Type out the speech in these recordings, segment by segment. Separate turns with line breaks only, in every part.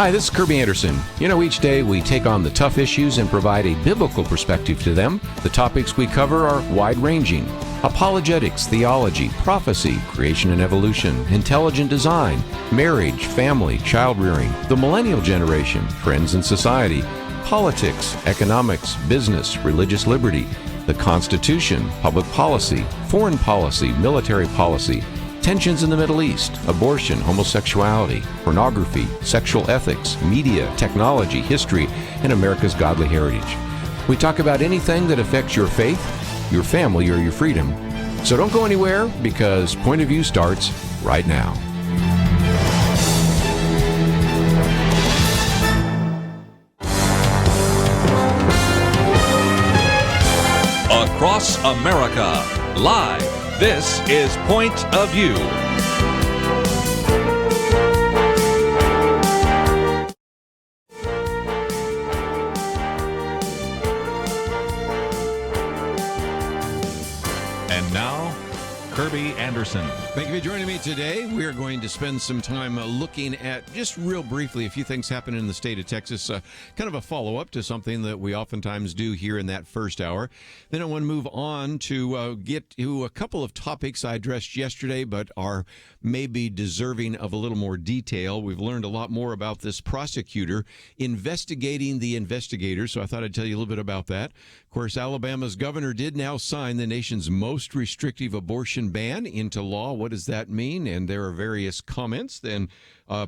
Hi, this is Kerby Anderson. You know, each day we take on the tough issues and provide a biblical perspective to them. The topics we cover are wide-ranging: apologetics, theology, prophecy, creation and evolution, intelligent design, marriage, family, child-rearing, the millennial generation, trends in society, politics, economics, business, religious liberty, the Constitution, public policy, foreign policy, military policy, tensions in the Middle East, abortion, homosexuality, pornography, sexual ethics, media, technology, history, and America's godly heritage. We talk about anything that affects your faith, your family, or your freedom. So don't go anywhere, because Point of View starts right now.
Across America, live. This is Point of View. And now, Kerby Anderson.
Thank you for joining me today. We are going to spend some time looking at, just real briefly, a few things happening in the state of Texas. Kind of a follow-up to something that we oftentimes do here in that first hour. Then I want to move on to get to a couple of topics I addressed yesterday, but are maybe deserving of a little more detail. We've learned a lot more about this prosecutor investigating the investigators, so I thought I'd tell you a little bit about that. Of course, Alabama's governor did now sign the nation's most restrictive abortion ban into law. What does that mean? And there are various comments and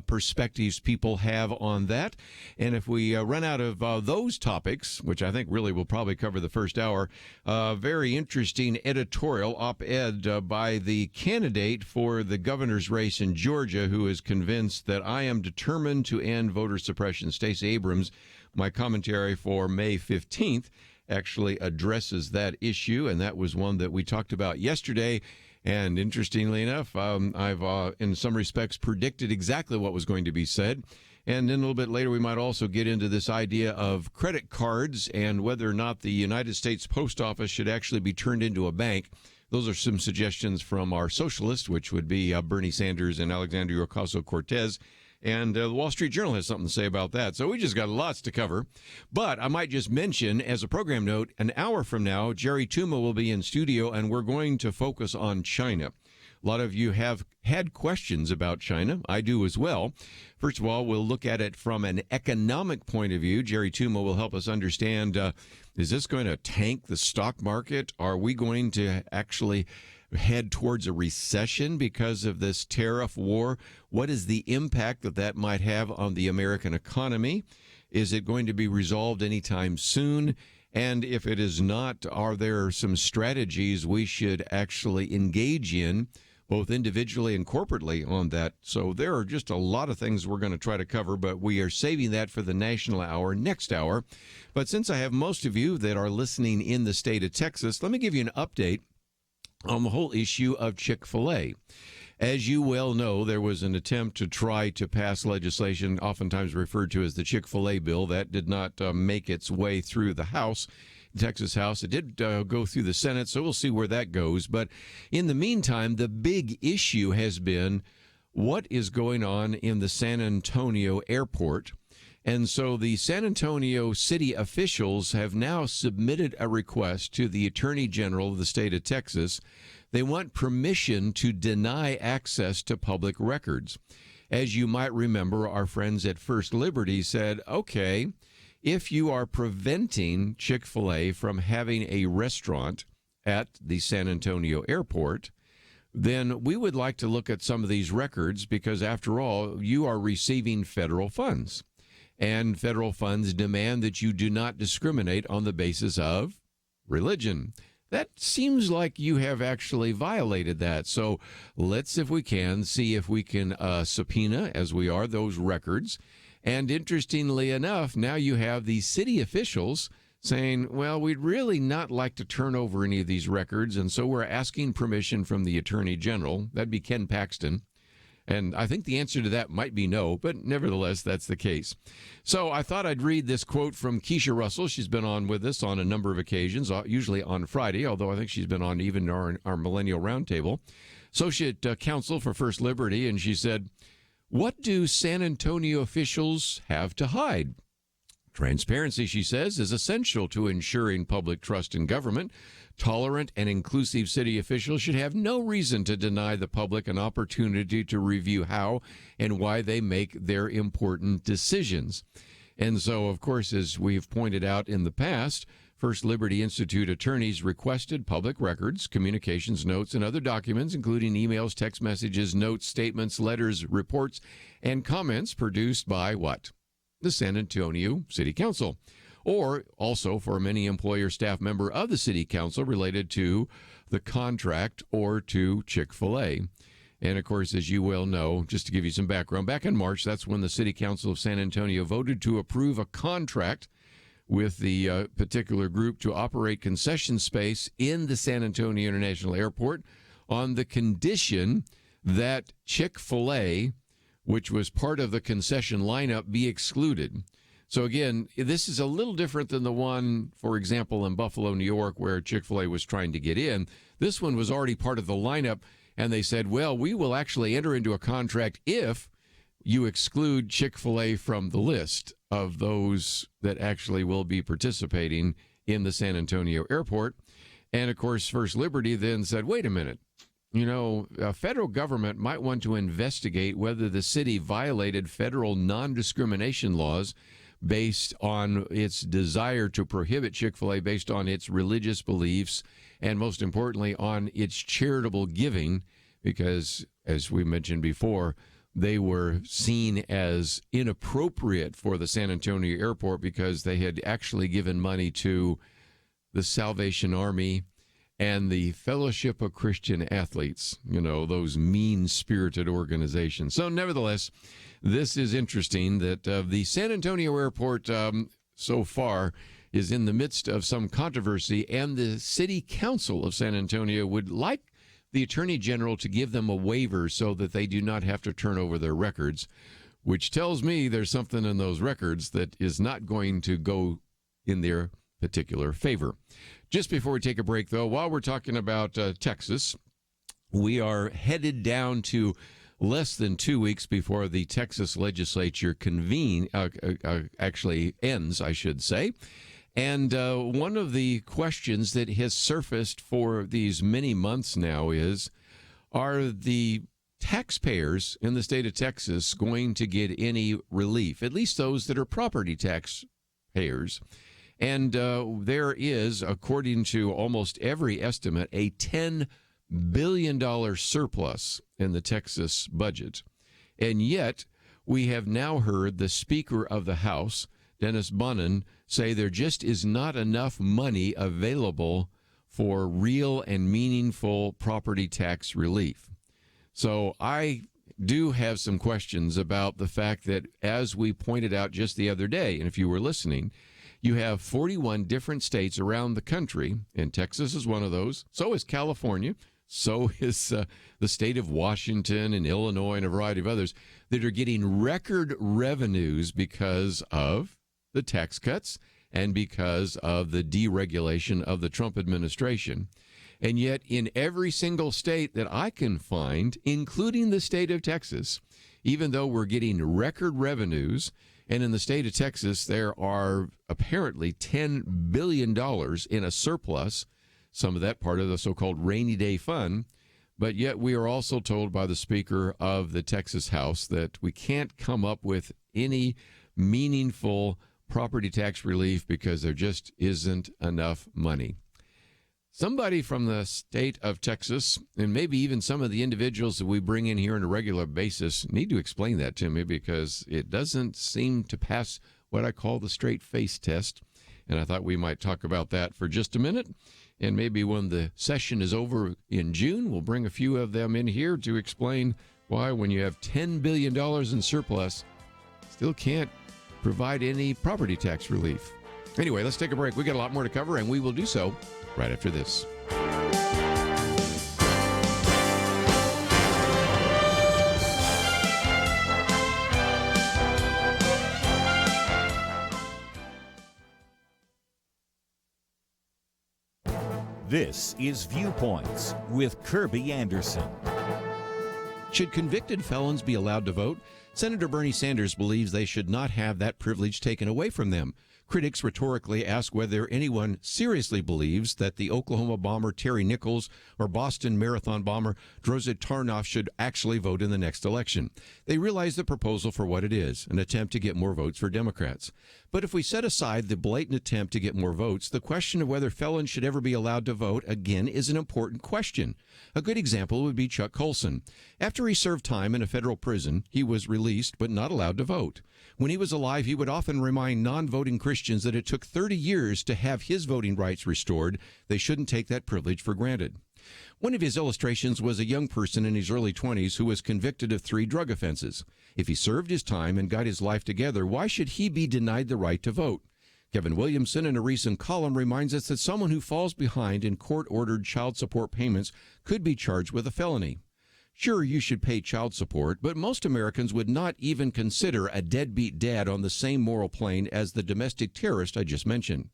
perspectives people have on that. And if we run out of those topics, which I think really will probably cover the first hour, very interesting editorial op-ed by the candidate for the governor's race in Georgia, who is convinced that I am determined to end voter suppression. Stacey Abrams, my commentary for May 15th, actually addresses that issue, and that was one that we talked about yesterday. And interestingly enough, I've in some respects predicted exactly what was going to be said. And then a little bit later, we might also get into this idea of credit cards and whether or not the United States Post Office should actually be turned into a bank. Those are some suggestions from our socialists, which would be Bernie Sanders and Alexandria Ocasio-Cortez. And the Wall Street Journal has something to say about that. So we just got lots to cover. But I might just mention, as a program note, an hour from now, Jerry Tuma will be in studio, and we're going to focus on China. A lot of you have had questions about China. I do as well. First of all, we'll look at it from an economic point of view. Jerry Tuma will help us understand, is this going to tank the stock market? Are we going to actually head towards a recession because of this tariff war? What is the impact that that might have on the American economy? Is it going to be resolved anytime soon? And if it is not, are there some strategies we should actually engage in, both individually and corporately, on that? So there are just a lot of things we're going to try to cover, but we are saving that for the national hour, next hour. But since I have most of you that are listening in the state of Texas, let me give you an update on the whole issue of Chick-fil-A. As you well know, there was an attempt to try to pass legislation, oftentimes referred to as the Chick-fil-A bill, that did not make its way through the House, Texas House. It did go through the Senate, so we'll see where that goes. But in the meantime, the big issue has been what is going on in the San Antonio airport. And so the San Antonio city officials have now submitted a request to the Attorney General of the state of Texas. They want permission to deny access to public records. As you might remember, our friends at First Liberty said, okay, if you are preventing Chick-fil-A from having a restaurant at the San Antonio airport, then we would like to look at some of these records, because after all, you are receiving federal funds. And federal funds demand that you do not discriminate on the basis of religion. That seems like you have actually violated that. So let's, if we can, see if we can subpoena, as we are, those records. And interestingly enough, now you have these city officials saying, well, we'd really not like to turn over any of these records, and so we're asking permission from the Attorney General. That'd be Ken Paxton. And I think the answer to that might be no, but nevertheless, that's the case. So I thought I'd read this quote from Keisha Russell. She's been on with us on a number of occasions, usually on Friday, although I think she's been on even our Millennial Roundtable. Associate Counsel for First Liberty, and she said, What do San Antonio officials have to hide? Transparency, she says, is essential to ensuring public trust in government. Tolerant and inclusive city officials should have no reason to deny the public an opportunity to review how and why they make their important decisions. And so, of course, as we've pointed out in the past, First Liberty Institute attorneys requested public records, communications notes, and other documents, including emails, text messages, notes, statements, letters, reports, and comments produced by what? The San Antonio City Council, or also for many employer staff member of the City Council related to the contract or to Chick-fil-A. And of course, as you well know, just to give you some background, back in March, that's when the City Council of San Antonio voted to approve a contract with the particular group to operate concession space in the San Antonio International Airport on the condition that Chick-fil-A, which was part of the concession lineup, be excluded. So again, this is a little different than the one, for example, in Buffalo, New York, where Chick-fil-A was trying to get in. This one was already part of the lineup, and they said, well, we will actually enter into a contract if you exclude Chick-fil-A from the list of those that actually will be participating in the San Antonio airport. And of course, First Liberty then said, wait a minute. You know, federal government might want to investigate whether the city violated federal non-discrimination laws based on its desire to prohibit Chick-fil-A based on its religious beliefs and, most importantly, on its charitable giving, because, as we mentioned before, they were seen as inappropriate for the San Antonio airport because they had actually given money to the Salvation Army and the Fellowship of Christian Athletes, you know, those mean-spirited organizations. So nevertheless, this is interesting that the San Antonio airport so far is in the midst of some controversy, and the City Council of San Antonio would like the Attorney General to give them a waiver so that they do not have to turn over their records, which tells me there's something in those records that is not going to go in their particular favor. Just before we take a break, though, while we're talking about Texas, we are headed down to less than 2 weeks before the Texas legislature actually ends, I should say. And one of the questions that has surfaced for these many months now is, are the taxpayers in the state of Texas going to get any relief, at least those that are property tax payers? And there is, according to almost every estimate, a $10 billion surplus in the Texas budget. And yet, we have now heard the Speaker of the House, Dennis Bonnen, say there just is not enough money available for real and meaningful property tax relief. So I do have some questions about the fact that, as we pointed out just the other day, and if you were listening, you have 41 different states around the country, and Texas is one of those. So is California. So is the state of Washington and Illinois and a variety of others that are getting record revenues because of the tax cuts and because of the deregulation of the Trump administration. And yet in every single state that I can find, including the state of Texas, even though we're getting record revenues, and in the state of Texas, there are apparently $10 billion in a surplus, some of that part of the so-called rainy day fund. But yet we are also told by the Speaker of the Texas House that we can't come up with any meaningful property tax relief because there just isn't enough money. Somebody from the state of Texas, and maybe even some of the individuals that we bring in here on a regular basis, need to explain that to me, because it doesn't seem to pass what I call the straight face test. And I thought we might talk about that for just a minute. And maybe when the session is over in June, we'll bring a few of them in here to explain why, when you have $10 billion in surplus, still can't provide any property tax relief. Anyway, let's take a break. We got a lot more to cover, and we will do so right after this.
This is Viewpoints with Kerby Anderson.
Should convicted felons be allowed to vote? Senator Bernie Sanders believes they should not have that privilege taken away from them. Critics rhetorically ask whether anyone seriously believes that the Oklahoma bomber Terry Nichols or Boston Marathon bomber Drozd Tarnoff should actually vote in the next election. They realize the proposal for what it is, an attempt to get more votes for Democrats. But if we set aside the blatant attempt to get more votes, the question of whether felons should ever be allowed to vote again is an important question. A good example would be Chuck Colson. After he served time in a federal prison, he was released but not allowed to vote. When he was alive, he would often remind non-voting Christians that it took 30 years to have his voting rights restored. They shouldn't take that privilege for granted. One of his illustrations was a young person in his early 20s who was convicted of 3 drug offenses. If he served his time and got his life together, why should he be denied the right to vote? Kevin Williamson, in a recent column, reminds us that someone who falls behind in court-ordered child support payments could be charged with a felony. Sure, you should pay child support, but most Americans would not even consider a deadbeat dad on the same moral plane as the domestic terrorist I just mentioned.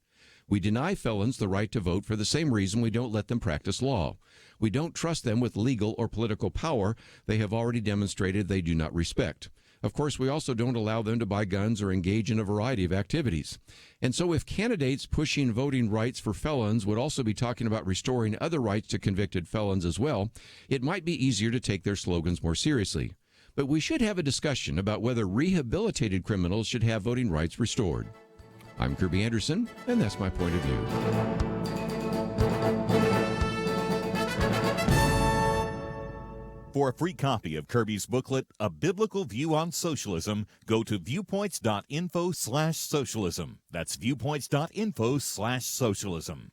We deny felons the right to vote for the same reason we don't let them practice law. We don't trust them with legal or political power they have already demonstrated they do not respect. Of course, we also don't allow them to buy guns or engage in a variety of activities. And so if candidates pushing voting rights for felons would also be talking about restoring other rights to convicted felons as well, it might be easier to take their slogans more seriously. But we should have a discussion about whether rehabilitated criminals should have voting rights restored. I'm Kerby Anderson, and that's my point of view.
For a free copy of Kerby's booklet, A Biblical View on Socialism, go to viewpoints.info/socialism. That's viewpoints.info/socialism.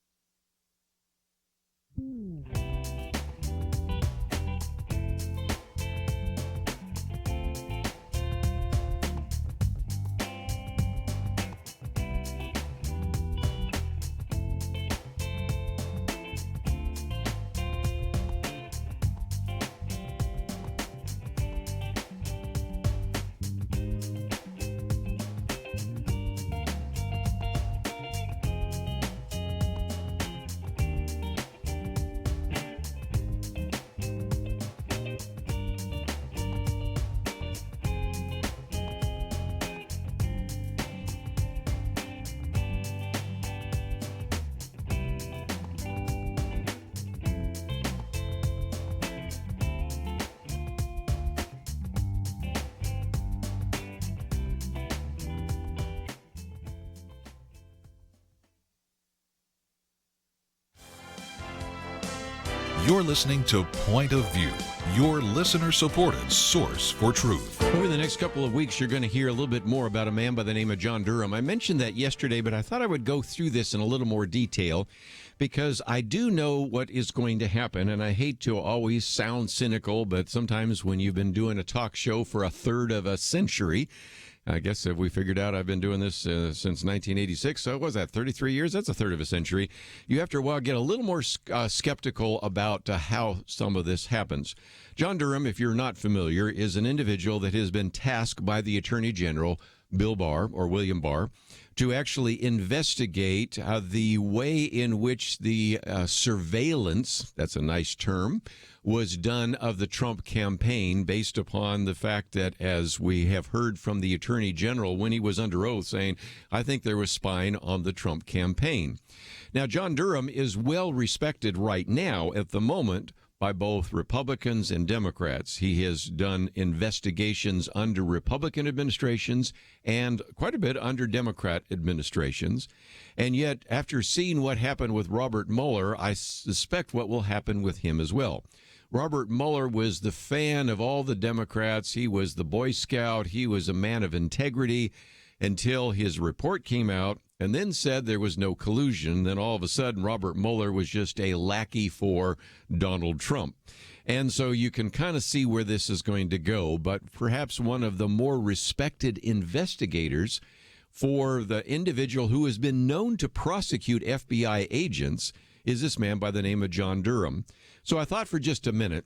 You're listening to Point of View, your listener-supported source for truth.
Over the next couple of weeks, you're going to hear a little bit more about a man by the name of John Durham. I mentioned that yesterday, but I thought I would go through this in a little more detail because I do know what is going to happen, and I hate to always sound cynical, but sometimes when you've been doing a talk show for a third of a century, I guess if we figured out I've been doing this since 1986, so what was that, 33 years? That's a third of a century. You after a while get a little more skeptical about how some of this happens. John Durham, if you're not familiar, is an individual that has been tasked by the Attorney General, Bill Barr, or William Barr, to actually investigate the way in which the surveillance, that's a nice term, was done of the Trump campaign based upon the fact that, as we have heard from the Attorney General when he was under oath saying, I think there was spying on the Trump campaign. Now, John Durham is well respected right now at the moment by both Republicans and Democrats. He has done investigations under Republican administrations and quite a bit under Democrat administrations. And yet, after seeing what happened with Robert Mueller, I suspect what will happen with him as well. Robert Mueller was the fan of all the Democrats. He was the Boy Scout. He was a man of integrity until his report came out and then said there was no collusion. Then all of a sudden, Robert Mueller was just a lackey for Donald Trump. And so you can kind of see where this is going to go. But perhaps one of the more respected investigators for the individual who has been known to prosecute FBI agents is this man by the name of John Durham. So I thought for just a minute,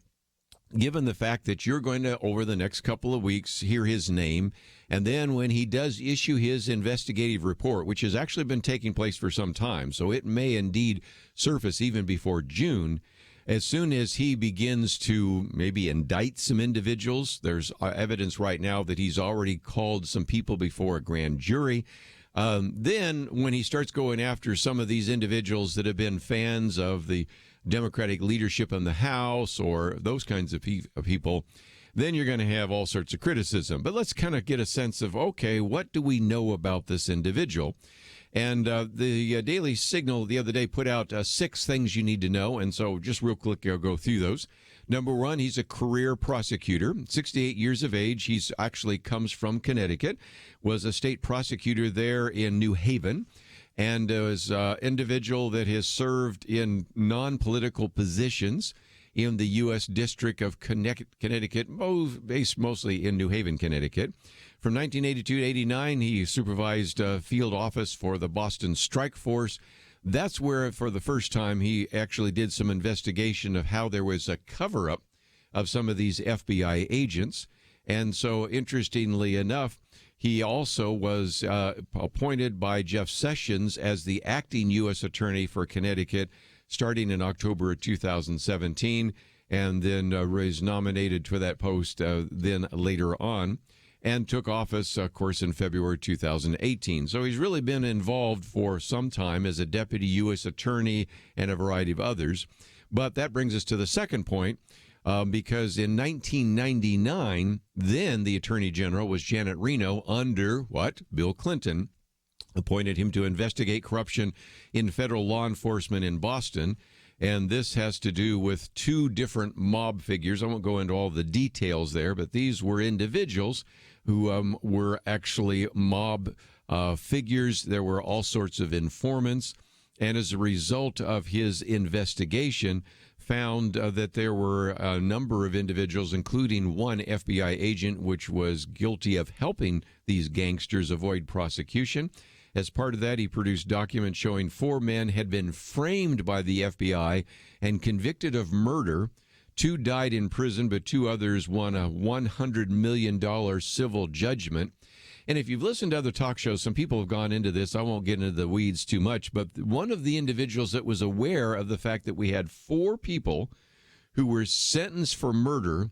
given the fact that you're going to, over the next couple of weeks, hear his name, and then when he does issue his investigative report, which has actually been taking place for some time, so it may indeed surface even before June, As soon as he begins to maybe indict some individuals, there's evidence right now that he's already called some people before a grand jury. Then when he starts going after some of these individuals that have been fans of the Democratic leadership in the House or those kinds of people, then you're going to have all sorts of criticism. But let's kind of get a sense of, okay, what do we know about this individual? And the Daily Signal the other day put out 6 things you need to know. And so just real quick, I'll go through those. Number 1, he's a career prosecutor, 68 years of age. He's actually comes from Connecticut, was a state prosecutor there in New Haven, and is an individual that has served in non-political positions in the U.S. District of Connecticut, based mostly in New Haven, Connecticut. From 1982 to 89, he supervised field office for the Boston Strike Force. That's where, for the first time, he actually did some investigation of how there was a cover-up of some of these FBI agents. And so, interestingly enough, he also was appointed by Jeff Sessions as the acting U.S. Attorney for Connecticut starting in October of 2017, and then was nominated for that post then later on, and took office, of course, in February 2018. So he's really been involved for some time as a deputy U.S. attorney and a variety of others. But that brings us to the second point, because in 1999, then the Attorney General was Janet Reno under, what? Bill Clinton appointed him to investigate corruption in federal law enforcement in Boston. And this has to do with 2 different mob figures. I won't go into all the details there, but these were individuals who were actually mob figures. There were all sorts of informants. And as a result of his investigation, found that there were a number of individuals, including one FBI agent, which was guilty of helping these gangsters avoid prosecution. As part of that, he produced documents showing 4 men had been framed by the FBI and convicted of murder. 2 died in prison, but 2 others won a $100 million civil judgment. And if you've listened to other talk shows, some people have gone into this. I won't get into the weeds too much, but one of the individuals that was aware of the fact that we had 4 people who were sentenced for murder,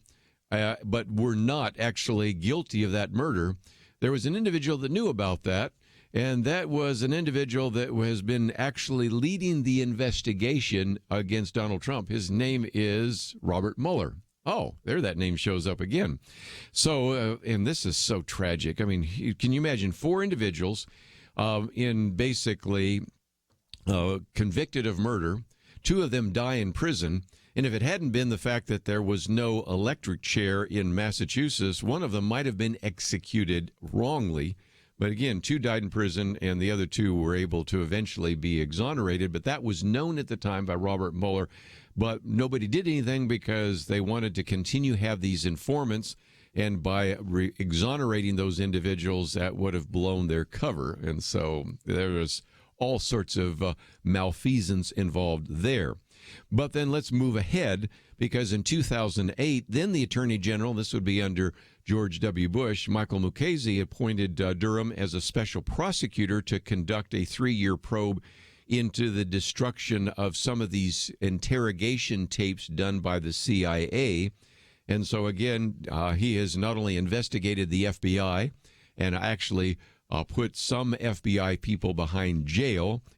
but were not actually guilty of that murder, there was an individual that knew about that. And that was an individual that has been actually leading the investigation against Donald Trump. His name is Robert Mueller. Oh, there that name shows up again. So, and this is so tragic. I mean, can you imagine 4 individuals in basically convicted of murder? 2 of them die in prison. And if it hadn't been the fact that there was no electric chair in Massachusetts, one of them might have been executed wrongly. But again, 2 died in prison, and the other 2 were able to eventually be exonerated. But that was known at the time by Robert Mueller. But nobody did anything because they wanted to continue to have these informants. And by exonerating those individuals, that would have blown their cover. And so there was all sorts of malfeasance involved there. But then let's move ahead, because in 2008, then the Attorney General, this would be under George W. Bush, Michael Mukasey, appointed Durham as a special prosecutor to conduct a 3-year probe into the destruction of some of these interrogation tapes done by the CIA. And so, again, he has not only investigated the FBI and actually put some FBI people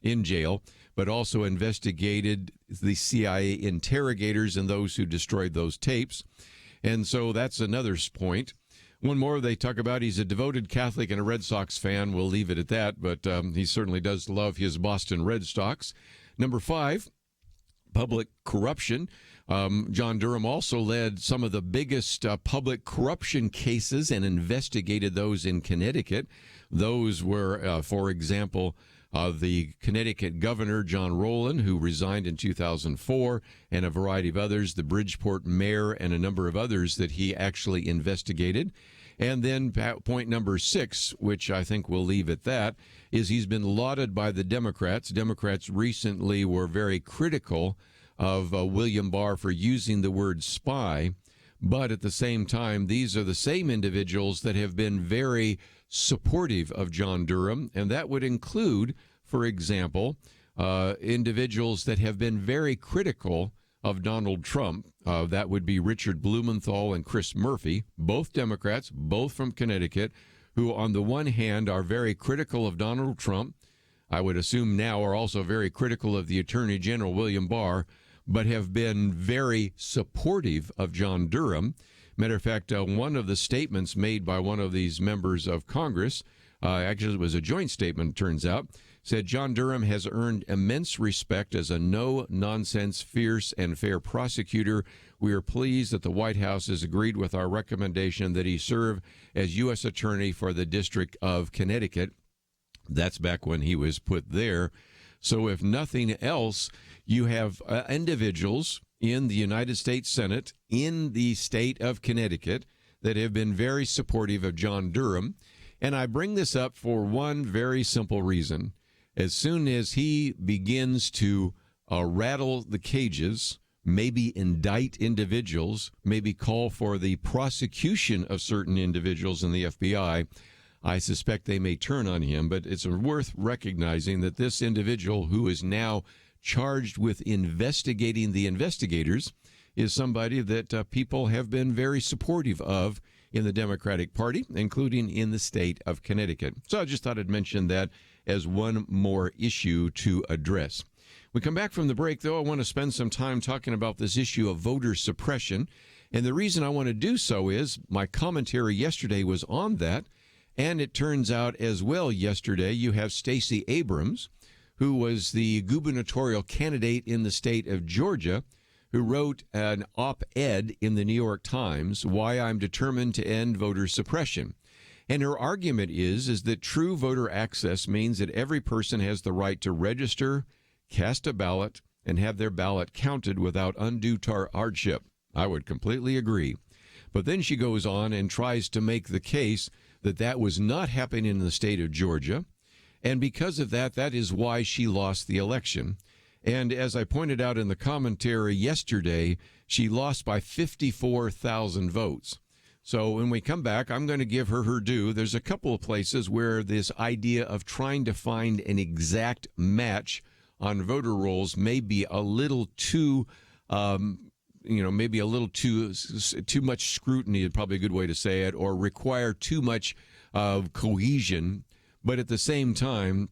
in jail, but also investigated the CIA interrogators and those who destroyed those tapes. And so that's another point. One more they talk about, he's a devoted Catholic and a Red Sox fan. We'll leave it at that, but he certainly does love his Boston Red Sox. Number 5, public corruption. John Durham also led some of the biggest public corruption cases and investigated those in Connecticut. Those were, for example, the Connecticut governor, John Rowland, who resigned in 2004, and a variety of others, the Bridgeport mayor, and a number of others that he actually investigated. And then point number 6, which I think we'll leave at that, is he's been lauded by the Democrats. Democrats recently were very critical of William Barr for using the word spy. But at the same time, these are the same individuals that have been very supportive of John Durham, and that would include, for example, individuals that have been very critical of Donald Trump. That would be Richard Blumenthal and Chris Murphy, both Democrats, both from Connecticut, who on the one hand are very critical of Donald Trump. I would assume now are also very critical of the Attorney General, William Barr, but have been very supportive of John Durham. Matter of fact, one of the statements made by one of these members of Congress, actually it was a joint statement, turns out, said John Durham has earned immense respect as a no-nonsense, fierce, and fair prosecutor. We are pleased that the White House has agreed with our recommendation that he serve as U.S. Attorney for the District of Connecticut. That's back when he was put there. So if nothing else, you have individuals in the United States Senate in the state of Connecticut that have been very supportive of John Durham. And I bring this up for one very simple reason. As soon as he begins to rattle the cages, maybe indict individuals, maybe call for the prosecution of certain individuals in the FBI, I suspect they may turn on him. But it's worth recognizing that this individual who is now charged with investigating the investigators is somebody that people have been very supportive of in the Democratic Party, including in the state of Connecticut. So I just thought I'd mention that as one more issue to address. We come back from the break, though. I want to spend some time talking about this issue of voter suppression. And the reason I want to do so is my commentary yesterday was on that. And it turns out as well yesterday you have Stacey Abrams, who was the gubernatorial candidate in the state of Georgia, who wrote an op-ed in the New York Times, Why I'm Determined to End Voter Suppression. And her argument is that true voter access means that every person has the right to register, cast a ballot, and have their ballot counted without undue hardship. I would completely agree. But then she goes on and tries to make the case that that was not happening in the state of Georgia. And because of that, that is why she lost the election. And as I pointed out in the commentary yesterday, she lost by 54,000 votes. So when we come back, I'm going to give her due. There's a couple of places where this idea of trying to find an exact match on voter rolls may be a little too, maybe a little too much scrutiny is probably a good way to say it, or require too much cohesion. But at the same time,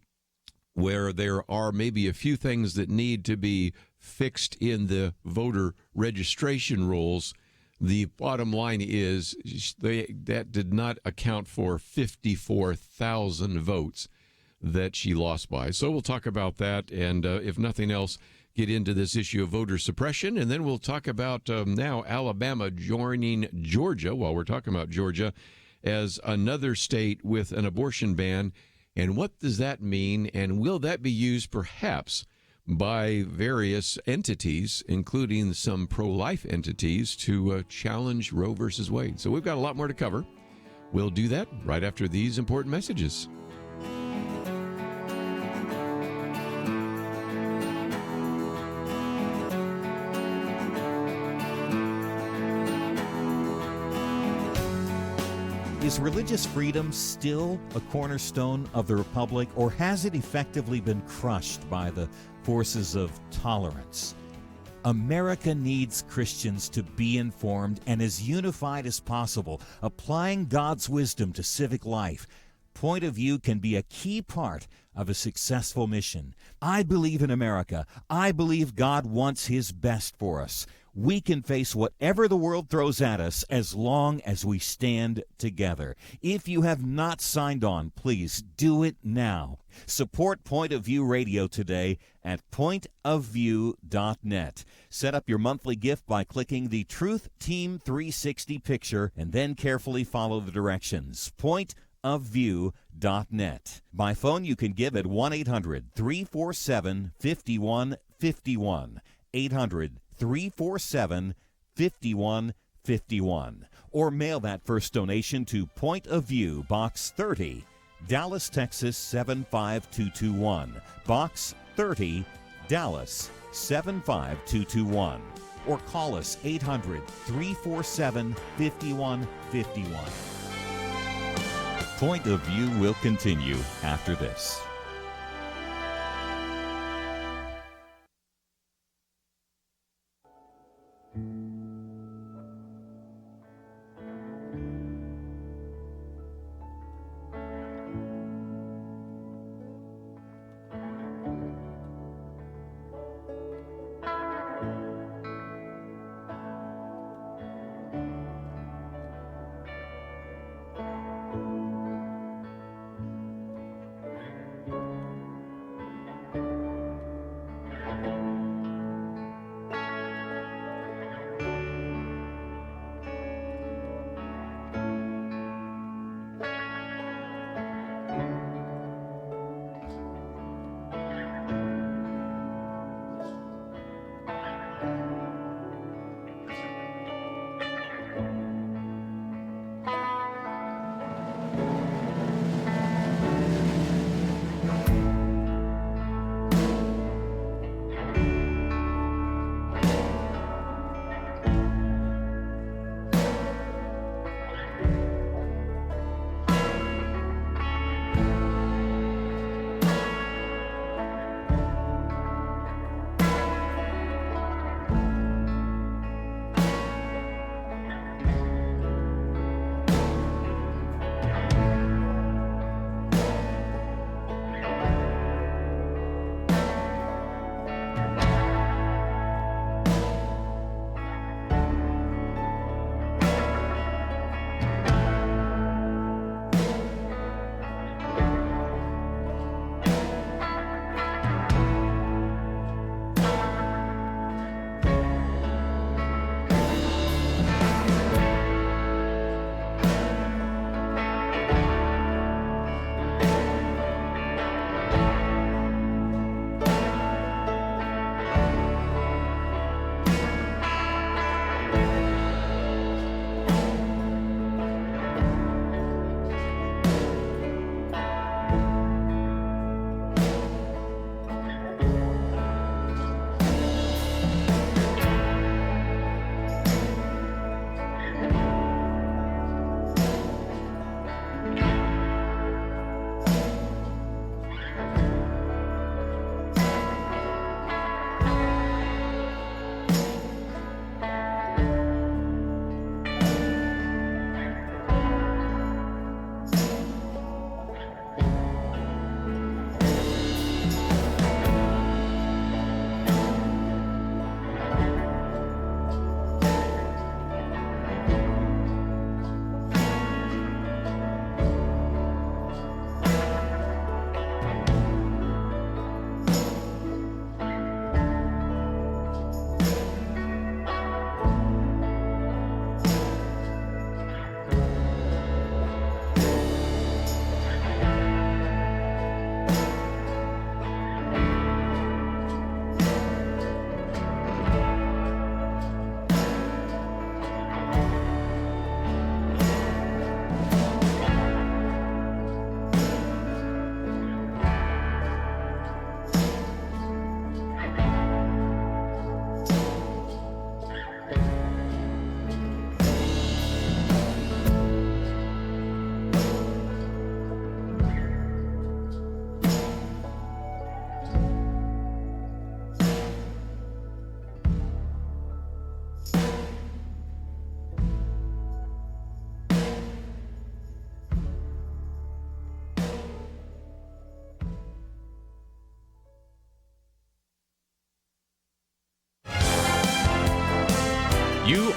where there are maybe a few things that need to be fixed in the voter registration rolls, the bottom line is that did not account for 54,000 votes that she lost by. So we'll talk about that, and if nothing else, get into this issue of voter suppression, and then we'll talk about now Alabama joining Georgia, while we're talking about Georgia, as another state with an abortion ban. And what does that mean, and will that be used perhaps by various entities, including some pro-life entities, to challenge Roe versus Wade? So we've got a lot more to cover. We'll do that right after these important messages.
Is religious freedom still a cornerstone of the republic, or has it effectively been crushed by the forces of tolerance? America needs Christians to be informed and as unified as possible, applying God's wisdom to civic life. Point of view can be a key part of a successful mission. I believe in America. I believe God wants His best for us. We can face whatever the world throws at us as long as we stand together. If you have not signed on, please do it now. Support Point of View Radio today at pointofview.net. Set up your monthly gift by clicking the Truth Team 360 picture and then carefully follow the directions. Pointofview.net. By phone, you can give at 1-800-347-5151. 800-347-5151. Or mail that first donation to Point of View, Box 30, Dallas, Texas 75221. Box 30, Dallas 75221. Or call us 800-347-5151. Point of View will continue after this.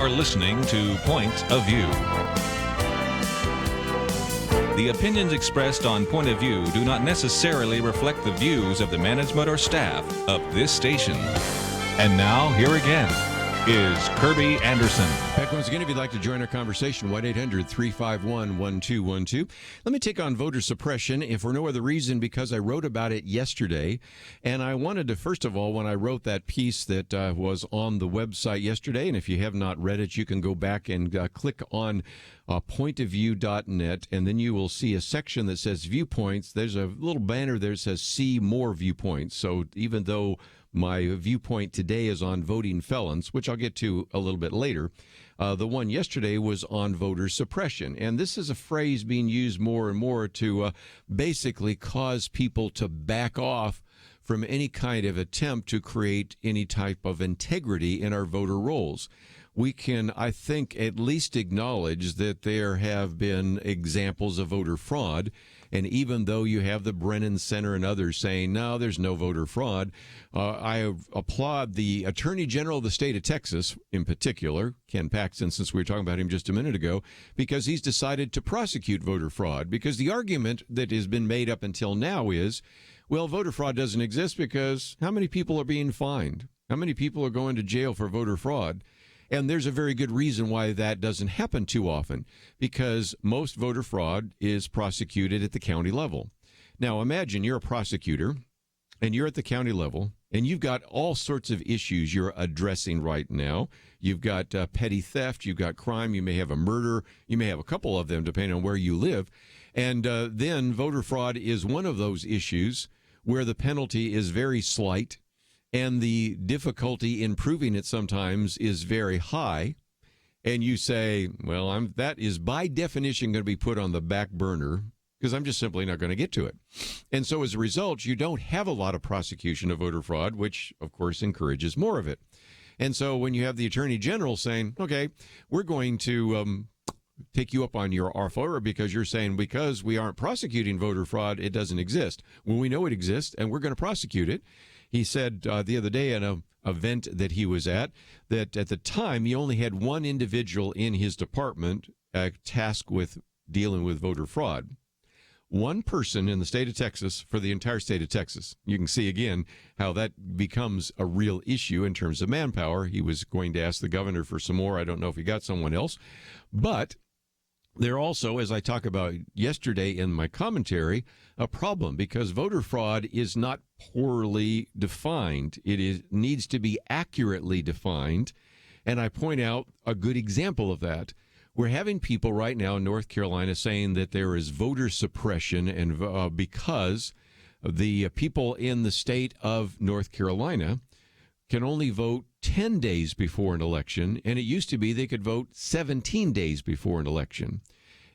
are listening to Point of View. The opinions expressed on Point of View do not necessarily reflect the views of the management or staff of this station. And now, here again is Kerby Anderson.
Back once again, if you'd like to join our conversation, 1-800-351-1212. Let me take on voter suppression, if for no other reason, because I wrote about it yesterday. And I wanted to, first of all, when I wrote that piece that was on the website yesterday, and if you have not read it, you can go back and click on pointofview.net, and then you will see a section that says viewpoints. There's a little banner there that says see more viewpoints. So even though my viewpoint today is on voting felons, which I'll get to a little bit later, the one yesterday was on voter suppression. And this is a phrase being used more and more to basically cause people to back off from any kind of attempt to create any type of integrity in our voter rolls. We can, I think, at least acknowledge that there have been examples of voter fraud. And even though you have the Brennan Center and others saying, no, there's no voter fraud, I applaud the Attorney General of the state of Texas, in particular, Ken Paxton, since we were talking about him just a minute ago, because he's decided to prosecute voter fraud. Because the argument that has been made up until now is, well, voter fraud doesn't exist because how many people are being fined? How many people are going to jail for voter fraud? And there's a very good reason why that doesn't happen too often, because most voter fraud is prosecuted at the county level. Now, imagine you're a prosecutor and you're at the county level and you've got all sorts of issues you're addressing right now. You've got petty theft, you've got crime, you may have a murder, you may have a couple of them depending on where you live. And then voter fraud is one of those issues where the penalty is very slight. And the difficulty in proving it sometimes is very high. And you say, well, that is by definition going to be put on the back burner because I'm just simply not going to get to it. And so as a result, you don't have a lot of prosecution of voter fraud, which, of course, encourages more of it. And so when you have the Attorney General saying, okay, we're going to take you up on your offer because you're saying because we aren't prosecuting voter fraud, it doesn't exist. Well, we know it exists, and we're going to prosecute it. He said the other day in an event that he was at that at the time he only had one individual in his department tasked with dealing with voter fraud. One person in the state of Texas for the entire state of Texas. You can see again how that becomes a real issue in terms of manpower. He was going to ask the governor for some more. I don't know if he got someone else. But there also, as I talk about yesterday in my commentary, a problem because voter fraud is not poorly defined. It needs to be accurately defined. And I point out a good example of that. We're having people right now in North Carolina saying that there is voter suppression and because the people in the state of North Carolina can only vote 10 days before an election, and it used to be they could vote 17 days before an election.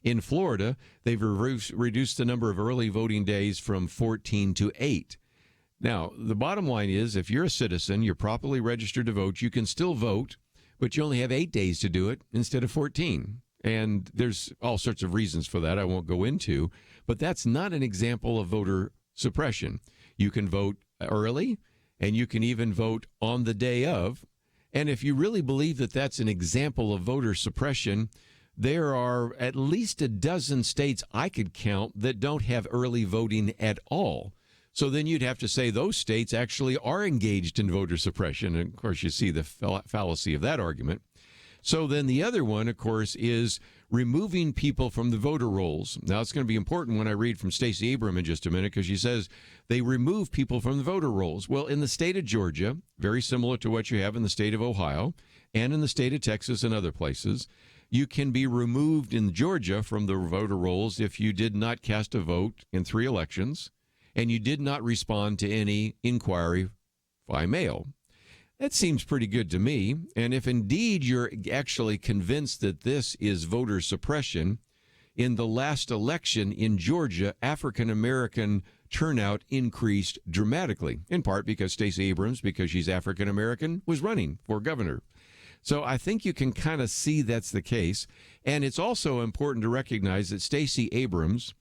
In Florida, they've reduced the number of early voting days from 14 to 8. Now, the bottom line is if you're a citizen, you're properly registered to vote, you can still vote, but you only have 8 days to do it instead of 14. And there's all sorts of reasons for that I won't go into, but that's not an example of voter suppression. You can vote early, and you can even vote on the day of. And if you really believe that that's an example of voter suppression, there are at least a dozen states I could count that don't have early voting at all. So then you'd have to say those states actually are engaged in voter suppression. And, of course, you see the fallacy of that argument. So then the other one, of course, is removing people from the voter rolls. Now, it's going to be important when I read from Stacey Abrams in just a minute because she says they remove people from the voter rolls. Well, in the state of Georgia, very similar to what you have in the state of Ohio and in the state of Texas and other places, you can be removed in Georgia from the voter rolls if you did not cast a vote in 3 elections and you did not respond to any inquiry by mail. That seems pretty good to me. And if indeed you're actually convinced that this is voter suppression, in the last election in Georgia, African-American turnout increased dramatically, in part because Stacey Abrams, because she's African-American, was running for governor. So I think you can kind of see that's the case. And it's also important to recognize that Stacey Abrams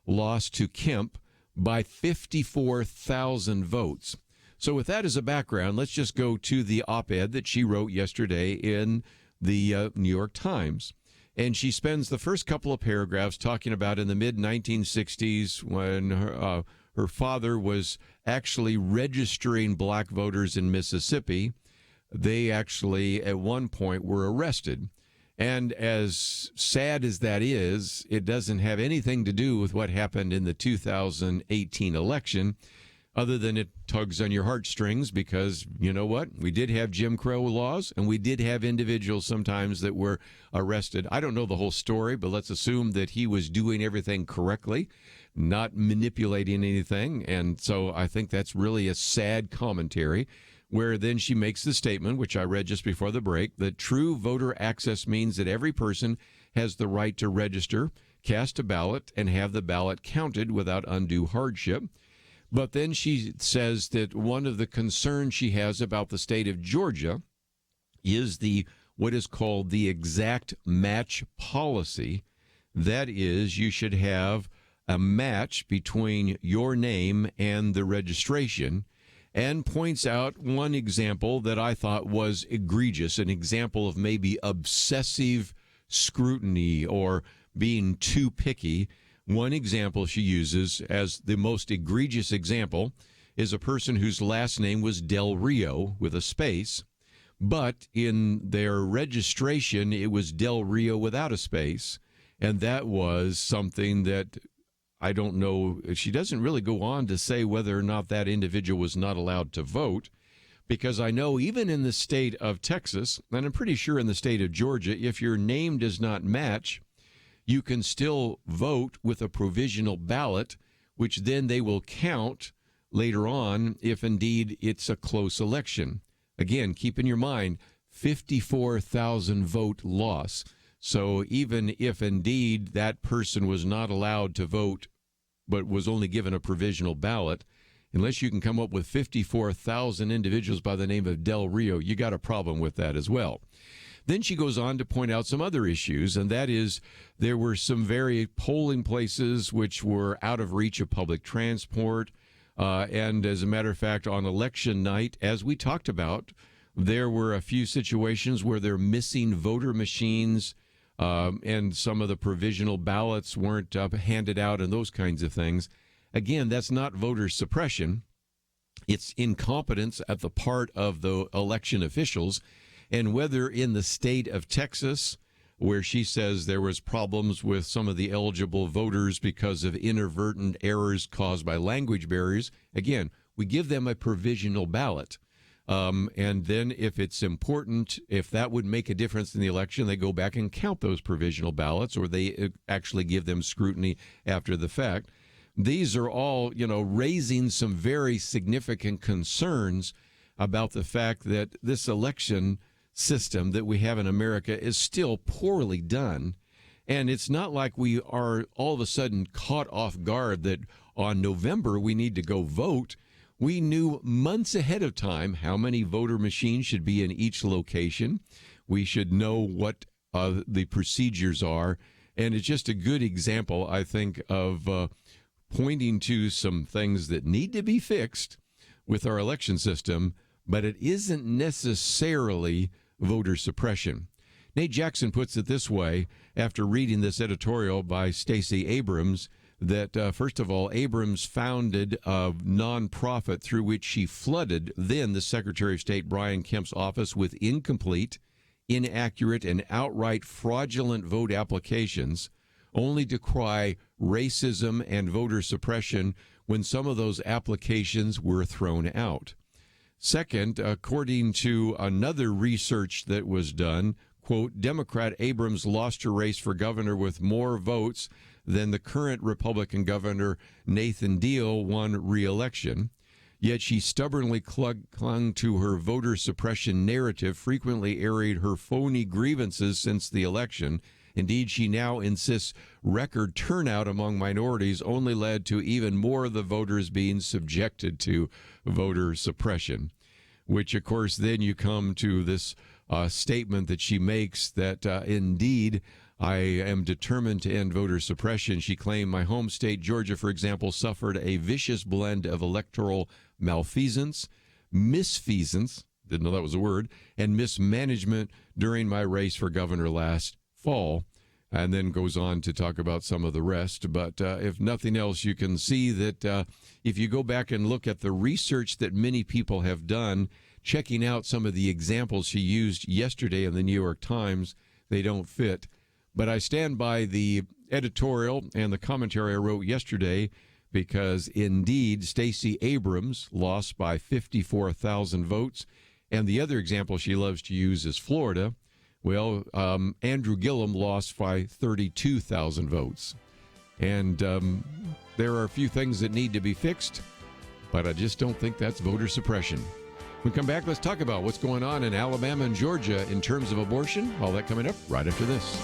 lost to Kemp by 54,000 votes. So with that as a background, let's just go to the op-ed that she wrote yesterday in the New York Times. And she spends the first couple of paragraphs talking about in the mid-1960s when her father was actually registering black voters in Mississippi. They actually, at one point, were arrested. And as sad as that is, it doesn't have anything to do with what happened in the 2018 election, other than it tugs on your heartstrings because, you know what, we did have Jim Crow laws, and we did have individuals sometimes that were arrested. I don't know the whole story, but let's assume that he was doing everything correctly, not manipulating anything. And so I think that's really a sad commentary, where then she makes the statement, which I read just before the break, that true voter access means that every person has the right to register, cast a ballot, and have the ballot counted without undue hardship. But then she says that one of the concerns she has about the state of Georgia is what is called the exact match policy. That is, you should have a match between your name and the registration, and points out one example that I thought was egregious, an example of maybe obsessive scrutiny or being too picky. One example she uses as the most egregious example is a person whose last name was Del Rio with a space, but in their registration it was Del Rio without a space, and that was something that I don't know. She doesn't really go on to say whether or not that individual was not allowed to vote, because I know even in the state of Texas, and I'm pretty sure in the state of Georgia, if your name does not match, you can still vote with a provisional ballot, which then they will count later on if indeed it's a close election. Again, keep in your mind, 54,000 vote loss. So even if indeed that person was not allowed to vote but was only given a provisional ballot, unless you can come up with 54,000 individuals by the name of Del Rio, you got a problem with that as well. Then she goes on to point out some other issues, and that is there were some very polling places which were out of reach of public transport. And as a matter of fact, on election night, as we talked about, there were a few situations where they're missing voter machines, and some of the provisional ballots weren't handed out and those kinds of things. Again, that's not voter suppression. It's incompetence at the part of the election officials. And whether in the state of Texas, where she says there was problems with some of the eligible voters because of inadvertent errors caused by language barriers, again, we give them a provisional ballot. And then if it's important, if that would make a difference in the election, they go back and count those provisional ballots, or they actually give them scrutiny after the fact. These are all, raising some very significant concerns about the fact that this election system that we have in America is still poorly done. And it's not like we are all of a sudden caught off guard that on November we need to go vote. We knew months ahead of time how many voter machines should be in each location. We should know what the procedures are. And it's just a good example, I think, of pointing to some things that need to be fixed with our election system, but it isn't necessarily voter suppression. Nate Jackson puts it this way after reading this editorial by Stacey Abrams, that first of all, Abrams founded a nonprofit through which she flooded then the Secretary of State Brian Kemp's office with incomplete, inaccurate, and outright fraudulent vote applications, only to cry racism and voter suppression when some of those applications were thrown out. Second, according to another research that was done, quote, Democrat Abrams lost her race for governor with more votes than the current Republican governor Nathan Deal won re-election. Yet she stubbornly clung to her voter suppression narrative, frequently airing her phony grievances since the election. Indeed, she now insists record turnout among minorities only led to even more of the voters being subjected to voter suppression, which, of course, then you come to this statement that she makes that indeed, I am determined to end voter suppression. She claimed my home state, Georgia, for example, suffered a vicious blend of electoral malfeasance, misfeasance, didn't know that was a word, and mismanagement during my race for governor last fall. And then goes on to talk about some of the rest. But if nothing else, you can see that if you go back and look at the research that many people have done, checking out some of the examples she used yesterday in the New York Times, they don't fit. But I stand by the editorial and the commentary I wrote yesterday, because indeed Stacey Abrams lost by 54,000 votes. And the other example she loves to use is Florida. Well, Andrew Gillum lost by 32,000 votes. And there are a few things that need to be fixed, but I just don't think that's voter suppression. When we come back, let's talk about what's going on in Alabama and Georgia in terms of abortion. All that coming up right after this.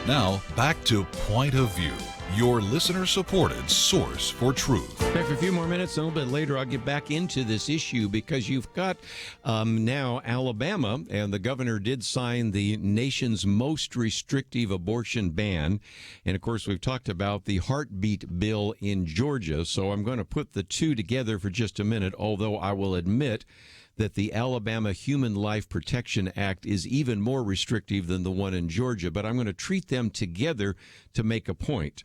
Now, back to Point of View, your listener-supported source for truth.
Okay, for a few more minutes, a little bit later, I'll get back into this issue because you've got now Alabama, and the governor did sign the nation's most restrictive abortion ban. And, of course, we've talked about the heartbeat bill in Georgia, so I'm going to put the two together for just a minute, although I will admit that the Alabama Human Life Protection Act is even more restrictive than the one in Georgia, but I'm going to treat them together to make a point.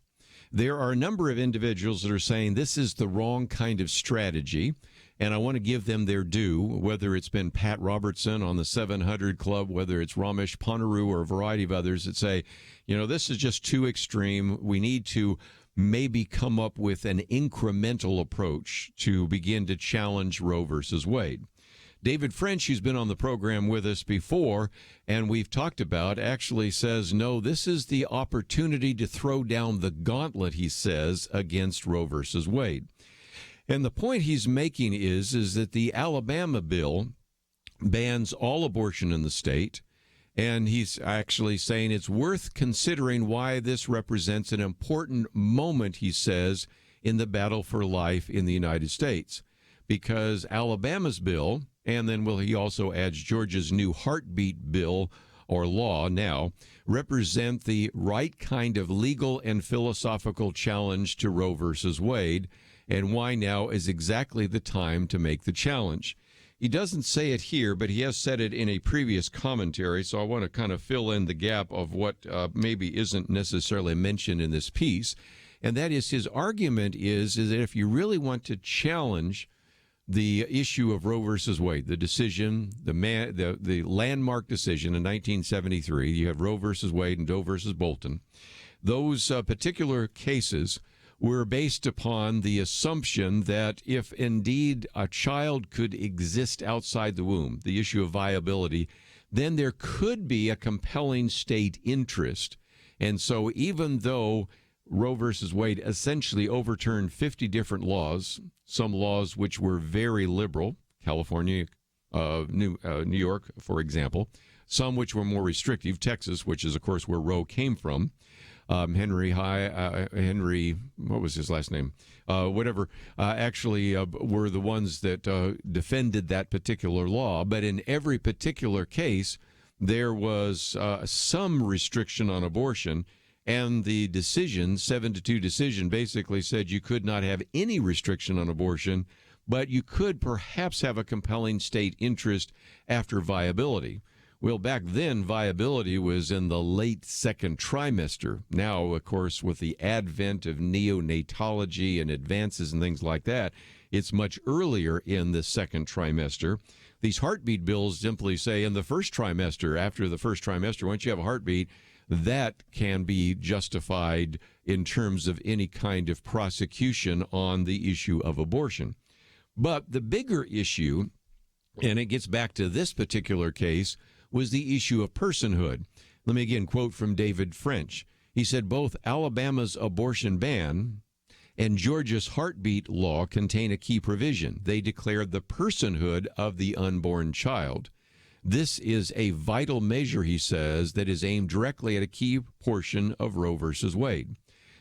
There are a number of individuals that are saying this is the wrong kind of strategy, and I want to give them their due, whether it's been Pat Robertson on the 700 Club, whether it's Ramesh Ponnuru or a variety of others that say, you know, this is just too extreme. We need to maybe come up with an incremental approach to begin to challenge Roe versus Wade. David French, who's been on the program with us before, and we've talked about, actually says, no, this is the opportunity to throw down the gauntlet, he says, against Roe versus Wade. And the point he's making is that the Alabama bill bans all abortion in the state. And he's actually saying it's worth considering why this represents an important moment, he says, in the battle for life in the United States. Because Alabama's bill, and then he also adds Georgia's new heartbeat bill or law now, represent the right kind of legal and philosophical challenge to Roe versus Wade, and why now is exactly the time to make the challenge. He doesn't say it here, but he has said it in a previous commentary, so I want to kind of fill in the gap of what maybe isn't necessarily mentioned in this piece. And that is, his argument is that if you really want to challenge the issue of Roe versus Wade, the decision, the landmark decision in 1973, you have Roe versus Wade and Doe versus Bolton, those particular cases were based upon the assumption that if indeed a child could exist outside the womb, the issue of viability, then there could be a compelling state interest. And so even though Roe versus Wade essentially overturned 50 different laws, some laws which were very liberal, California, New York, for example, some which were more restrictive, Texas, which is, of course, where Roe came from, Henry, what was his last name? Actually were the ones that defended that particular law. But in every particular case, there was some restriction on abortion. And the decision, 7-2 decision, basically said you could not have any restriction on abortion, but you could perhaps have a compelling state interest after viability. Well, back then, viability was in the late second trimester. Now, of course, with the advent of neonatology and advances and things like that, it's much earlier in the second trimester. These heartbeat bills simply say in the first trimester, after the first trimester, once you have a heartbeat, that can be justified in terms of any kind of prosecution on the issue of abortion. But the bigger issue, and it gets back to this particular case, was the issue of personhood. Let me again quote from David French. He said, both Alabama's abortion ban and Georgia's heartbeat law contain a key provision. They declare the personhood of the unborn child. This is a vital measure, he says, that is aimed directly at a key portion of Roe versus Wade.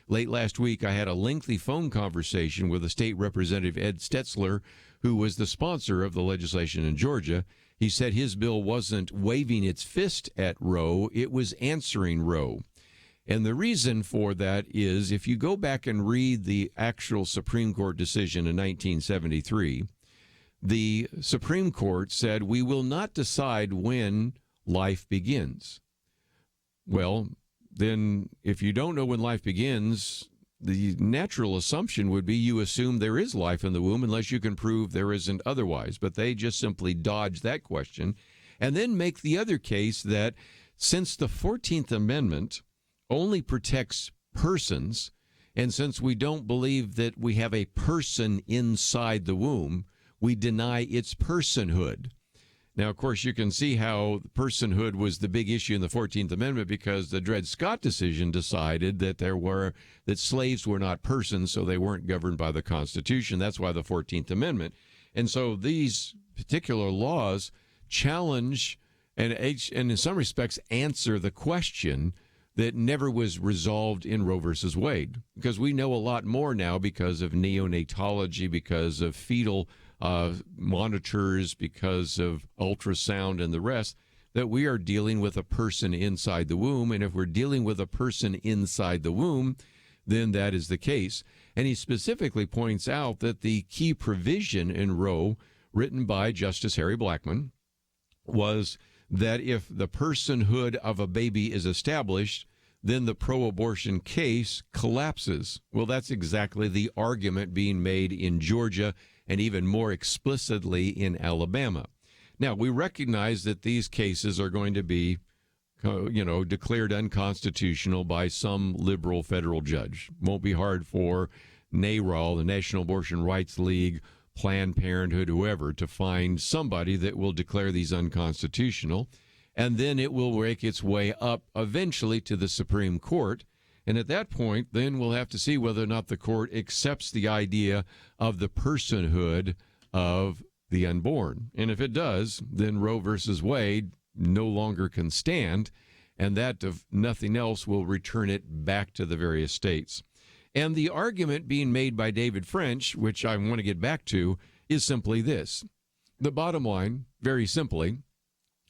Late last week, I had a lengthy phone conversation with a state representative, Ed Stetzler, who was the sponsor of the legislation in Georgia. He said his bill wasn't waving its fist at Roe, it was answering Roe. And the reason for that is if you go back and read the actual Supreme Court decision in 1973, the Supreme Court said, we will not decide when life begins. Well, then if you don't know when life begins, the natural assumption would be you assume there is life in the womb unless you can prove there isn't otherwise. But they just simply dodge that question and then make the other case that since the 14th Amendment only protects persons, and since we don't believe that we have a person inside the womb, we deny its personhood. Now, of course, you can see how personhood was the big issue in the 14th Amendment because the Dred Scott decision decided that slaves were not persons, so they weren't governed by the Constitution. That's why the 14th Amendment. And so these particular laws challenge and in some respects answer the question that never was resolved in Roe versus Wade, because we know a lot more now because of neonatology, because of fetal monitors, because of ultrasound and the rest, that we are dealing with a person inside the womb. And if we're dealing with a person inside the womb, then that is the case. And he specifically points out that the key provision in Roe, written by Justice Harry Blackmun, was that if the personhood of a baby is established, then the pro-abortion case collapses. Well, that's exactly the argument being made in Georgia and even more explicitly in Alabama. Now, we recognize that these cases are going to be, declared unconstitutional by some liberal federal judge. Won't be hard for NARAL, the National Abortion Rights League, Planned Parenthood, whoever, to find somebody that will declare these unconstitutional. And then it will make its way up eventually to the Supreme Court. And at that point, then we'll have to see whether or not the court accepts the idea of the personhood of the unborn. And if it does, then Roe versus Wade no longer can stand, and that, if nothing else, will return it back to the various states. And the argument being made by David French, which I want to get back to, is simply this. The bottom line, very simply,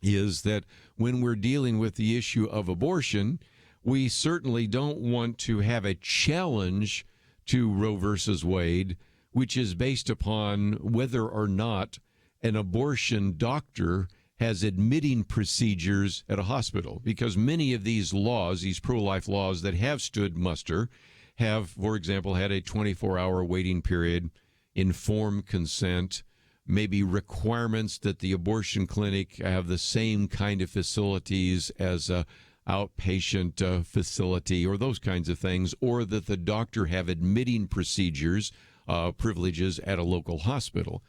is that when we're dealing with the issue of abortion, we certainly don't want to have a challenge to Roe versus Wade, which is based upon whether or not an abortion doctor has admitting procedures at a hospital. Because many of these laws, these pro-life laws that have stood muster, have, for example, had a 24-hour waiting period, informed consent, maybe requirements that the abortion clinic have the same kind of facilities as a outpatient facility, or those kinds of things, or that the doctor have admitting procedures, privileges at a local hospital.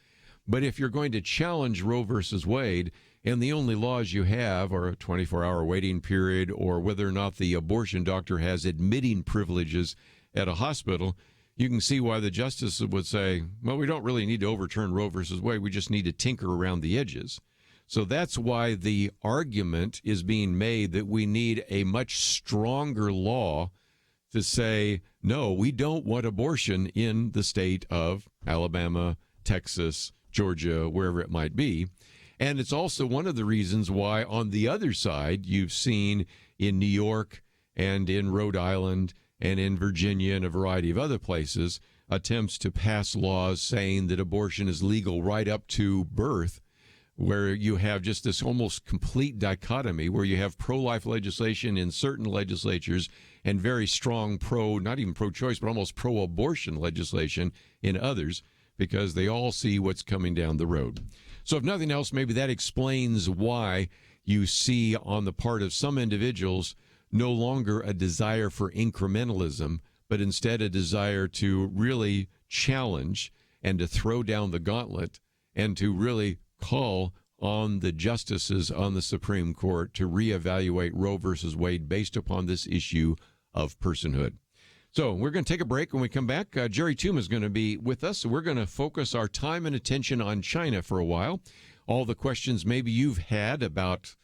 But if you're going to challenge Roe versus Wade, and the only laws you have are a 24-hour waiting period, or whether or not the abortion doctor has admitting privileges at a hospital, you can see why the justices would say, well, we don't really need to overturn Roe versus Wade. We just need to tinker around the edges. So that's why the argument is being made that we need a much stronger law to say, no, we don't want abortion in the state of Alabama, Texas, Georgia, wherever it might be. And it's also one of the reasons why on the other side, you've seen in New York and in Rhode Island and in Virginia and a variety of other places, attempts to pass laws saying that abortion is legal right up to birth, where you have just this almost complete dichotomy where you have pro-life legislation in certain legislatures and very strong not even pro-choice, but almost pro-abortion legislation in others, because they all see what's coming down the road. So if nothing else, maybe that explains why you see on the part of some individuals no longer a desire for incrementalism, but instead a desire to really challenge and to throw down the gauntlet and to really call on the justices on the Supreme Court to reevaluate Roe versus Wade based upon this issue of personhood. So we're going to take a break. When we come back, Jerry Tuma is going to be with us. So we're going to focus our time and attention on China for a while. All the questions maybe you've had about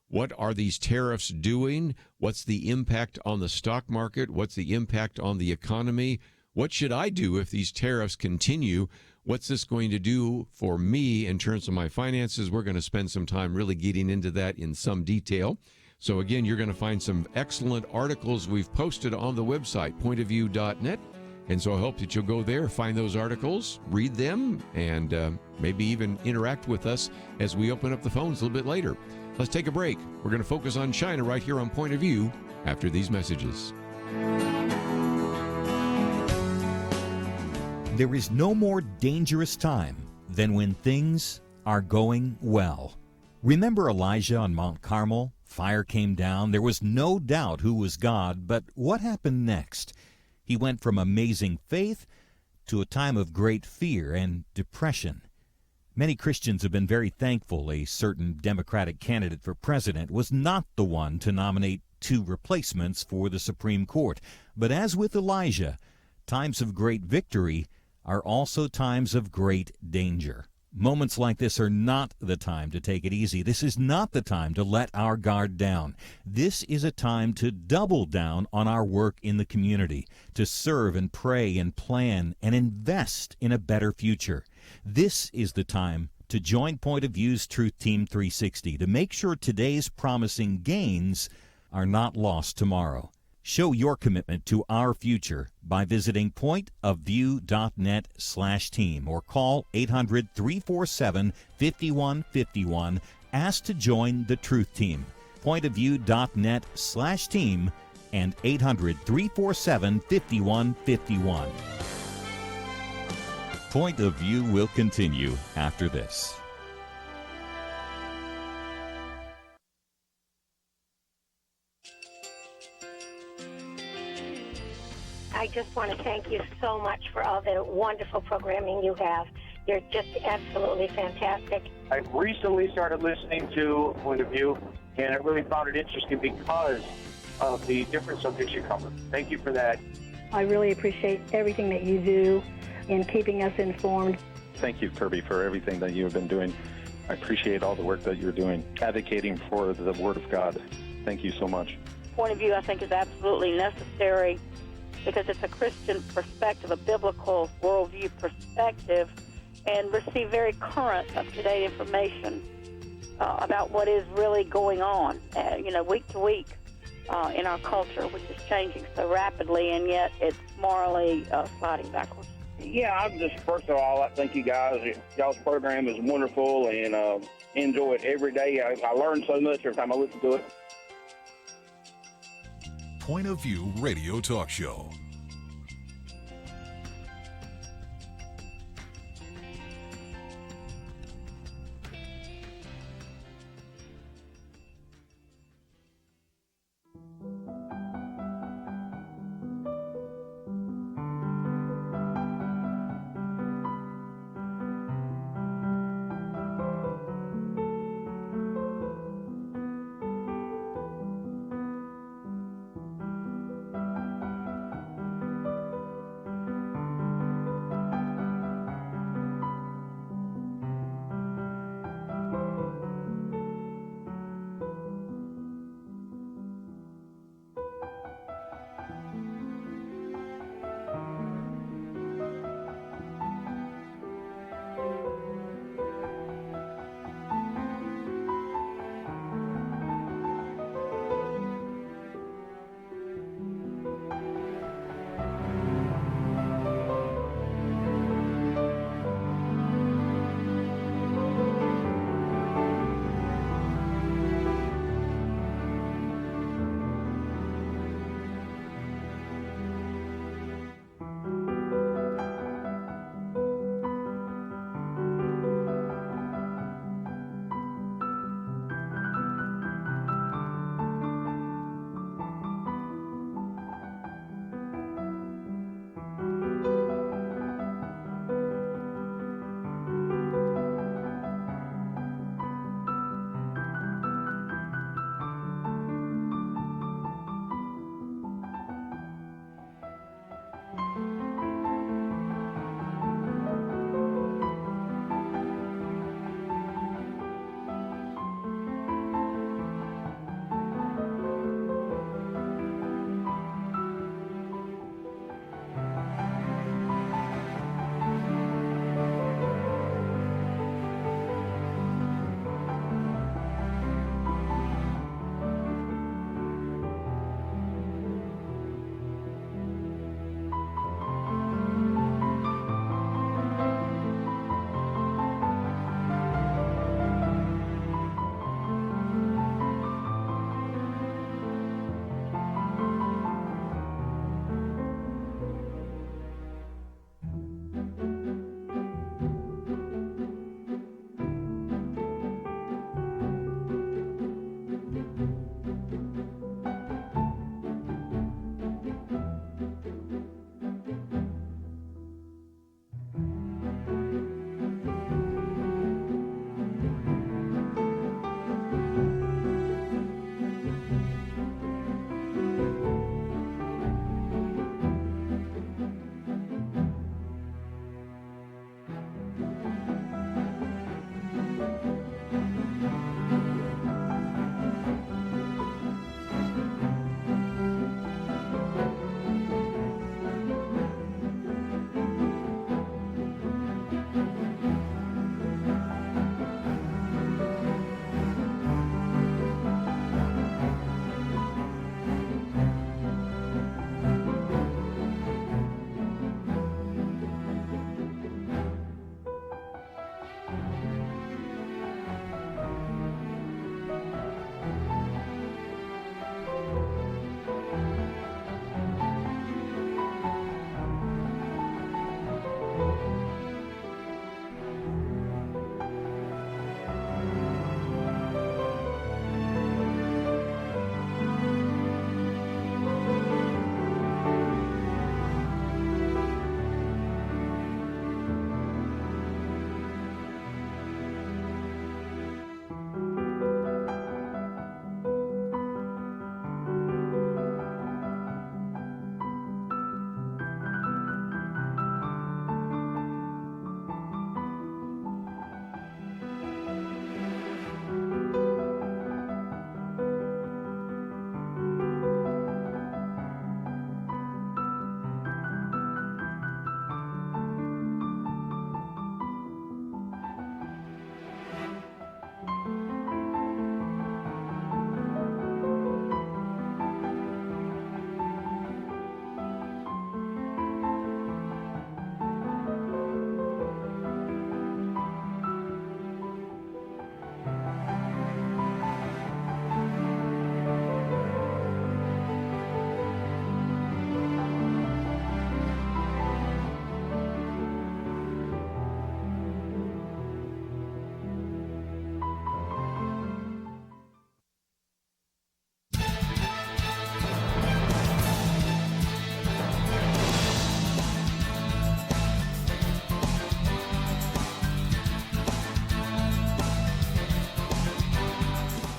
what are these tariffs doing? What's the impact on the stock market? What's the impact on the economy? What should I do if these tariffs continue? What's this going to do for me in terms of my finances? We're going to spend some time really getting into that in some detail. So again, you're going to find some excellent articles we've posted on the website, pointofview.net. And so I hope that you'll go there, find those articles, read them, and maybe even interact with us as we open up the phones a little bit later. Let's take a break. We're going to focus on China right here on Point of View after these messages.
There is no more dangerous time than when things are going well. Remember Elijah on Mount Carmel? Fire came down. There was no doubt who was God, but what happened next? He went from amazing faith to a time of great fear and depression. Many Christians have been very thankful a certain Democratic candidate for president was not the one to nominate two replacements for the Supreme Court. But as with Elijah, times of great victory are also times of great danger. Moments like this are not the time to take it easy. This is not the time to let our guard down. This is a time to double down on our work in the community, to serve and pray and plan and invest in a better future. This is the time to join Point of View's Truth Team 360 to make sure today's promising gains are not lost tomorrow. Show your commitment to our future by visiting pointofview.net/team or call 800-347-5151. Ask to join the Truth Team. Pointofview.net/team and 800-347-5151. Point of View will continue after this.
I just want to thank you so much for all the wonderful programming you have. You're just absolutely fantastic.
I recently started listening to Point of View, and I really found it interesting because of the different subjects you cover. Thank you for that.
I really appreciate everything that you do in keeping us informed.
Thank you, Kerby, for everything that you have been doing. I appreciate all the work that you're doing, advocating for the Word of God. Thank you so much.
Point of view, I think, is absolutely necessary because it's a Christian perspective, a biblical worldview perspective, and receive very current, up-to-date information about what is really going on, week to week in our culture, which is changing so rapidly, and yet it's morally sliding backwards.
Yeah, I'm just, first of all, I thank you guys. Y'all's program is wonderful, and enjoy it every day. I learn so much every time I listen to it.
Point of View Radio Talk Show.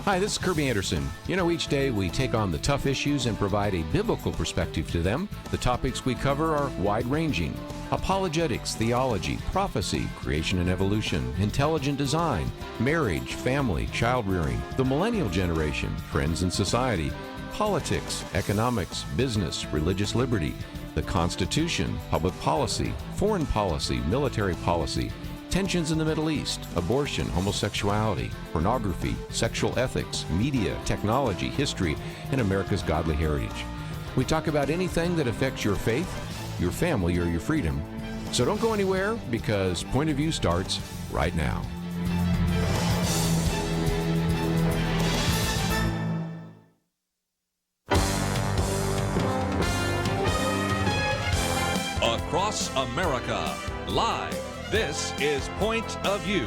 Hi, this is Kerby Anderson. You know, each day we take on the tough issues and provide a biblical perspective to them. The topics we cover are wide-ranging: apologetics, theology, prophecy, creation and evolution, intelligent design, marriage, family, child-rearing, the millennial generation, trends in society, politics, economics, business, religious liberty, the Constitution, public policy, foreign policy, military policy, tensions in the Middle East, abortion, homosexuality, pornography, sexual ethics, media, technology, history, and America's godly heritage. We talk about anything that affects your faith, your family, or your freedom. So don't go anywhere, because Point of View starts right now.
Across America, live. This is Point of View.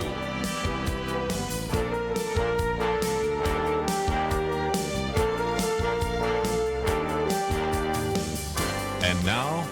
And now,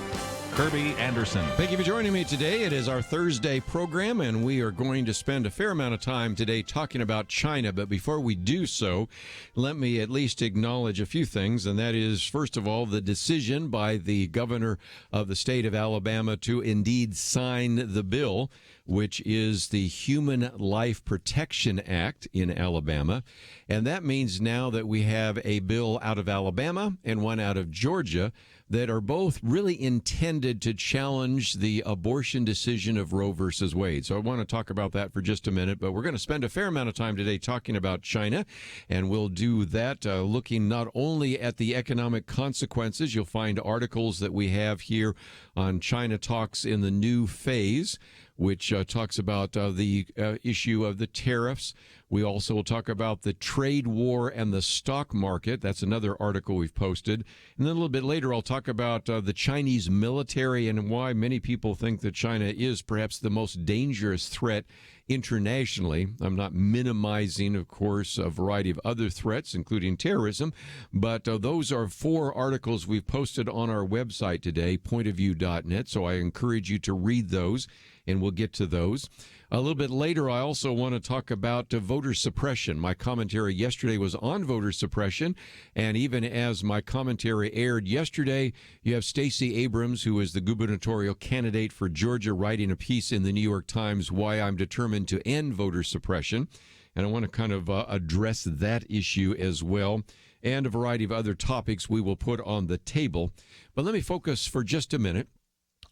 Kerby Anderson.
Thank you for joining me today. It is our Thursday program, and we are going to spend a fair amount of time today talking about China. But before we do so, let me at least acknowledge a few things, and that is, first of all, the decision by the governor of the state of Alabama to indeed sign the bill, which is the Human Life Protection Act in Alabama. And that means now that we have a bill out of Alabama and one out of Georgia that are both really intended to challenge the abortion decision of Roe versus Wade. So I want to talk about that for just a minute, but we're going to spend a fair amount of time today talking about China, and we'll do that looking not only at the economic consequences. You'll find articles that we have here on China Talks in the New Phase, which talks about the issue of the tariffs. We also will talk about the trade war and the stock market. That's another article we've posted. And then a little bit later, I'll talk about the Chinese military and why many people think that China is perhaps the most dangerous threat internationally. I'm not minimizing, of course, a variety of other threats, including terrorism, but those are 4 articles we've posted on our website today, pointofview.net, so I encourage you to read those, and we'll get to those. A little bit later, I also want to talk about voter suppression. My commentary yesterday was on voter suppression, and even as my commentary aired yesterday, you have Stacey Abrams, who is the gubernatorial candidate for Georgia, writing a piece in the New York Times, Why I'm Determined to End Voter Suppression. And I want to kind of address that issue as well, and a variety of other topics we will put on the table. But let me focus for just a minute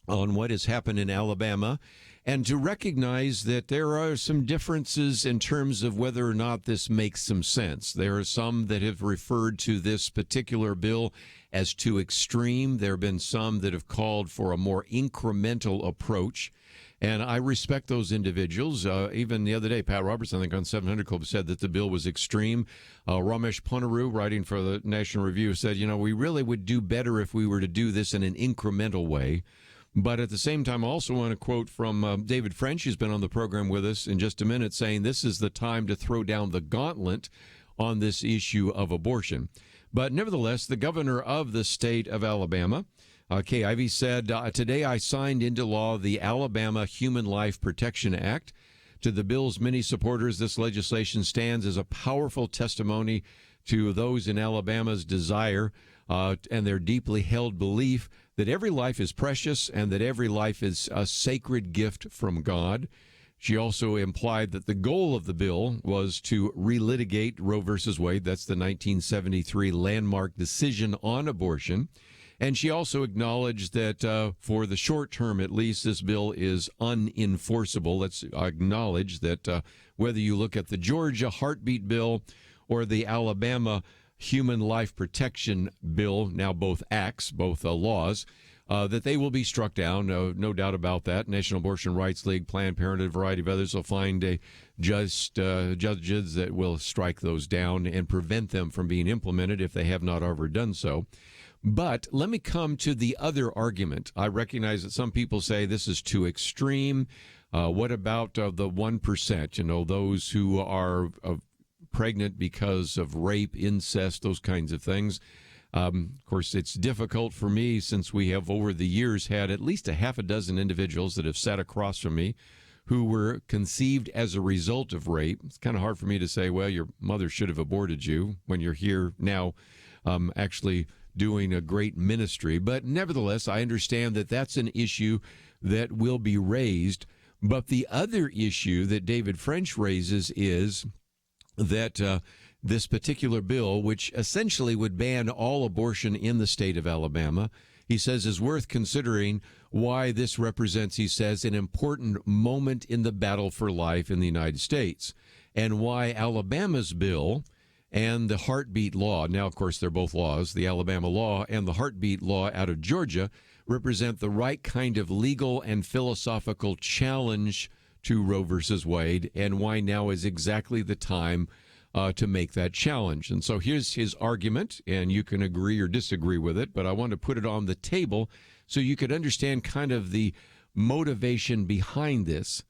on what has happened in Alabama, and to recognize that there are some differences in terms of whether or not this makes some sense. There are some that have referred to this particular bill as too extreme. There have been some that have called for a more incremental approach, and I respect those individuals. Even the other day, Pat Robertson, I think on 700 Club, said that the bill was extreme. Ramesh Punaru, writing for the National Review, said, we really would do better if we were to do this in an incremental way. But at the same time, I also want to quote from David French, who's been on the program with us in just a minute, saying this is the time to throw down the gauntlet on this issue of abortion. But nevertheless, the governor of the state of Alabama, Kay Ivey, said, today I signed into law the Alabama Human Life Protection Act. To the bill's many supporters, this legislation stands as a powerful testimony to those in Alabama's desire and their deeply held belief that every life is precious and that every life is a sacred gift from God. She also implied that the goal of the bill was to relitigate Roe versus Wade. That's the 1973 landmark decision on abortion. And she also acknowledged that for the short term, at least, this bill is unenforceable. Let's acknowledge that whether you look at the Georgia heartbeat bill or the Alabama Human Life Protection Bill, now both acts, both laws, that they will be struck down. No doubt about that. National Abortion Rights League, Planned Parenthood, a variety of others will find judges that will strike those down and prevent them from being implemented if they have not already done so. But let me come to the other argument. I recognize that some people say this is too extreme. What about the 1%, those who are pregnant because of rape, incest, those kinds of things? Of course, it's difficult for me since we have over the years had at least a half a dozen individuals that have sat across from me who were conceived as a result of rape. It's kind of hard for me to say, well, your mother should have aborted you when you're here now actually doing a great ministry. But nevertheless, I understand that that's an issue that will be raised. But the other issue that David French raises is that this particular bill, which essentially would ban all abortion in the state of Alabama, he says is worth considering why this represents, he says, an important moment in the battle for life in the United States, and why Alabama's bill and the heartbeat law, now, of course, they're both laws, the Alabama law and the heartbeat law out of Georgia, represent the right kind of legal and philosophical challenge to Roe versus Wade, and why now is exactly the time to make that challenge. And so here's his argument, and you can agree or disagree with it, but I want to put it on the table so you could understand kind of the motivation behind this.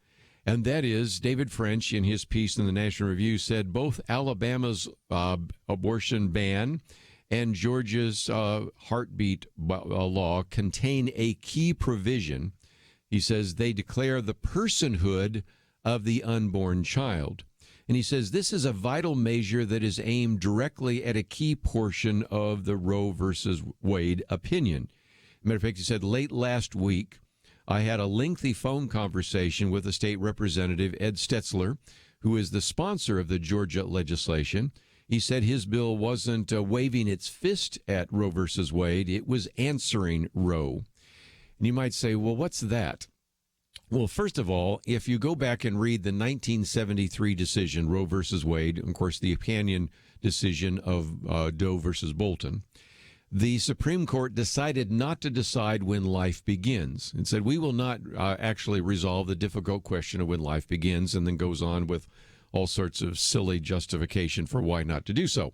And that is, David French, in his piece in the National Review, said both Alabama's abortion ban and Georgia's heartbeat law contain a key provision. He says they declare the personhood of the unborn child. And he says this is a vital measure that is aimed directly at a key portion of the Roe versus Wade opinion. Matter of fact, he said late last week, I had a lengthy phone conversation with the state representative, Ed Stetzler, who is the sponsor of the Georgia legislation. He said his bill wasn't waving its fist at Roe versus Wade. It was answering Roe. And you might say, well, what's that? Well, first of all, if you go back and read the 1973 decision, Roe versus Wade, of course, the opinion decision of Doe versus Bolton, the Supreme Court decided not to decide when life begins and said, we will not actually resolve the difficult question of when life begins, and then goes on with all sorts of silly justification for why not to do so.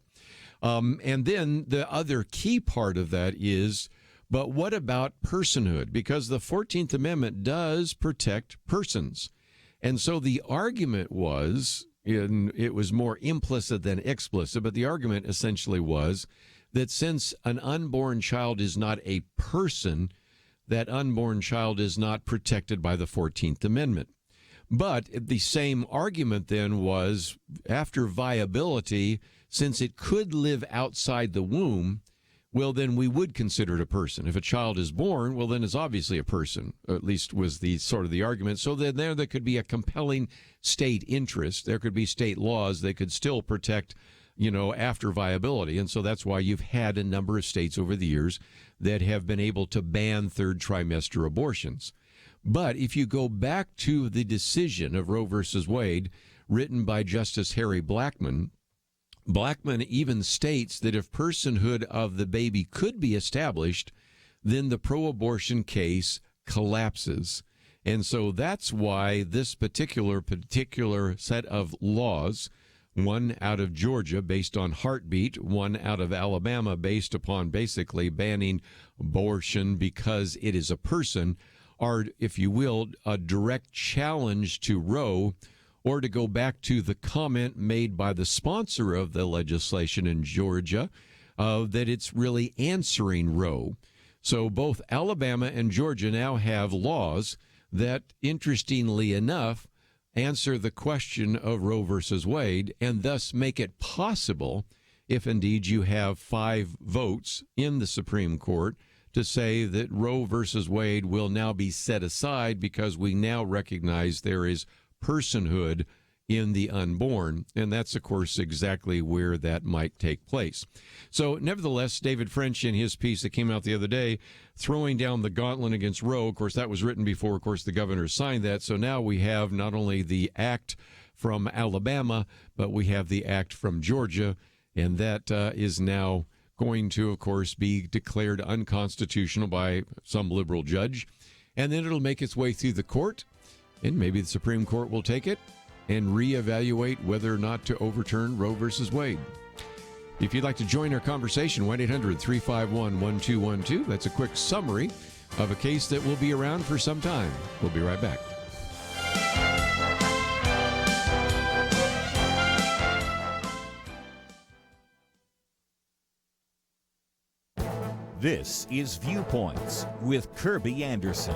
And then the other key part of that is, but what about personhood? Because the 14th Amendment does protect persons. And so the argument was, and it was more implicit than explicit, but the argument essentially was that since an unborn child is not a person, that unborn child is not protected by the 14th Amendment. But the same argument then was, after viability, since it could live outside the womb, well, then we would consider it a person. If a child is born, well, then it's obviously a person, or at least was the sort of the argument. So then there could be a compelling state interest. There could be state laws that could still protect, after viability. And so that's why you've had a number of states over the years that have been able to ban third trimester abortions. But if you go back to the decision of Roe versus Wade, written by Justice Harry Blackmun even states that if personhood of the baby could be established, then the pro-abortion case collapses. And so that's why this particular set of laws, one out of Georgia based on heartbeat, one out of Alabama based upon basically banning abortion because it is a person, are, if you will, a direct challenge to Roe. Or to go back to the comment made by the sponsor of the legislation in Georgia, that it's really answering Roe. So both Alabama and Georgia now have laws that, interestingly enough, answer the question of Roe versus Wade, and thus make it possible, if indeed you have 5 votes in the Supreme Court, to say that Roe versus Wade will now be set aside because we now recognize there is personhood in the unborn. And that's, of course, exactly where that might take place. So nevertheless, David French, in his piece that came out the other day, throwing down the gauntlet against Roe, of course, that was written before, of course, the governor signed that. So now we have not only the act from Alabama, but we have the act from Georgia. And that is now going to, of course, be declared unconstitutional by some liberal judge. And then it'll make its way through the court. And maybe the Supreme Court will take it and reevaluate whether or not to overturn Roe versus Wade. If you'd like to join our conversation, 1-800-351-1212. That's a quick summary of a case that will be around for some time. We'll be right back.
This is Viewpoints with Kerby Anderson.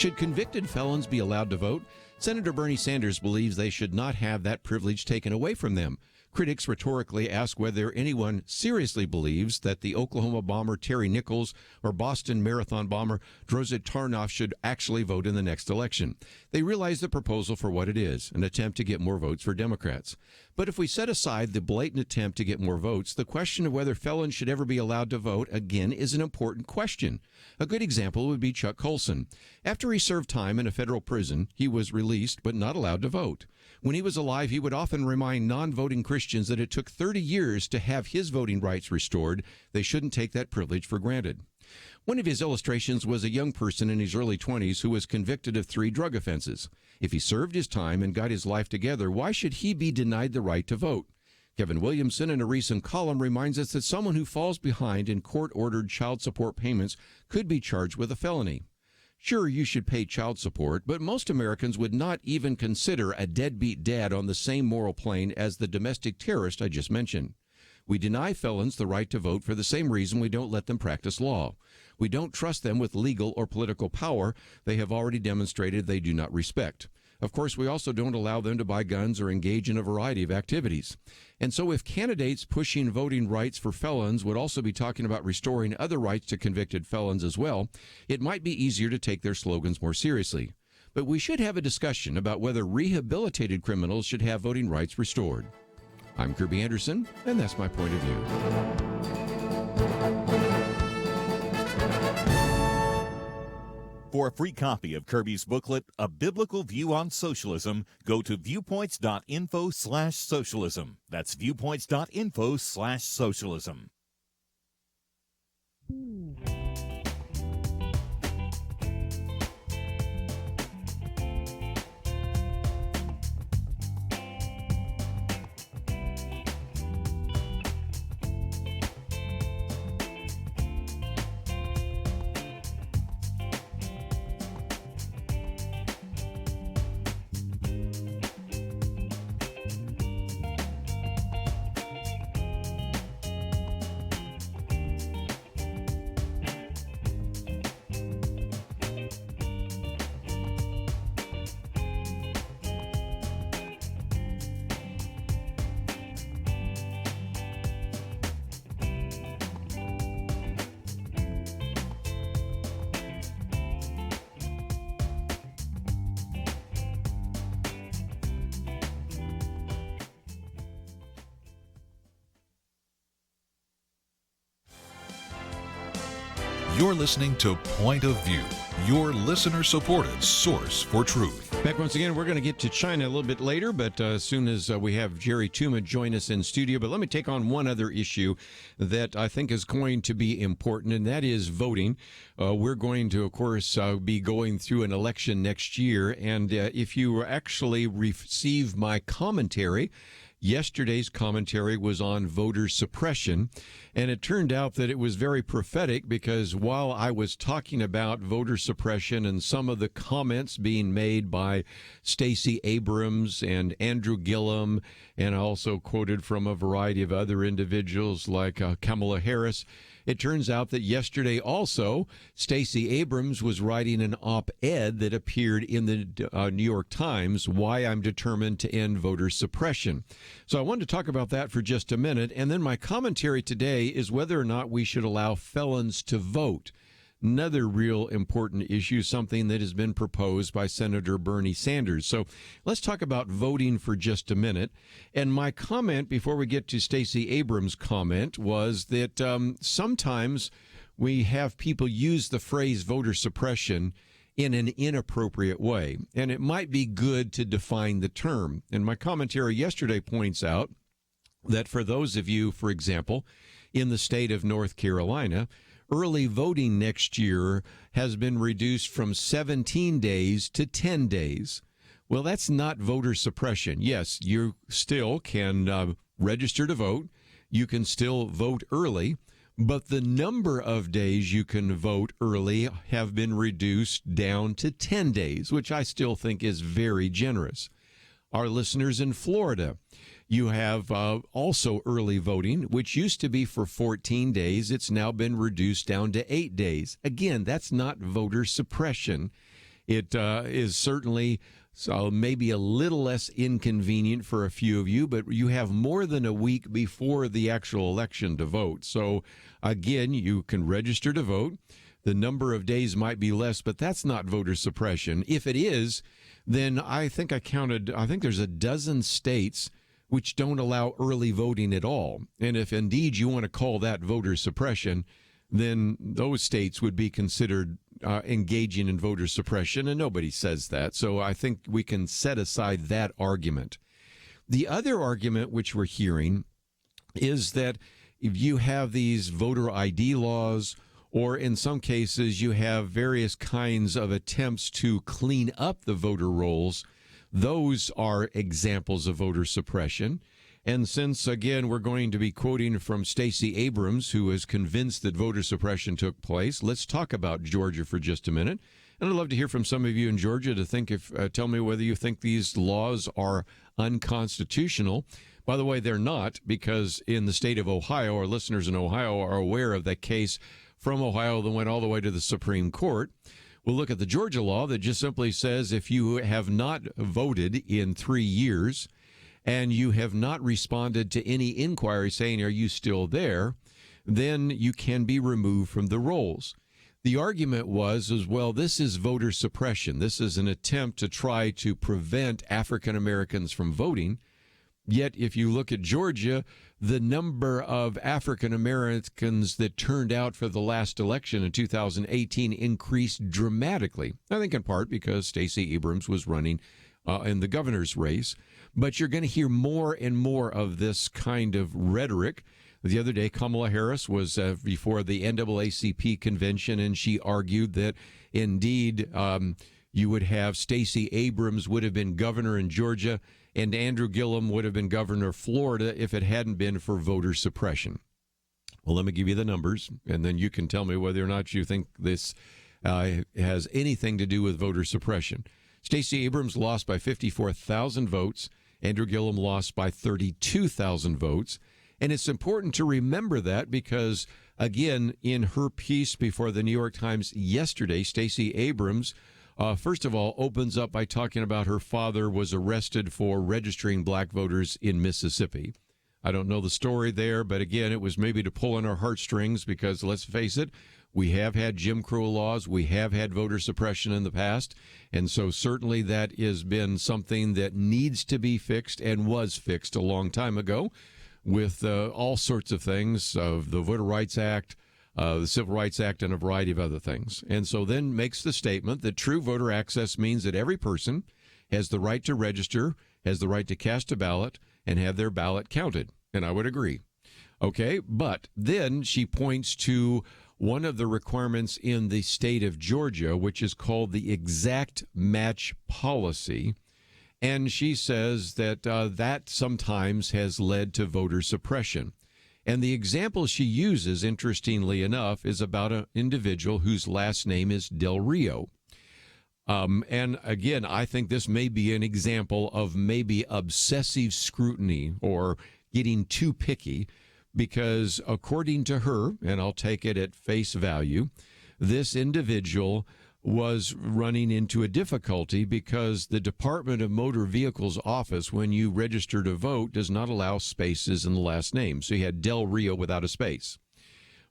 Should convicted felons be allowed to vote? Senator Bernie Sanders believes they should not have that privilege taken away from them. Critics rhetorically ask whether anyone seriously believes that the Oklahoma bomber Terry Nichols or Boston Marathon bomber Drozd Tarnoff should actually vote in the next election. They realize the proposal for what it is, an attempt to get more votes for Democrats. But if we set aside the blatant attempt to get more votes, the question of whether felons should ever be allowed to vote, again, is an important question. A good example would be Chuck Colson. After he served time in a federal prison, he was released but not allowed to vote. When he was alive, he would often remind non-voting Christians that it took 30 years to have his voting rights restored. They shouldn't take that privilege for granted. One of his illustrations was a young person in his early 20s who was convicted of 3 drug offenses. If he served his time and got his life together, why should he be denied the right to vote? Kevin Williamson, in a recent column, reminds us that someone who falls behind in court-ordered child support payments could be charged with a felony. Sure, you should pay child support, but most Americans would not even consider a deadbeat dad on the same moral plane as the domestic terrorist I just mentioned. We deny felons the right to vote for the same reason we don't let them practice law. We don't trust them with legal or political power they have already demonstrated they do not respect. Of course, we also don't allow them to buy guns or engage in a variety of activities. And so if candidates pushing voting rights for felons would also be talking about restoring other rights to convicted felons as well, it might be easier to take their slogans more seriously. But we should have a discussion about whether rehabilitated criminals should have voting rights restored. I'm Kerby Anderson, and that's my point of view.
For a free copy of Kerby's booklet, A Biblical View on Socialism, go to viewpoints.info/socialism. That's viewpoints.info/socialism.
You're listening to Point of View, your listener-supported source for truth.
Back once again, we're going to get to China a little bit later, but as soon as we have Jerry Tuma join us in studio. But let me take on one other issue that I think is going to be important, and that is voting. We're going to, of course, be going through an election next year, and if you actually receive my commentary, yesterday's commentary was on voter suppression, and it turned out that it was very prophetic because while I was talking about voter suppression and some of the comments being made by Stacey Abrams and Andrew Gillum, and I also quoted from a variety of other individuals like Kamala Harris, it turns out that yesterday also Stacey Abrams was writing an op-ed that appeared in the New York Times, Why I'm Determined to End Voter Suppression. So I wanted to talk about that for just a minute, and then my commentary today is whether or not we should allow felons to vote. Another real important issue, something that has been proposed by Senator Bernie Sanders. So let's talk about voting for just a minute. And my comment before we get to Stacey Abrams' comment was that sometimes we have people use the phrase voter suppression in an inappropriate way. And it might be good to define the term. And my commentary yesterday points out that for those of you, for example, in the state of North Carolina, early voting next year has been reduced from 17 days to 10 days. Well, that's not voter suppression. Yes, you still can register to vote. You can still vote early, but the number of days you can vote early have been reduced down to 10 days, which I still think is very generous. Our listeners in Florida, you have also early voting, which used to be for 14 days. It's now been reduced down to 8 days. Again, that's not voter suppression. It is certainly maybe a little inconvenient for a few of you, but you have more than a week before the actual election to vote. So, again, you can register to vote. The number of days might be less, but that's not voter suppression. If it is, then I think there's a dozen states which don't allow early voting at all. And if indeed you want to call that voter suppression, then those states would be considered engaging in voter suppression, and nobody says that. So I think we can set aside that argument. The other argument which we're hearing is that if you have these voter ID laws, or in some cases you have various kinds of attempts to clean up the voter rolls, those are examples of voter suppression. And since, again, we're going to be quoting from Stacey Abrams, who is convinced that voter suppression took place, let's talk about Georgia for just a minute. And I'd love to hear from some of you in Georgia to tell me whether you think these laws are unconstitutional. By the way, they're not, because in the state of Ohio, our listeners in Ohio are aware of that case from Ohio that went all the way to the Supreme Court. We'll look at the Georgia law that just simply says if you have not voted in 3 years and you have not responded to any inquiry saying, are you still there, then you can be removed from the rolls. The argument was, well, this is voter suppression. This is an attempt to try to prevent African Americans from voting. Yet, if you look at Georgia, the number of African Americans that turned out for the last election in 2018 increased dramatically. I think in part because Stacey Abrams was running in the governor's race. But you're going to hear more and more of this kind of rhetoric. The other day, Kamala Harris was before the NAACP convention, and she argued that indeed you would have Stacey Abrams would have been governor in Georgia, and Andrew Gillum would have been governor of Florida if it hadn't been for voter suppression. Well, let me give you the numbers, and then you can tell me whether or not you think this has anything to do with voter suppression. Stacey Abrams lost by 54,000 votes. Andrew Gillum lost by 32,000 votes. And it's important to remember that because, again, in her piece before the New York Times yesterday, Stacey Abrams first of all, opens up by talking about her father was arrested for registering black voters in Mississippi. I don't know the story there, but again, it was maybe to pull on our heartstrings because, let's face it, we have had Jim Crow laws, we have had voter suppression in the past, and so certainly that has been something that needs to be fixed and was fixed a long time ago with all sorts of things, of the Voter Rights Act, the Civil Rights Act, and a variety of other things. And so then makes the statement that true voter access means that every person has the right to register, has the right to cast a ballot, and have their ballot counted. And I would agree. Okay, but then she points to one of the requirements in the state of Georgia, which is called the exact match policy. And she says that that sometimes has led to voter suppression. And the example she uses, interestingly enough, is about an individual whose last name is Del Rio. And again, I think this may be an example of maybe obsessive scrutiny or getting too picky, because according to her, and I'll take it at face value, this individual was running into a difficulty because the Department of Motor Vehicles office, when you register to vote, does not allow spaces in the last name. So you had Del Rio without a space.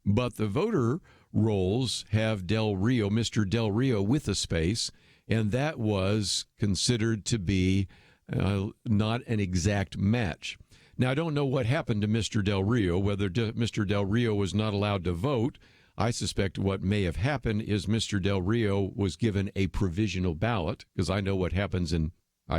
But the voter rolls have Del Rio, Mr. Del Rio, with a space, and that was considered to be not an exact match. Now, I don't know what happened to Mr. Del Rio, whether Mr. Del Rio was not allowed to vote. I suspect what may have happened is Mr. Del Rio was given a provisional ballot, because I know what happens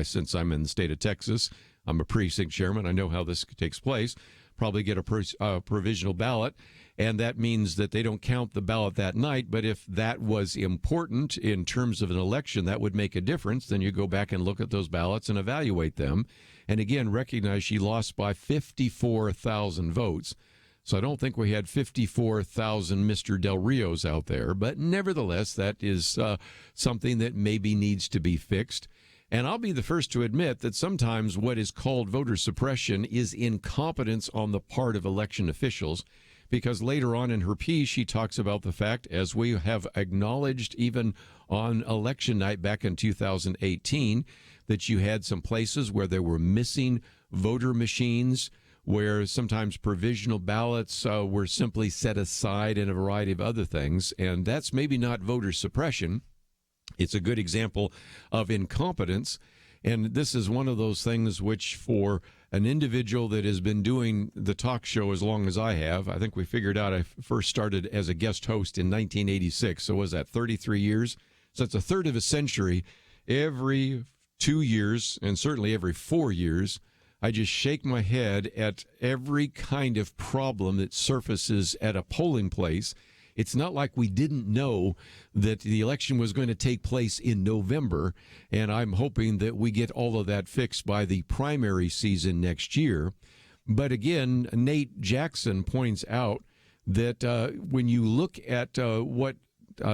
since I'm in the state of Texas. I'm a precinct chairman. I know how this takes place. Probably get a provisional ballot, and that means that they don't count the ballot that night. But if that was important in terms of an election, that would make a difference. Then you go back and look at those ballots and evaluate them. And again, recognize she lost by 54,000 votes. So I don't think we had 54,000 Mr. Del Rios out there. But nevertheless, that is something that maybe needs to be fixed. And I'll be the first to admit that sometimes what is called voter suppression is incompetence on the part of election officials, because later on in her piece, she talks about the fact, as we have acknowledged even on election night back in 2018, that you had some places where there were missing voter machines, where sometimes provisional ballots were simply set aside, and a variety of other things. And that's maybe not voter suppression. It's a good example of incompetence. And this is one of those things which, for an individual that has been doing the talk show as long as I have, I think we figured out I first started as a guest host in 1986. So was that 33 years? So it's a third of a century. Every 2 years, and certainly every 4 years, I just shake my head at every kind of problem that surfaces at a polling place. It's not like we didn't know that the election was going to take place in November, and I'm hoping that we get all of that fixed by the primary season next year. But again, Nate Jackson points out that when you look at what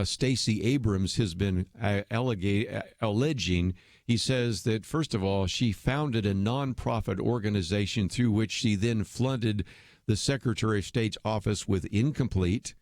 Stacey Abrams has been alleging, he says that, first of all, she founded a nonprofit organization through which she then flooded the Secretary of State's office with incomplete,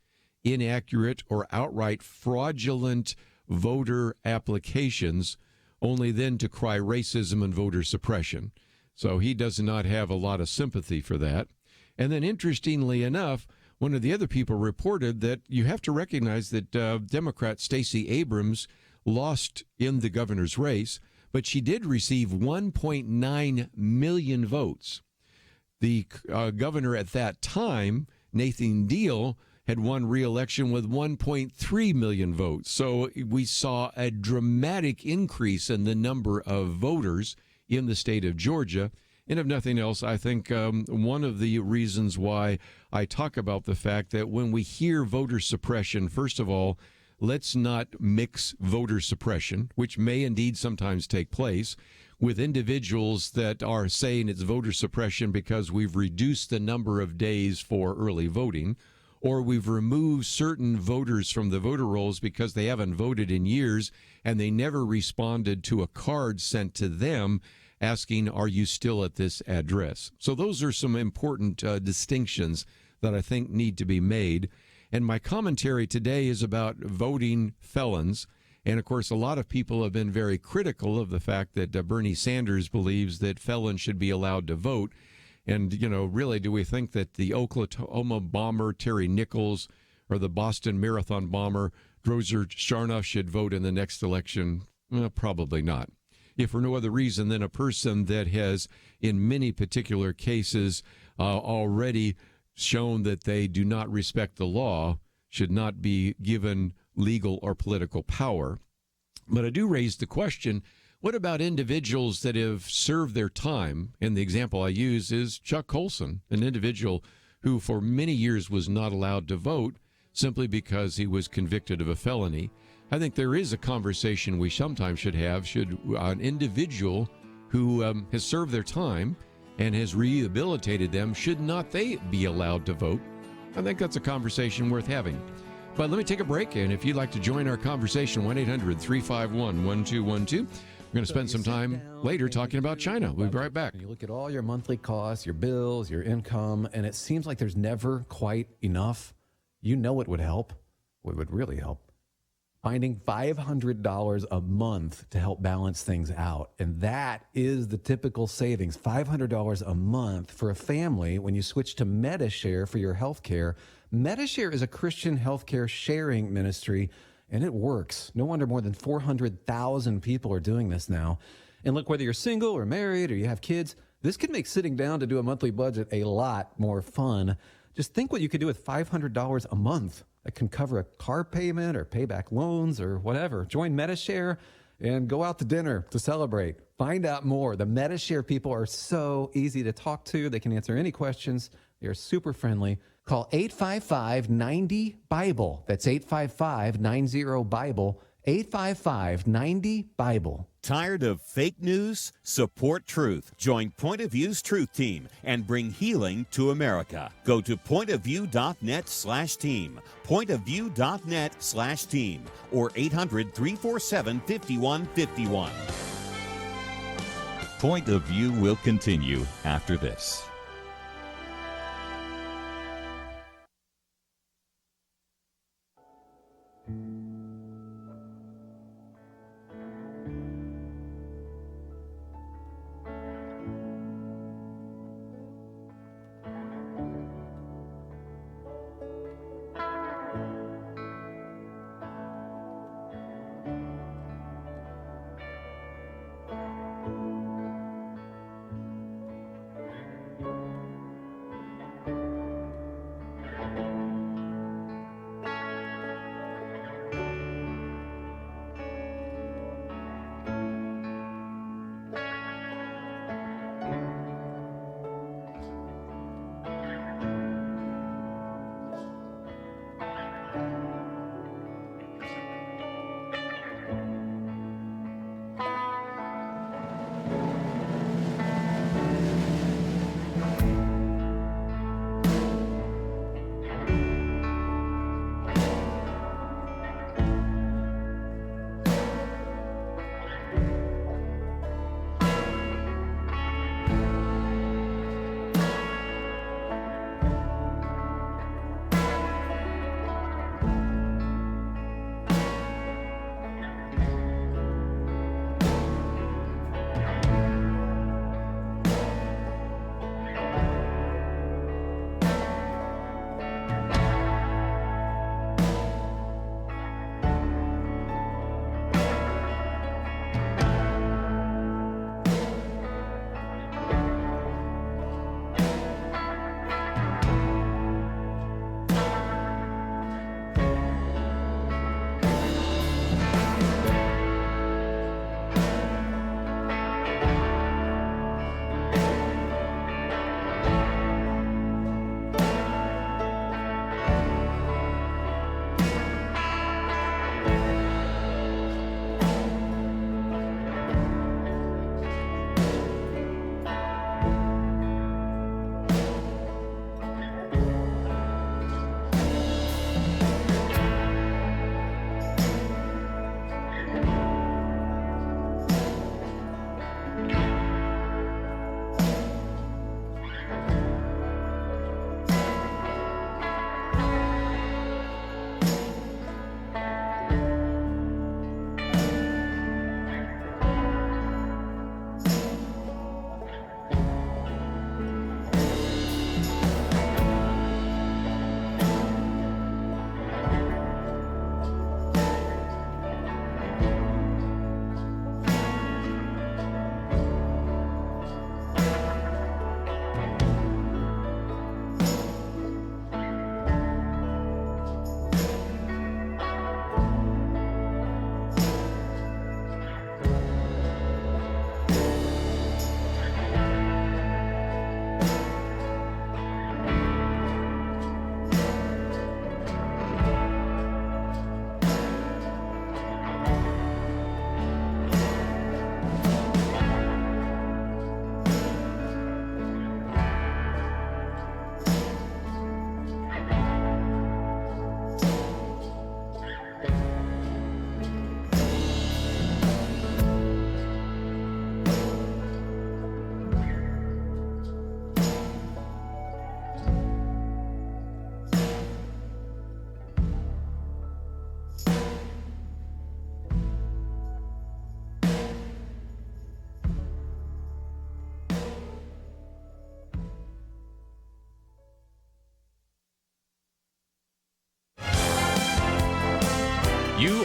inaccurate, or outright fraudulent voter applications, only then to cry racism and voter suppression. So he does not have a lot of sympathy for that. And then, interestingly enough, one of the other people reported that you have to recognize that Democrat Stacey Abrams lost in the governor's race, but she did receive 1.9 million votes. The governor at that time, Nathan Deal, had won re-election with 1.3 million votes. So we saw a dramatic increase in the number of voters in the state of Georgia. And if nothing else, I think one of the reasons why I talk about the fact that when we hear voter suppression, first of all, let's not mix voter suppression, which may indeed sometimes take place, with individuals that are saying it's voter suppression because we've reduced the number of days for early voting, or we've removed certain voters from the voter rolls because they haven't voted in years and they never responded to a card sent to them asking, are you still at this address? So those are some important distinctions that I think need to be made. And my commentary today is about voting felons. And, of course, a lot of people have been very critical of the fact that Bernie Sanders believes that felons should be allowed to vote. And, you know, really, do we think that the Oklahoma bomber Terry Nichols or the Boston Marathon bomber Drozer Sharnoff should vote in the next election? Well, probably not. If for no other reason than a person that has, in many particular cases, already shown that they do not respect the law, should not be given legal or political power. But I do raise the question, what about individuals that have served their time? And the example I use is Chuck Colson, an individual who for many years was not allowed to vote simply because he was convicted of a felony. I think there is a conversation we sometimes should have. Should an individual who has served their time and has rehabilitated them, should not they be allowed to vote? I think that's a conversation worth having. But let me take a break, and if you'd like to join our conversation, 1-800-351-1212. We're going to spend some time later talking about China. We'll be right back.
You look at all your monthly costs, your bills, your income, and it seems like there's never quite enough. You know what would help? What would really help? Finding $500 a month to help balance things out. And that is the typical savings, $500 a month for a family when you switch to MediShare for your health care. MediShare is a Christian healthcare sharing ministry, and it works. No wonder more than 400,000 people are doing this now. And look, whether you're single or married or you have kids, this could make sitting down to do a monthly budget a lot more fun. Just think what you could do with $500 a month. That can cover a car payment or pay back loans or whatever. Join MediShare and go out to dinner to celebrate. Find out more. The MediShare people are so easy to talk to. They can answer any questions. They are super friendly. Call 855-90-BIBLE. That's 855-90-BIBLE. 855-90-BIBLE.
Tired of fake news? Support truth. Join Point of View's Truth Team and bring healing to America. Go to pointofview.net/team, pointofview.net/team, or 800-347-5151.
Point of View will continue after this.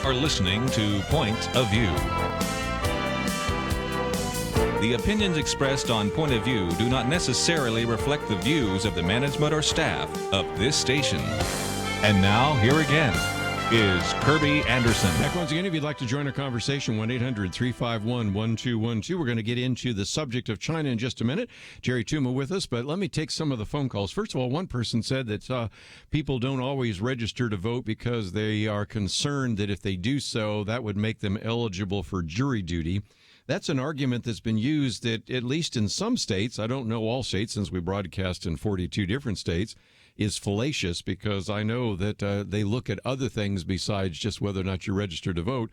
are listening to Point of View. The opinions expressed on Point of View do not necessarily reflect the views of the management or staff of this station. And now, here again is Kerby Anderson.
Back once again, if you'd like to join our conversation, 1-800-351-1212. We're going to get into the subject of China in just a minute. Jerry Tuma with us, but let me take some of the phone calls. First of all, one person said that people don't always register to vote because they are concerned that if they do so, that would make them eligible for jury duty. That's an argument that's been used that, at least in some states, I don't know all states since we broadcast in 42 different states, is fallacious, because I know that they look at other things besides just whether or not you register to vote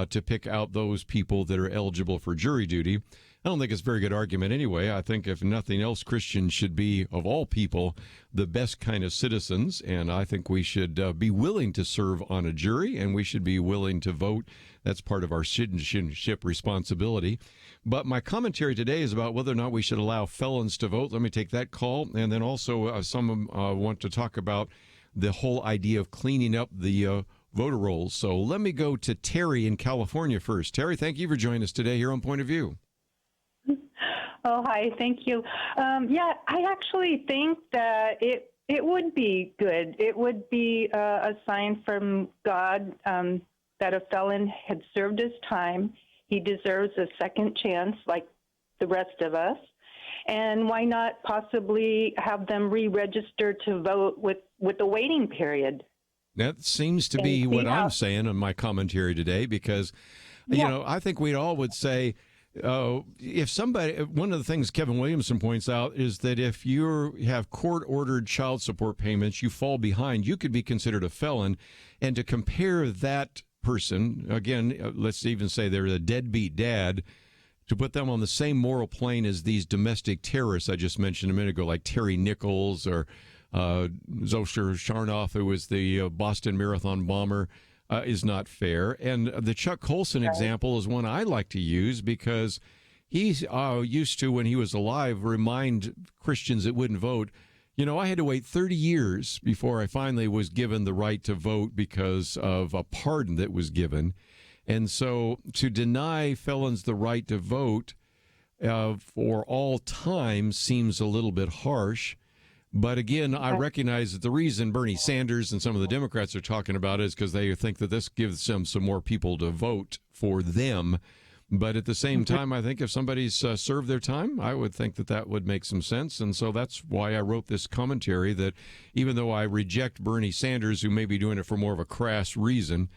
to pick out those people that are eligible for jury duty. I don't think it's a very good argument anyway. I think, if nothing else, Christians should be, of all people, the best kind of citizens, and I think we should be willing to serve on a jury, and we should be willing to vote. That's part of our citizenship responsibility. But my commentary today is about whether or not we should allow felons to vote. Let me take that call. And then also some want to talk about the whole idea of cleaning up the voter rolls. So let me go to Terry in California first. Terry, thank you for joining us today here on Point of View.
Oh, hi. Thank you. Yeah, I actually think that it would be good. It would be a sign from God that a felon had served his time. He deserves a second chance like the rest of us. And why not possibly have them re-register to vote with a waiting period?
That seems to be what I'm saying in my commentary today, because, you know, I think we all would say, if somebody, one of the things Kevin Williamson points out is that if you have court-ordered child support payments, you fall behind, you could be considered a felon. And to compare that person, again, let's even say they're a deadbeat dad, to put them on the same moral plane as these domestic terrorists I just mentioned a minute ago, like Terry Nichols or Zosher Sharnoff, who was the Boston Marathon bomber, is not fair. And the Chuck Colson example is one I like to use, because he used to, when he was alive, remind Christians that wouldn't vote, you know, I had to wait 30 years before I finally was given the right to vote because of a pardon that was given. And so to deny felons the right to vote for all time seems a little bit harsh. But again, I recognize that the reason Bernie Sanders and some of the Democrats are talking about it is because they think that this gives them some more people to vote for them. But at the same time, I think if somebody's served their time, I would think that that would make some sense. And so that's why I wrote this commentary, that even though I reject Bernie Sanders, who may be doing it for more of a crass reason,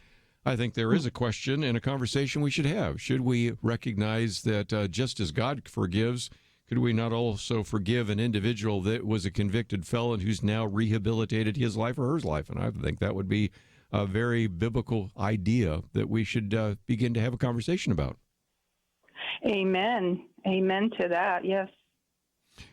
I think there is a question and a conversation we should have. Should we recognize that just as God forgives, could we not also forgive an individual that was a convicted felon who's now rehabilitated his life or her life? And I think that would be a very biblical idea that we should begin to have a conversation about.
Amen. Amen to that, yes.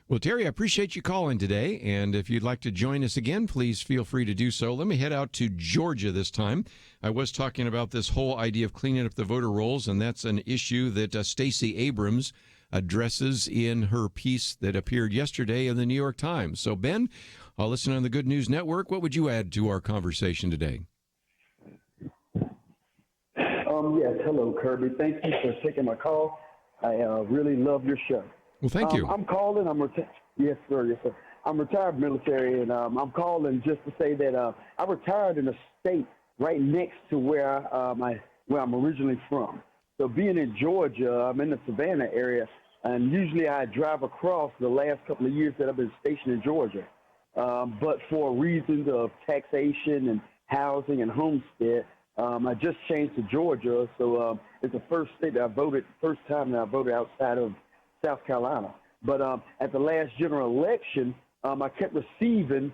Well, Terry, I appreciate you calling today, and if you'd like to join us again, please feel free to do so. Let me head out to Georgia this time. I was talking about this whole idea of cleaning up the voter rolls, and that's an issue that Stacey Abrams addresses in her piece that appeared yesterday in the New York Times. So, Ben, I'll listen on the Good News Network. What would you add to our conversation today?
Yes, hello, Kerby. Thank you for taking my call. I really love your show.
Well, thank you.
I'm calling. Yes, sir. Yes, sir. I'm retired military, and I'm calling just to say that I retired in a state right next to where I'm originally from. So being in Georgia, I'm in the Savannah area, and usually I drive across the last couple of years that I've been stationed in Georgia. But for reasons of taxation and housing and homestead, I just changed to Georgia, so it's the first state that first time that I voted outside of South Carolina. But at the last general election, I kept receiving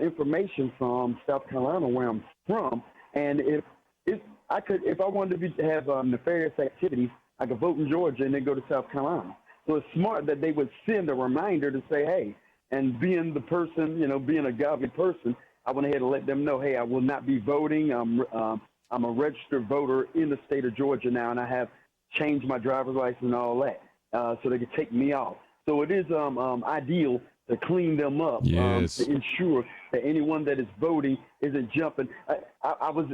information from South Carolina, where I'm from, and if I wanted to have nefarious activities, I could vote in Georgia and then go to South Carolina. So it's smart that they would send a reminder to say, hey, and being the person, being a godly person, I went ahead and let them know, hey, I will not be voting. I'm a registered voter in the state of Georgia now, and I have changed my driver's license and all that, so they could take me off. So it is ideal to clean them up,
Yes.
to ensure that anyone that is voting isn't jumping. I was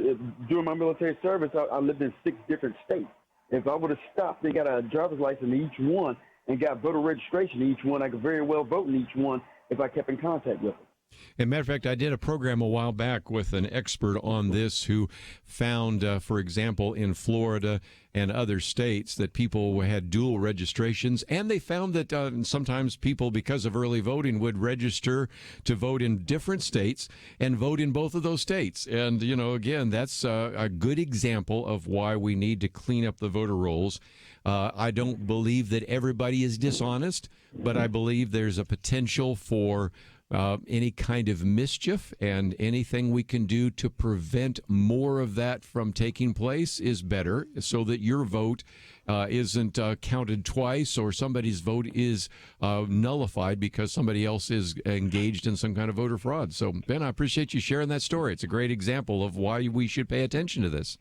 during my military service. I lived in 6 different states. If I would have stopped, they got a driver's license in each one and got voter registration in each one. I could very well vote in each one if I kept in contact with them.
As a matter of fact, I did a program a while back with an expert on this who found, for example, in Florida and other states that people had dual registrations, and they found that sometimes people, because of early voting, would register to vote in different states and vote in both of those states. And, again, that's a good example of why we need to clean up the voter rolls. I don't believe that everybody is dishonest, but I believe there's a potential for any kind of mischief, and anything we can do to prevent more of that from taking place is better, so that your vote isn't counted twice, or somebody's vote is nullified because somebody else is engaged in some kind of voter fraud. So, Ben, I appreciate you sharing that story. It's a great example of why we should pay attention to this.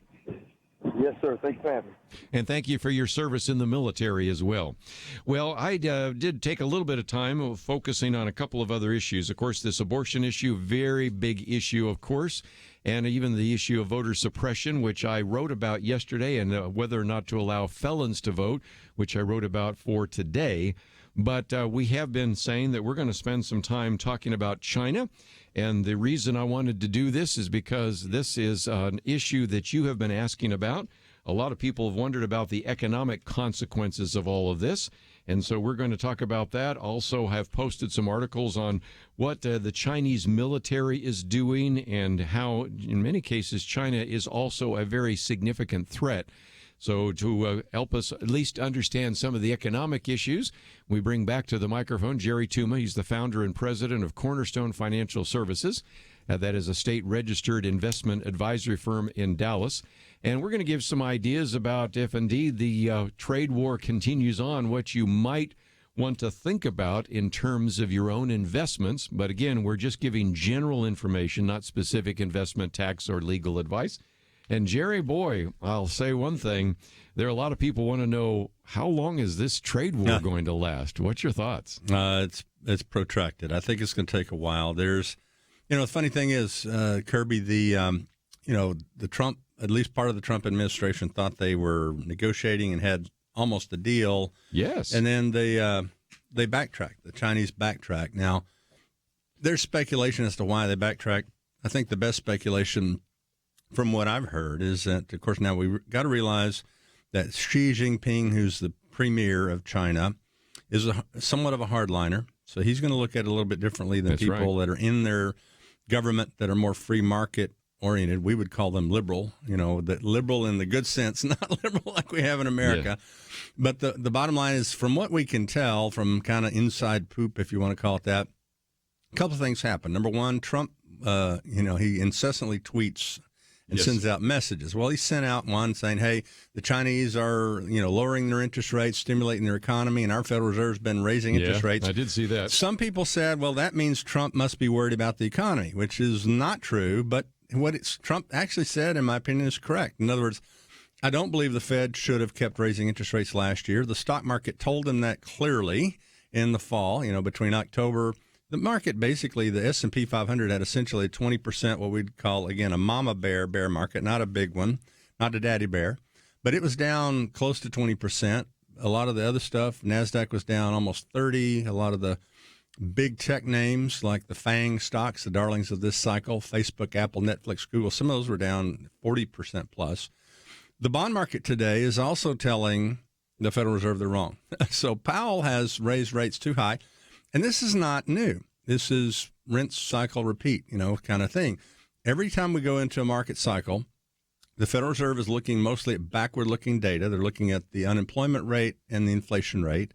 Yes, sir. Thanks for having me.
And thank you for your service in the military as well. Well, I did take a little bit of time focusing on a couple of other issues. Of course, this abortion issue, very big issue, of course, and even the issue of voter suppression, which I wrote about yesterday, and whether or not to allow felons to vote, which I wrote about for today. But we have been saying that we're going to spend some time talking about China. And the reason I wanted to do this is because this is an issue that you have been asking about. A lot of people have wondered about the economic consequences of all of this. And so we're going to talk about that. Also have posted some articles on what the Chinese military is doing, and how, in many cases, China is also a very significant threat. So to help us at least understand some of the economic issues, we bring back to the microphone Jerry Tuma. He's the founder and president of Cornerstone Financial Services. That is a state-registered investment advisory firm in Dallas. And we're going to give some ideas about, if indeed the trade war continues on, what you might want to think about in terms of your own investments. But again, we're just giving general information, not specific investment, tax, or legal advice. And Jerry, boy, I'll say one thing. There are a lot of people want to know, how long is this trade war going to last? What's your thoughts?
It's protracted. I think it's going to take a while. There's, the funny thing is, Kerby, the Trump, at least part of the Trump administration thought they were negotiating and had almost a deal.
Yes.
And then they backtracked. The Chinese backtracked. Now, there's speculation as to why they backtracked. I think the best speculation, from what I've heard, is that, of course, now we've got to realize that Xi Jinping, who's the premier of China, is somewhat of a hardliner. So he's going to look at it a little bit differently than people that are in their government that are more free market oriented. We would call them liberal, that liberal in the good sense, not liberal like we have in America. Yeah. But the bottom line is, from what we can tell from kind of inside poop, if you want to call it that, a couple of things happen. Number one, Trump, he incessantly tweets and sends out messages. Well, he sent out one saying, hey, the Chinese are, lowering their interest rates, stimulating their economy, and our Federal Reserve's been raising interest rates.
I did see that.
Some people said, well, that means Trump must be worried about the economy, which is not true. But what Trump actually said, in my opinion, is correct. In other words, I don't believe the Fed should have kept raising interest rates last year. The stock market told them that clearly in the fall, between October. The market, basically, the S&P 500 had essentially 20% what we'd call, again, a mama bear market, not a big one, not a daddy bear. But it was down close to 20%. A lot of the other stuff, NASDAQ was down almost 30. A lot of the big tech names like the FANG stocks, the darlings of this cycle, Facebook, Apple, Netflix, Google, some of those were down 40% plus. The bond market today is also telling the Federal Reserve they're wrong. So Powell has raised rates too high. And this is not new. This is rinse, cycle, repeat, kind of thing. Every time we go into a market cycle, the Federal Reserve is looking mostly at backward-looking data. They're looking at the unemployment rate and the inflation rate.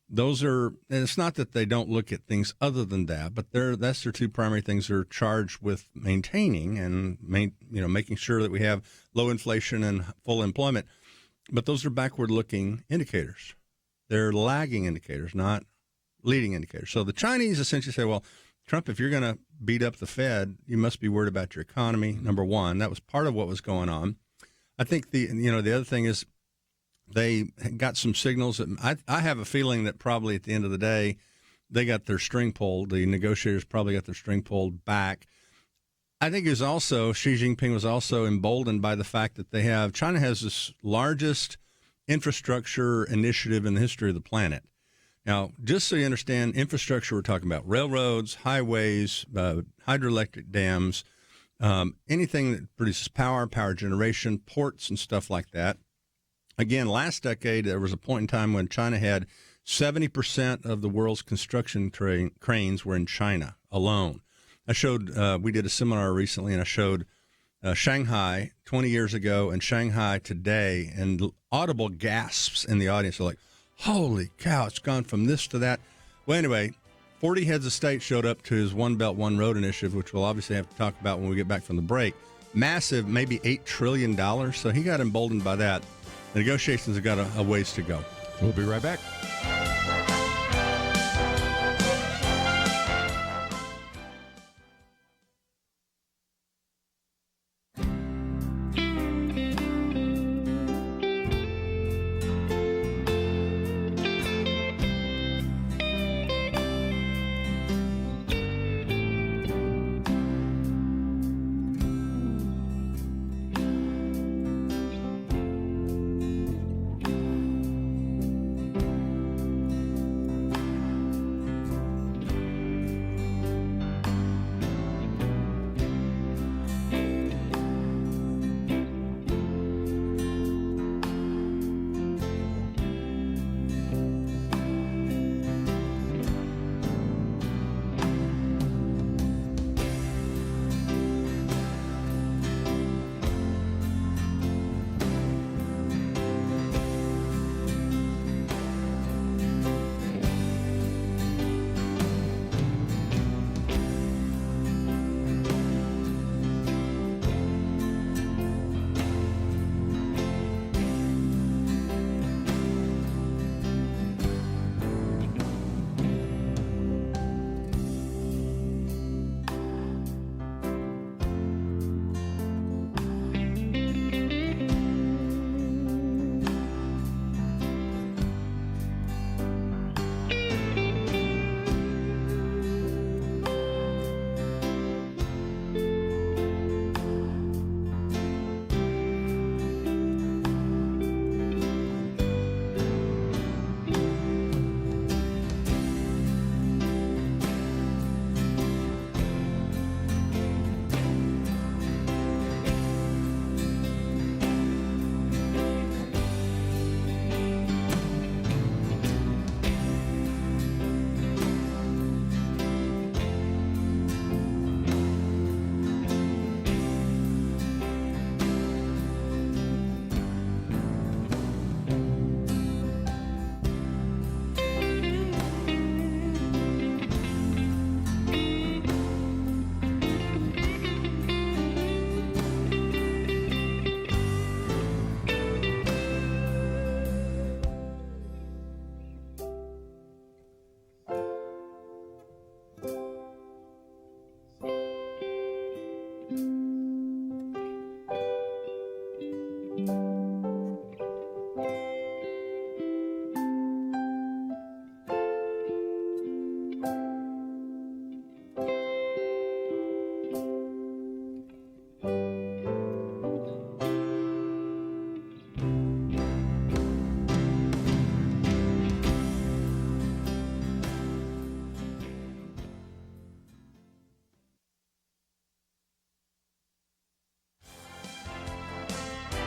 Those are, and it's not that they don't look at things other than that, but that's their two primary things they're charged with maintaining and making sure that we have low inflation and full employment. But those are backward-looking indicators. They're lagging indicators, not leading indicators. So the Chinese essentially say, well, Trump, if you're going to beat up the Fed, you must be worried about your economy, number one. That was part of what was going on. I think the other thing is they got some signals that I have a feeling that probably at the end of the day, they got their string pulled. The negotiators probably got their string pulled back. I think Xi Jinping was also emboldened by the fact that China has this largest infrastructure initiative in the history of the planet. Now, just so you understand, infrastructure, we're talking about railroads, highways, hydroelectric dams, anything that produces power generation, ports, and stuff like that. Again, last decade, there was a point in time when China had 70% of the world's construction cranes were in China alone. I showed, we did a seminar recently, and I showed Shanghai 20 years ago and Shanghai today, and audible gasps in the audience are like, holy cow, it's gone from this to that. Well, anyway, 40 heads of state showed up to his One Belt, One Road initiative, which we'll obviously have to talk about when we get back from the break. Massive, maybe $8 trillion. So he got emboldened by that. The negotiations have got a ways to go.
We'll be right back.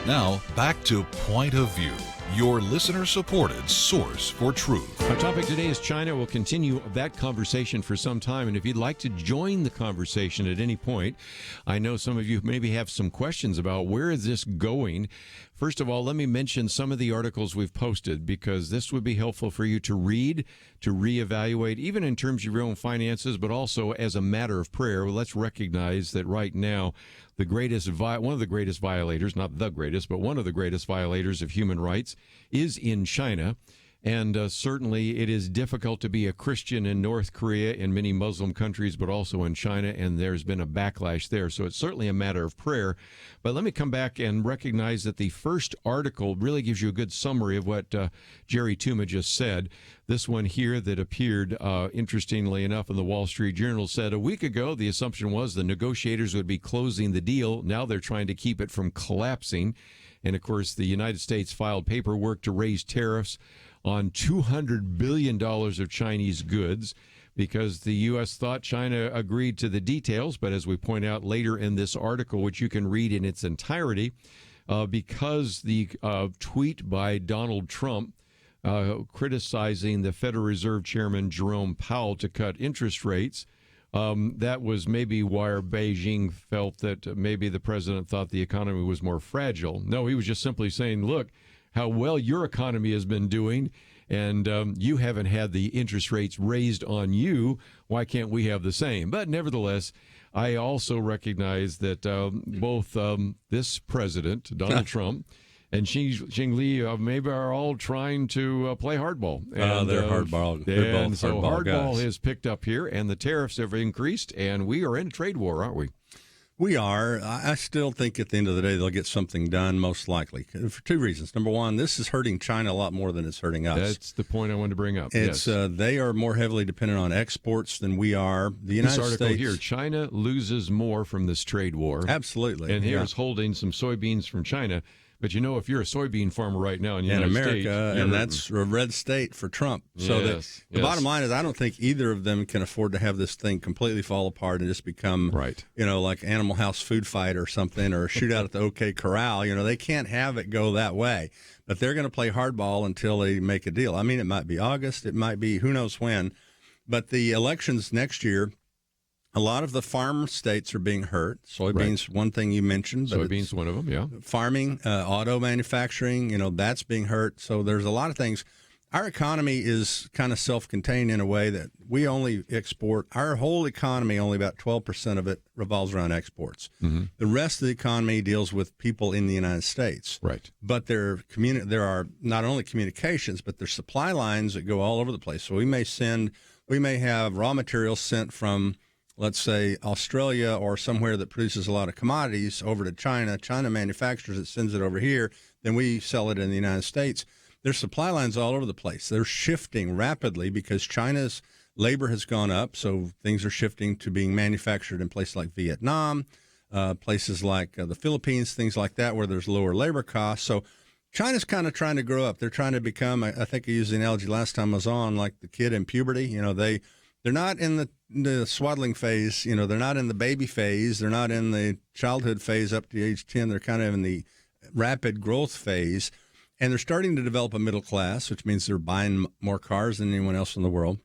Now, back to Point of View, your listener-supported source for truth.
Our topic today is China. We'll continue that conversation for some time, and if you'd like to join the conversation at any point, I know some of you maybe have some questions about where is this going. First of all, let me mention some of the articles we've posted, because this would be helpful for you to read, to reevaluate, even in terms of your own finances, but also as a matter of prayer. Well, let's recognize that right now, one of the greatest violators, not the greatest, but one of the greatest violators of human rights is in China. And certainly it is difficult to be a Christian in North Korea, in many Muslim countries, but also in China, and there's been a backlash there. So it's certainly a matter of prayer. But let me come back and recognize that the first article really gives you a good summary of what Jerry Tuma just said. This one here that appeared, interestingly enough, in the Wall Street Journal said, a week ago, the assumption was the negotiators would be closing the deal. Now they're trying to keep it from collapsing. And, of course, the United States filed paperwork to raise tariffs on $200 billion of Chinese goods because the U.S. thought China agreed to the details. But as we point out later in this article, which you can read in its entirety, because the tweet by Donald Trump criticizing the Federal Reserve Chairman Jerome Powell to cut interest rates, that was maybe why Beijing felt that maybe the president thought the economy was more fragile. No, he was just simply saying, look, how well your economy has been doing, and you haven't had the interest rates raised on you. Why can't we have the same? But nevertheless, I also recognize that both this president, Donald Trump, and Xing Li maybe are all trying to play hardball. And,
they're hardball.
They're
both
and so hardball
guys.
has picked up here, and the tariffs have increased, and we are in a trade war, aren't we?
We are. I still think at the end of the day they'll get something done, most likely, for two reasons. Number one, this is hurting China a lot more than it's hurting us.
That's the point I wanted to bring up.
It's
yes.
They are more heavily dependent on exports than we are. The United
this article
States
here, China loses more from this trade war.
Absolutely.
And here's holding some soybeans from China. But you know, if you're a soybean farmer right now in the United
America,
States,
and that's a red state for Trump. So the bottom line is, I don't think either of them can afford to have this thing completely fall apart and just become, like Animal House food fight or something, or a shootout at the OK Corral. They can't have it go that way. But they're going to play hardball until they make a deal. I mean, it might be August, it might be who knows when. But the elections next year, a lot of the farm states are being hurt. Soybeans, one thing you mentioned. But
soybeans, one of them, yeah.
Farming, auto manufacturing, that's being hurt. So there's a lot of things. Our economy is kind of self-contained in a way that we only export. Our whole economy, only about 12% of it revolves around exports.
Mm-hmm.
The rest of the economy deals with people in the United States.
Right.
But there are not only communications, but there's supply lines that go all over the place. So we may have raw materials sent from, let's say, Australia or somewhere that produces a lot of commodities over to China. China manufactures it, sends it over here. Then we sell it in the United States. There's supply lines all over the place. They're shifting rapidly because China's labor has gone up. So things are shifting to being manufactured in places like Vietnam, places like the Philippines, things like that, where there's lower labor costs. So China's kind of trying to grow up. They're trying to become, I think I used the analogy last time I was on, like the kid in puberty. They're not in the swaddling phase. They're not in the baby phase. They're not in the childhood phase up to age 10. They're kind of in the rapid growth phase. And they're starting to develop a middle class, which means they're buying more cars than anyone else in the world.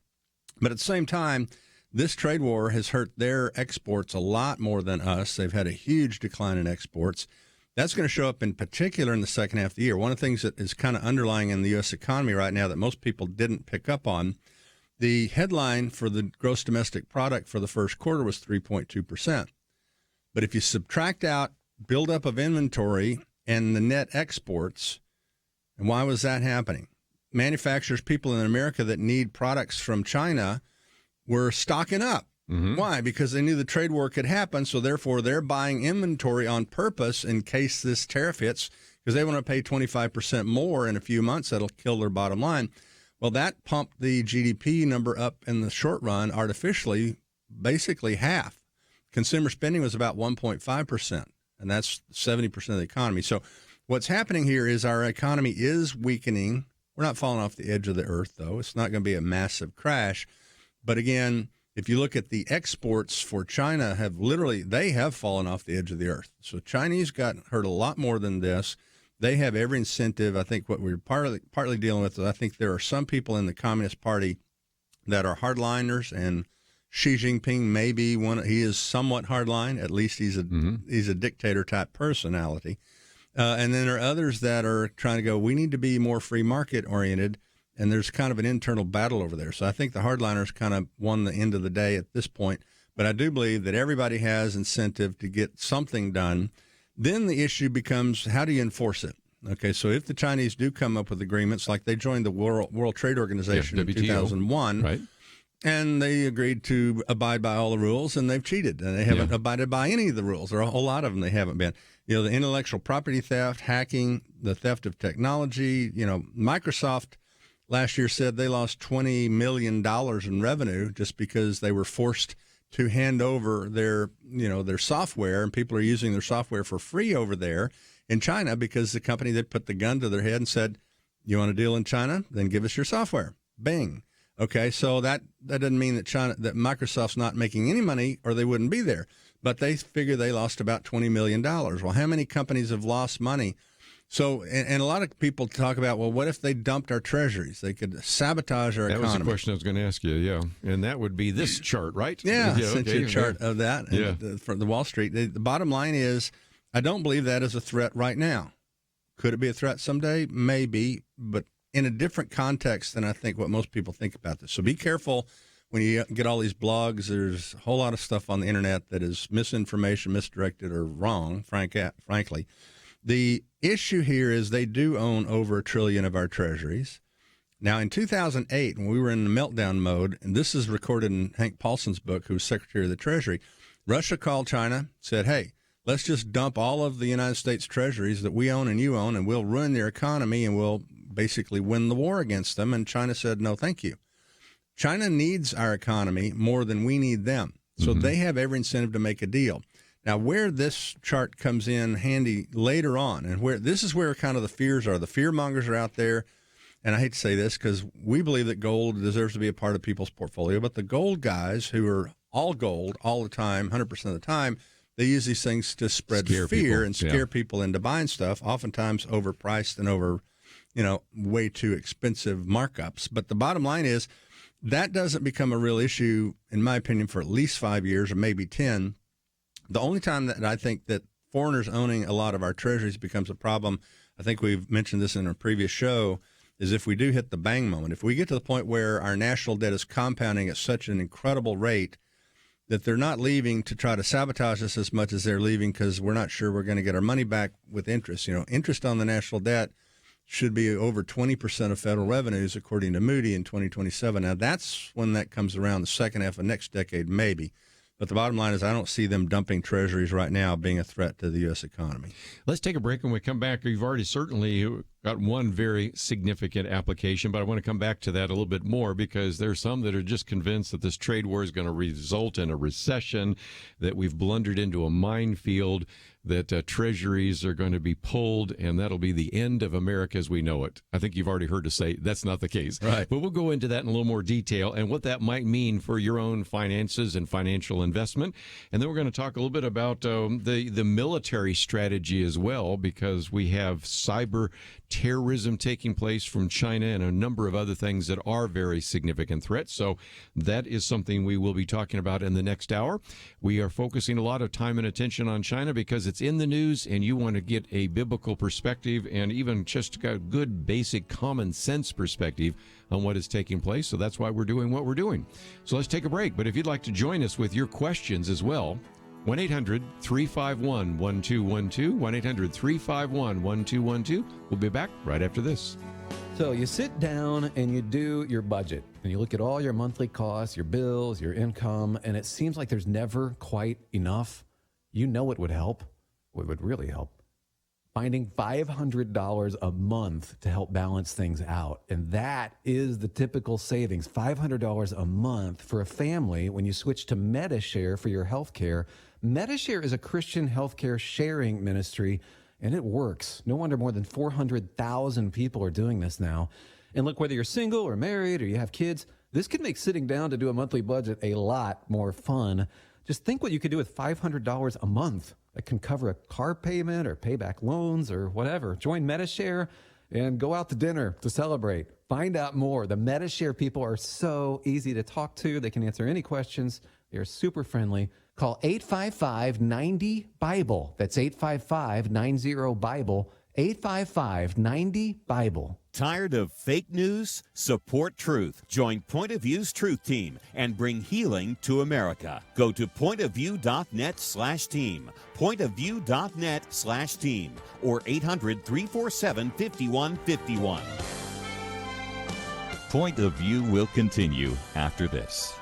But at the same time, this trade war has hurt their exports a lot more than us. They've had a huge decline in exports. That's going to show up in particular in the second half of the year. One of the things that is kind of underlying in the U.S. economy right now that most people didn't pick up on, the headline for the gross domestic product for the first quarter was 3.2%. But if you subtract out buildup of inventory and the net exports, and why was that happening? Manufacturers, people in America that need products from China were stocking up. Mm-hmm. Why? Because they knew the trade war could happen, so therefore they're buying inventory on purpose in case this tariff hits, because they want to pay 25% more in a few months. That'll kill their bottom line. Well, that pumped the GDP number up in the short run artificially, basically half. Consumer spending was about 1.5%, and that's 70% of the economy. So what's happening here is our economy is weakening. We're not falling off the edge of the earth, though. It's not going to be a massive crash. But again, if you look at the exports for China, they have fallen off the edge of the earth. So Chinese got hurt a lot more than this. They have every incentive. I think what we're partly dealing with is I think there are some people in the Communist Party that are hardliners, and Xi Jinping may be one. He is somewhat hardline. At least he's a dictator type personality. And then there are others that are trying to go, we need to be more free market oriented. And there's kind of an internal battle over there. So I think the hardliners kind of won the end of the day at this point. But I do believe that everybody has incentive to get something done. Then the issue becomes, how do you enforce it? Okay, so if the Chinese do come up with agreements, like they joined the World Trade Organization in
WTO.
2001,
right?
And they agreed to abide by all the rules, and they've cheated, and they haven't abided by any of the rules, or a whole lot of them they haven't been. You know, the intellectual property theft, hacking, the theft of technology. You know, Microsoft last year said they lost $20 million in revenue just because they were forced to hand over their software, and people are using their software for free over there in China because the company that put the gun to their head and said, "You want a deal in China? Then give us your software." Bing. Okay, so that doesn't mean that Microsoft's not making any money, or they wouldn't be there. But they figure they lost about $20 million. Well, how many companies have lost money? So, and a lot of people talk about, well, what if they dumped our treasuries? They could sabotage our economy.
That was the question I was going to ask you, yeah. And that would be this chart, right?
Yeah, sent you a chart of that from the Wall Street. The bottom line is, I don't believe that is a threat right now. Could it be a threat someday? Maybe, but in a different context than I think what most people think about this. So be careful when you get all these blogs. There's a whole lot of stuff on the internet that is misinformation, misdirected, or wrong, frankly. The issue here is they do own over $1 trillion of our treasuries. Now, in 2008, when we were in the meltdown mode, and this is recorded in Hank Paulson's book, who's Secretary of the Treasury, Russia called China, said, hey, let's just dump all of the United States treasuries that we own and you own, and we'll ruin their economy, and we'll basically win the war against them. And China said, no, thank you. China needs our economy more than we need them. So they have every incentive to make a deal. Now, where this chart comes in handy later on, and where this is where kind of the fears are. The fear mongers are out there. And I hate to say this because we believe that gold deserves to be a part of people's portfolio. But the gold guys who are all gold all the time, 100% of the time, they use these things to spread fear and scare people into buying stuff, oftentimes overpriced and over, way too expensive markups. But the bottom line is that doesn't become a real issue, in my opinion, for at least 5 years or maybe 10. The only time that I think that foreigners owning a lot of our treasuries becomes a problem, I think we've mentioned this in a previous show, is if we do hit the bang moment. If we get to the point where our national debt is compounding at such an incredible rate that they're not leaving to try to sabotage us as much as they're leaving because we're not sure we're going to get our money back with interest. Interest on the national debt should be over 20% of federal revenues, according to Moody, in 2027. Now, that's when that comes around, the second half of next decade, maybe. But the bottom line is I don't see them dumping treasuries right now being a threat to the U.S. economy.
Let's take a break. When we come back, you've already certainly got one very significant application, but I want to come back to that a little bit more because there's some that are just convinced that this trade war is going to result in a recession, that we've blundered into a minefield, that treasuries are going to be pulled, and that'll be the end of America as we know it. I think you've already heard us say that's not the case.
Right.
But we'll go into that in a little more detail and what that might mean for your own finances and financial investment. And then we're going to talk a little bit about the military strategy as well, because we have cyber terrorism taking place from China and a number of other things that are very significant threats. So that is something we will be talking about in the next hour. We are focusing a lot of time and attention on China because it's in the news and you want to get a biblical perspective and even just a good basic common sense perspective on what is taking place. So that's why we're doing what we're doing. So let's take a break. But if you'd like to join us with your questions as well, 1-800-351-1212, 1-800-351-1212. We'll be back right after this.
So you sit down and you do your budget and you look at all your monthly costs, your bills, your income, and it seems like there's never quite enough. You know what would help? What would really help? Finding $500 a month to help balance things out. And that is the typical savings, $500 a month for a family when you switch to MediShare for your health care. MediShare is a Christian healthcare sharing ministry, and it works. No wonder more than 400,000 people are doing this now. And look, whether you're single or married or you have kids, this can make sitting down to do a monthly budget a lot more fun. Just think what you could do with $500 a month. That can cover a car payment or pay back loans or whatever. Join MediShare and go out to dinner to celebrate. Find out more. The MediShare people are so easy to talk to. They can answer any questions. They're super friendly. Call 855-90-BIBLE. That's 855-90-BIBLE. 855-90-BIBLE.
Tired of fake news? Support truth. Join Point of View's Truth Team and bring healing to America. Go to pointofview.net/team, pointofview.net/team, or 800-347-5151.
Point of View will continue after this.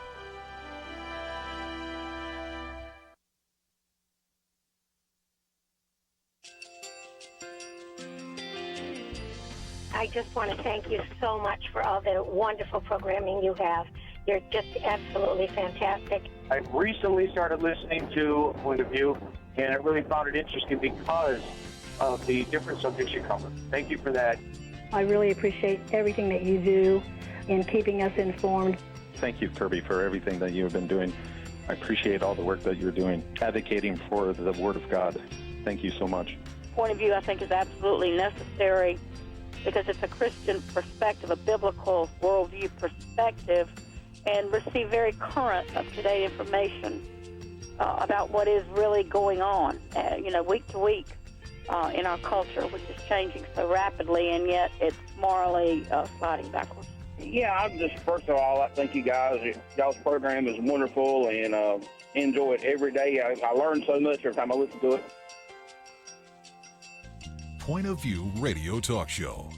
I just want to thank you so much for all the wonderful programming you have. You're just absolutely fantastic.
I recently started listening to Point of View, and I really found it interesting because of the different subjects you cover. Thank you for that.
I really appreciate everything that you do in keeping us informed.
Thank you, Kerby, for everything that you have been doing. I appreciate all the work that you're doing, advocating for the Word of God. Thank you so much.
Point of View, I think, is absolutely necessary because it's a Christian perspective, a biblical worldview perspective, and receive very current, up-to-date information about what is really going on, week to week in our culture, which is changing so rapidly, and yet it's morally sliding backwards.
Yeah, I just, first of all, I thank you guys. Y'all's program is wonderful, and enjoy it every day. I learn so much every time I listen to it.
Point of View Radio Talk Show.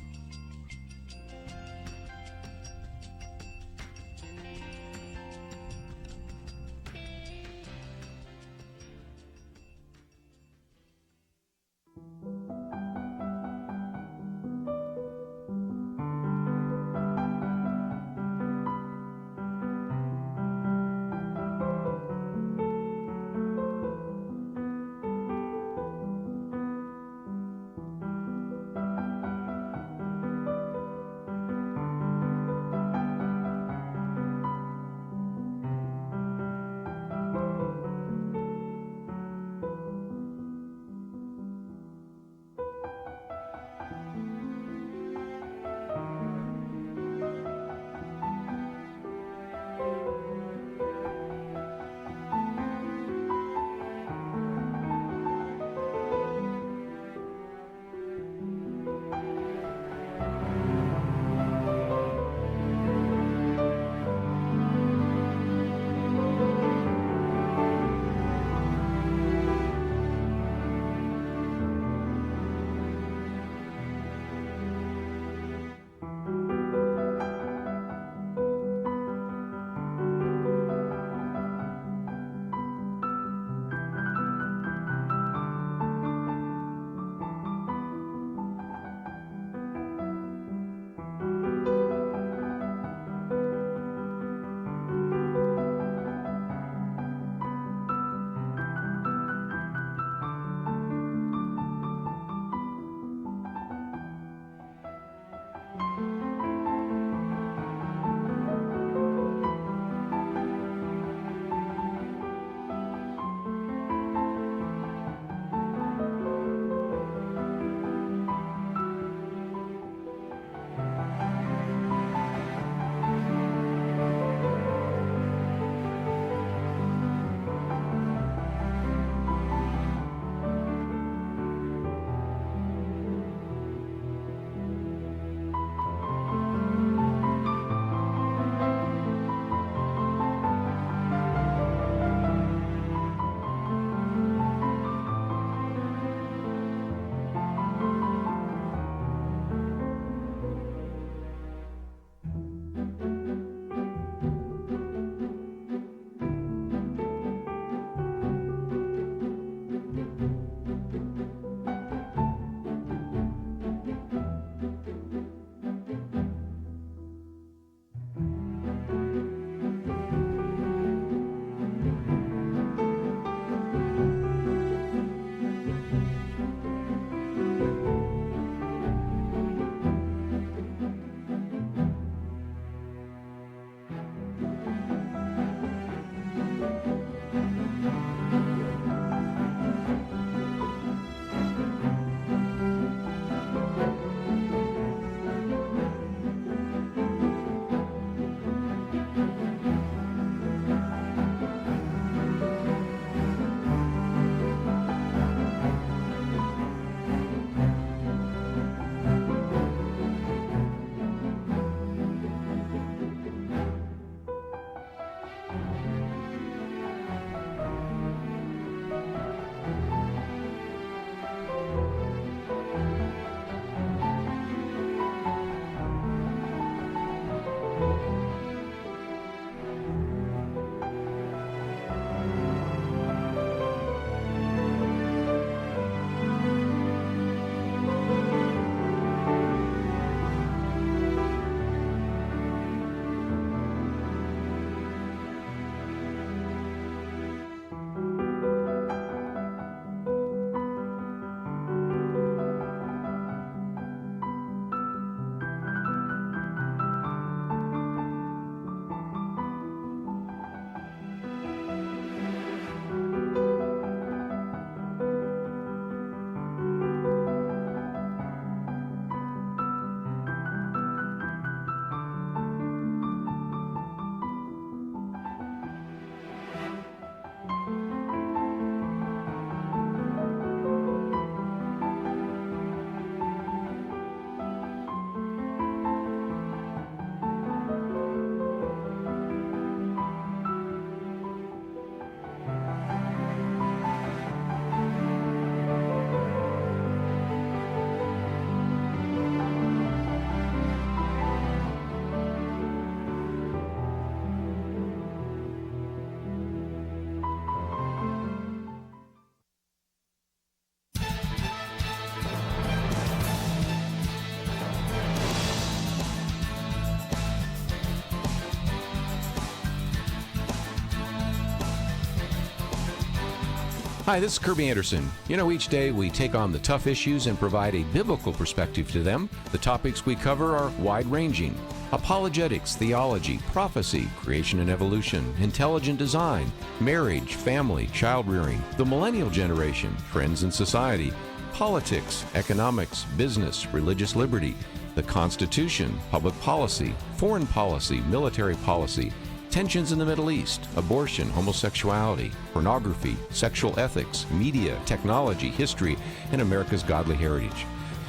Hi, this is Kerby Anderson. You know, each day we take on the tough issues and provide a biblical perspective to them. The topics we cover are wide-ranging. Apologetics, theology, prophecy, creation and evolution, intelligent design, marriage, family, child-rearing, the millennial generation, trends in society, politics, economics, business, religious liberty, the Constitution, public policy, foreign policy, military policy, tensions in the Middle East, abortion, homosexuality, pornography, sexual ethics, media, technology, history, and America's godly heritage.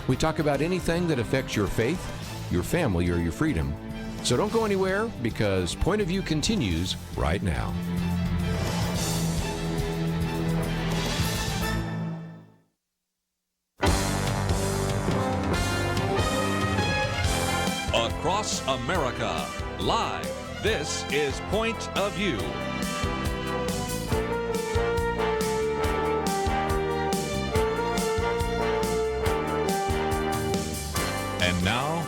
We talk about anything that affects your faith, your family, or your freedom. So don't go anywhere, because Point of View continues right now.
Across America, live. This is Point of View. And now,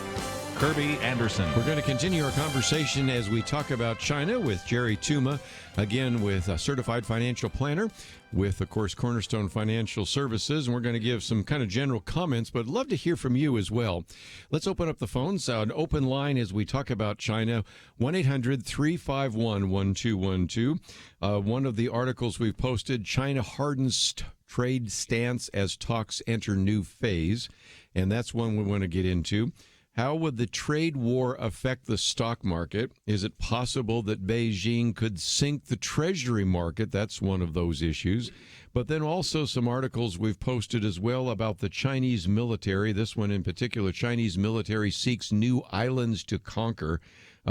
Kerby Anderson.
We're going to continue our conversation as we talk about China with Jerry Tuma, again with a certified financial planner with, of course, Cornerstone Financial Services. And we're going to give some kind of general comments, but love to hear from you as well. Let's open up the phones. An open line as we talk about China, 1-800-351-1212. One of the articles we've posted, China hardens trade stance as talks enter new phase. And that's one we want to get into. How would the trade war affect the stock market? Is it possible that Beijing could sink the treasury market? That's one of those issues. But then also some articles we've posted as well about the Chinese military. This one in particular, Chinese military seeks new islands to conquer.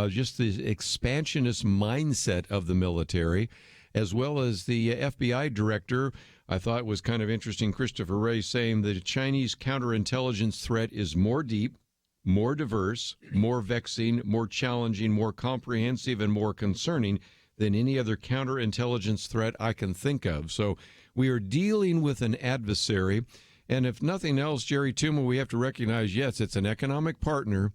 Just the expansionist mindset of the military, as well as the FBI director. I thought was kind of interesting, Christopher Wray, saying the Chinese counterintelligence threat is more deep, more diverse, more vexing, more challenging, more comprehensive, and more concerning than any other counterintelligence threat I can think of. So we are dealing with an adversary. And if nothing else, Jerry Tuma, we have to recognize, yes, it's an economic partner.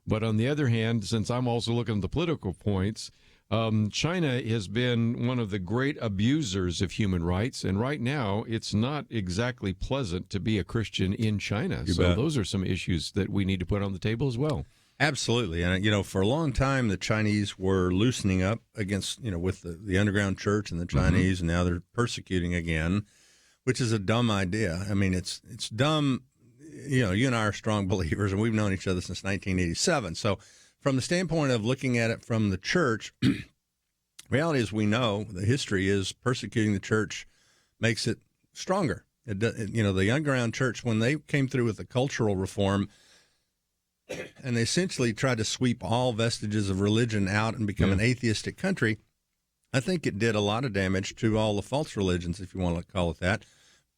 But on the other hand, since I'm also looking at the political points, China has been one of the great abusers of human rights, and right now it's not exactly pleasant to be a Christian in China. So those are some issues that we need to put on the table as well.
Absolutely. And, for a long time, the Chinese were loosening up against, with the underground church and the Chinese, and now they're persecuting again, which is a dumb idea. I mean, it's dumb. You and I are strong believers, and we've known each other since 1987. So from the standpoint of looking at it from the church, reality is we know the history is persecuting the church makes it stronger. The underground church, when they came through with the cultural reform, and they essentially tried to sweep all vestiges of religion out and become an atheistic country, I think it did a lot of damage to all the false religions, if you want to call it that.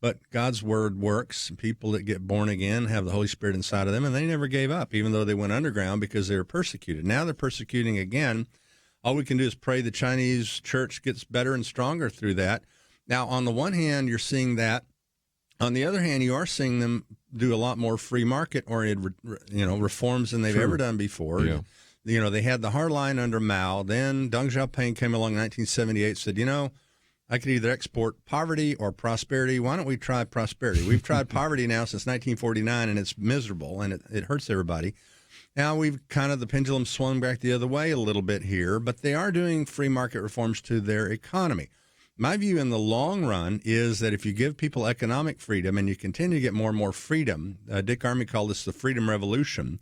But God's word works. People that get born again have the Holy Spirit inside of them, and they never gave up, even though they went underground because they were persecuted. Now they're persecuting again. All we can do is pray the Chinese church gets better and stronger through that. Now, on the one hand, you're seeing that. On the other hand, you are seeing them do a lot more free market-oriented, reforms than they've ever done before. Yeah. They had the hard line under Mao. Then Deng Xiaoping came along in 1978, said, I could either export poverty or prosperity. Why don't we try prosperity? We've tried poverty now since 1949, and it's miserable, and it hurts everybody. Now the pendulum swung back the other way a little bit here, but they are doing free market reforms to their economy. My view in the long run is that if you give people economic freedom and you continue to get more and more freedom, Dick Armey called this the freedom revolution,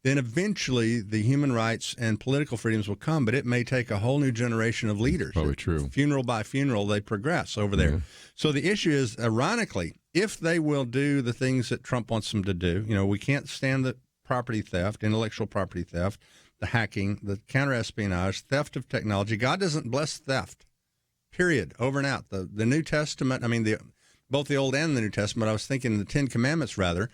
then eventually the human rights and political freedoms will come, but it may take a whole new generation of leaders.
Probably true.
Funeral by funeral, they progress over there. So the issue is, ironically, if they will do the things that Trump wants them to do, we can't stand the property theft, intellectual property theft, the hacking, the counter-espionage, theft of technology. God doesn't bless theft, period, over and out. The New Testament, both the Old and the New Testament, I was thinking the Ten Commandments, rather,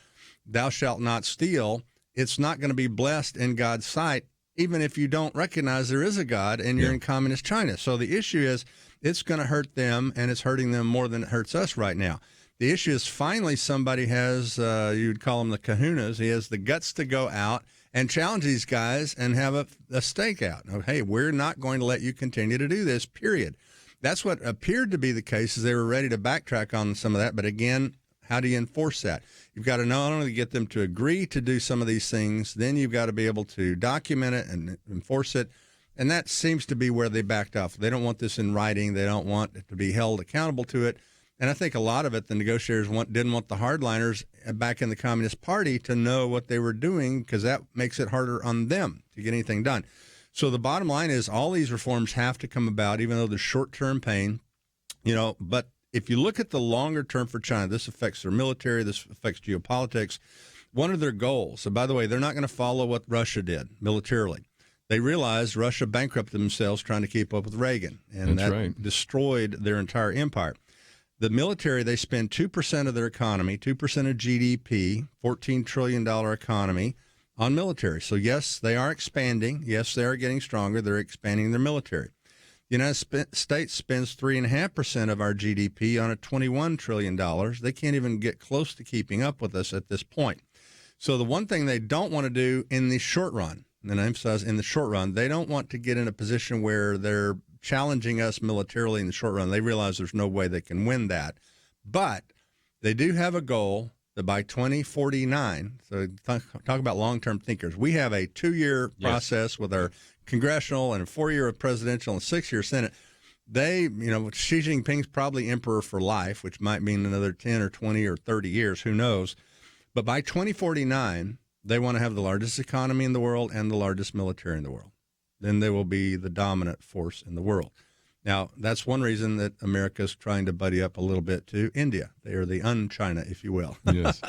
thou shalt not steal. It's not going to be blessed in God's sight, even if you don't recognize there is a God and you're in communist China. So the issue is it's going to hurt them, and it's hurting them more than it hurts us right now. The issue is finally somebody has, you'd call them the kahunas, he has the guts to go out and challenge these guys and have a stakeout. Hey, we're not going to let you continue to do this, period. that's what appeared to be the case, is they were ready to backtrack on some of that. But again, how do you enforce that? You've got to not only get them to agree to do some of these things, then you've got to be able to document it and enforce it. And that seems to be where they backed off. They don't want this in writing. They don't want it to be held accountable to it. And I think a lot of it, the negotiators didn't want the hardliners back in the Communist Party to know what they were doing, because that makes it harder on them to get anything done. So the bottom line is all these reforms have to come about, even though there's short-term pain, but if you look at the longer term for China, this affects their military, this affects geopolitics. One of their goals, so by the way, they're not going to follow what Russia did militarily. They realized Russia bankrupted themselves trying to keep up with Reagan, and that destroyed their entire empire. The military, they spend 2% of their economy, 2% of GDP, $14 trillion economy on military. So, yes, they are expanding. Yes, they are getting stronger. They're expanding their military. The United States spends 3.5% of our GDP on a $21 trillion. They can't even get close to keeping up with us at this point. So the one thing they don't want to do in the short run, and I emphasize in the short run, they don't want to get in a position where they're challenging us militarily in the short run. They realize there's no way they can win that. But they do have a goal that by 2049, so talk about long-term thinkers, we have a 2-year process with our congressional and a 4-year presidential and 6-year Senate. They, Xi Jinping's probably emperor for life, which might mean another 10 or 20 or 30 years, who knows. But by 2049, they want to have the largest economy in the world and the largest military in the world. Then they will be the dominant force in the world. Now, that's one reason that America's trying to buddy up a little bit to India. They are the un-China, if you will.
Yes.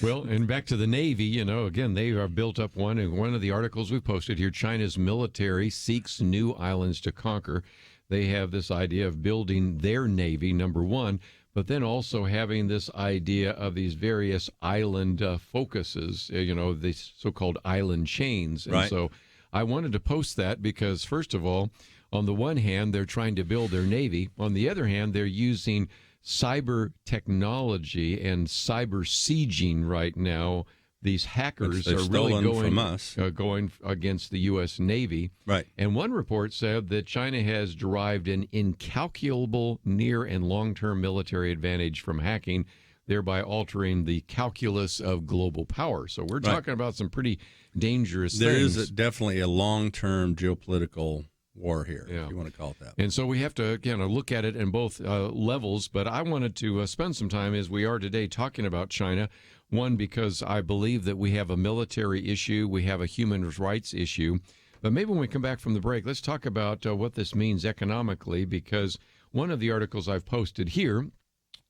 And back to the Navy, again, they are built up one of the articles we posted here, China's military seeks new islands to conquer. They have this idea of building their Navy, number one, but then also having this idea of these various island focuses, these so-called island chains. And so I wanted to post that because, first of all, on the one hand, they're trying to build their Navy. On the other hand, they're using cyber technology and cyber sieging right now. These hackers are really going against the U.S. Navy.
Right.
And one report said that China has derived an incalculable near and long-term military advantage from hacking, thereby altering the calculus of global power. So we're talking about some pretty dangerous things.
There is definitely a long-term geopolitical war here, if you want to call it that.
And so we have to, look at it in both levels. But I wanted to spend some time, as we are today, talking about China. One, because I believe that we have a military issue, we have a human rights issue. But maybe when we come back from the break, let's talk about what this means economically, because one of the articles I've posted here,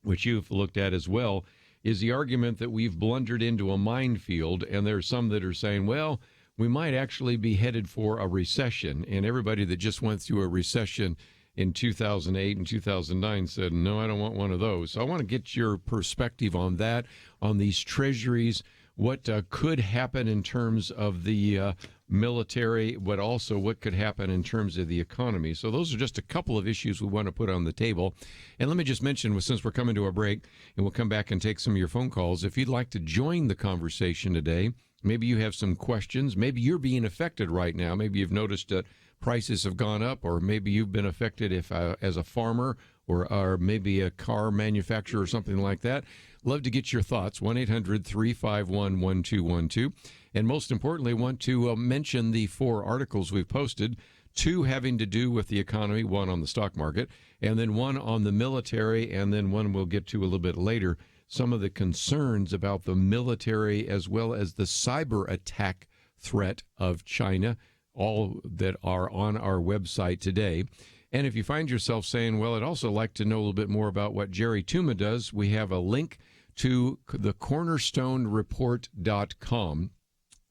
which you've looked at as well, is the argument that we've blundered into a minefield. And there's some that are saying, well, we might actually be headed for a recession. And everybody that just went through a recession in 2008 and 2009 said, no, I don't want one of those. So I want to get your perspective on that, on these treasuries, what could happen in terms of the military, but also what could happen in terms of the economy. So those are just a couple of issues we want to put on the table. And let me just mention, since we're coming to a break, and we'll come back and take some of your phone calls, if you'd like to join the conversation today, maybe you have some questions, maybe you're being affected right now, maybe you've noticed that prices have gone up, or maybe you've been affected as a farmer or maybe a car manufacturer or something like that. Love to get your thoughts, 1-800-351-1212. And most importantly, want to mention the 4 articles we've posted, 2 having to do with the economy, 1 on the stock market, and then 1 on the military, and then 1 we'll get to a little bit later, some of the concerns about the military as well as the cyber attack threat of China, all that are on our website today. And if you find yourself saying, well, I'd also like to know a little bit more about what Jerry Tuma does, we have a link to the cornerstonereport.com.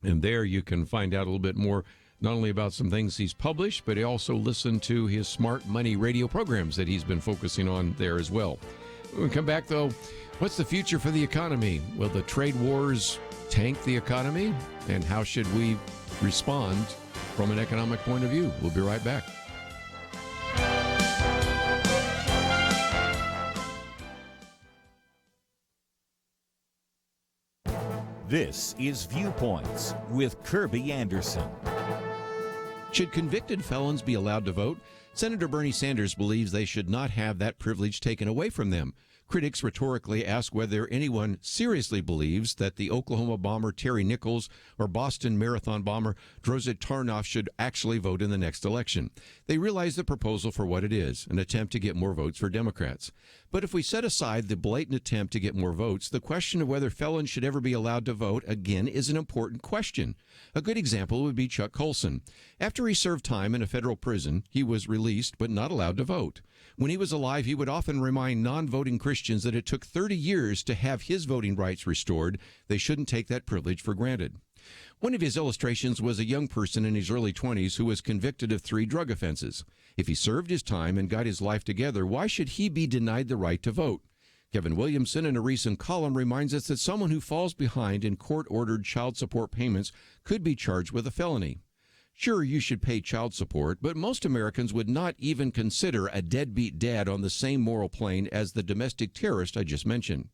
And there you can find out a little bit more, not only about some things he's published, but also listen to his Smart Money radio programs that he's been focusing on there as well. When we come back, though, what's the future for the economy? Will the trade wars tank the economy? And how should we respond from an economic point of view? We'll be right back.
This is Viewpoints with Kerby Anderson.
Should convicted felons be allowed to vote? Senator Bernie Sanders believes they should not have that privilege taken away from them. Critics rhetorically ask whether anyone seriously believes that the Oklahoma bomber Terry Nichols or Boston Marathon bomber Drozit Tarnoff should actually vote in the next election. They realize the proposal for what it is, an attempt to get more votes for Democrats. But if we set aside the blatant attempt to get more votes, the question of whether felons should ever be allowed to vote, again, is an important question. A good example would be Chuck Colson. After he served time in a federal prison, he was released but not allowed to vote. When he was alive, he would often remind non-voting Christians that it took 30 years to have his voting rights restored. They shouldn't take that privilege for granted. One of his illustrations was a young person in his early 20s who was convicted of 3 drug offenses. If he served his time and got his life together, why should he be denied the right to vote? Kevin Williamson, in a recent column, reminds us that someone who falls behind in court-ordered child support payments could be charged with a felony. Sure, you should pay child support, but most Americans would not even consider a deadbeat dad on the same moral plane as the domestic terrorist I just mentioned.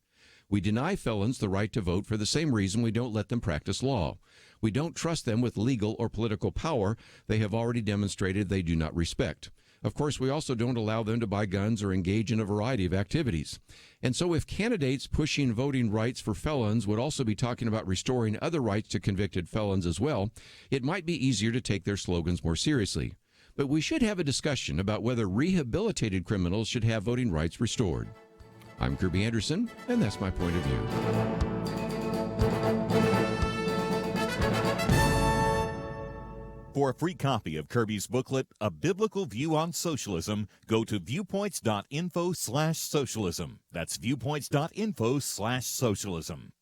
We deny felons the right to vote for the same reason we don't let them practice law. We don't trust them with legal or political power they have already demonstrated they do not respect. Of course, we also don't allow them to buy guns or engage in a variety of activities. And so if candidates pushing voting rights for felons would also be talking about restoring other rights to convicted felons as well, it might be easier to take their slogans more seriously. But we should have a discussion about whether rehabilitated criminals should have voting rights restored. I'm Kerby Anderson, and that's my point of view.
For a free copy of Kerby's booklet, A Biblical View on Socialism, go to viewpoints.info/socialism. That's viewpoints.info/socialism.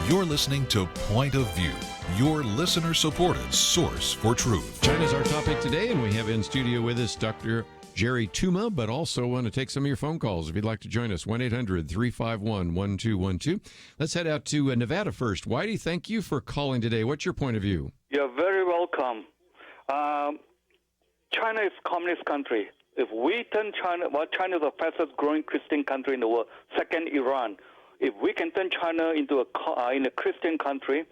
You're listening to Point of View, your listener-supported source for truth.
China's our topic today, and we have in studio with us Dr. Jerry Tuma, but also want to take some of your phone calls if you'd like to join us, 1-800-351-1212. Let's head out to Nevada first. Whitey, thank you for calling today. What's your point of view?
You're very welcome. China is a communist country. If we turn China, well, China is the fastest growing Christian country in the world, second Iran. If we can turn China into a Christian country,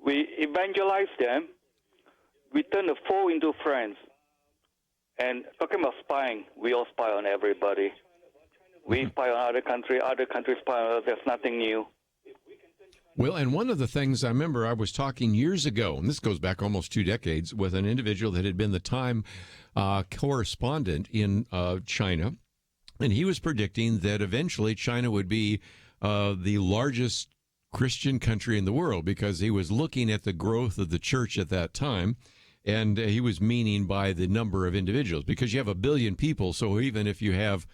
we evangelize them, we turn the foe into friends. And talking about spying, we all spy on everybody. We spy on other countries spy on us. There's nothing new.
Well, and one of the things I remember, I was talking years ago, and this goes back almost 2 decades, with an individual that had been the Time correspondent in China, and he was predicting that eventually China would be the largest Christian country in the world, because he was looking at the growth of the church at that time, and he was meaning by the number of individuals, because you have 1 billion people, so even if you have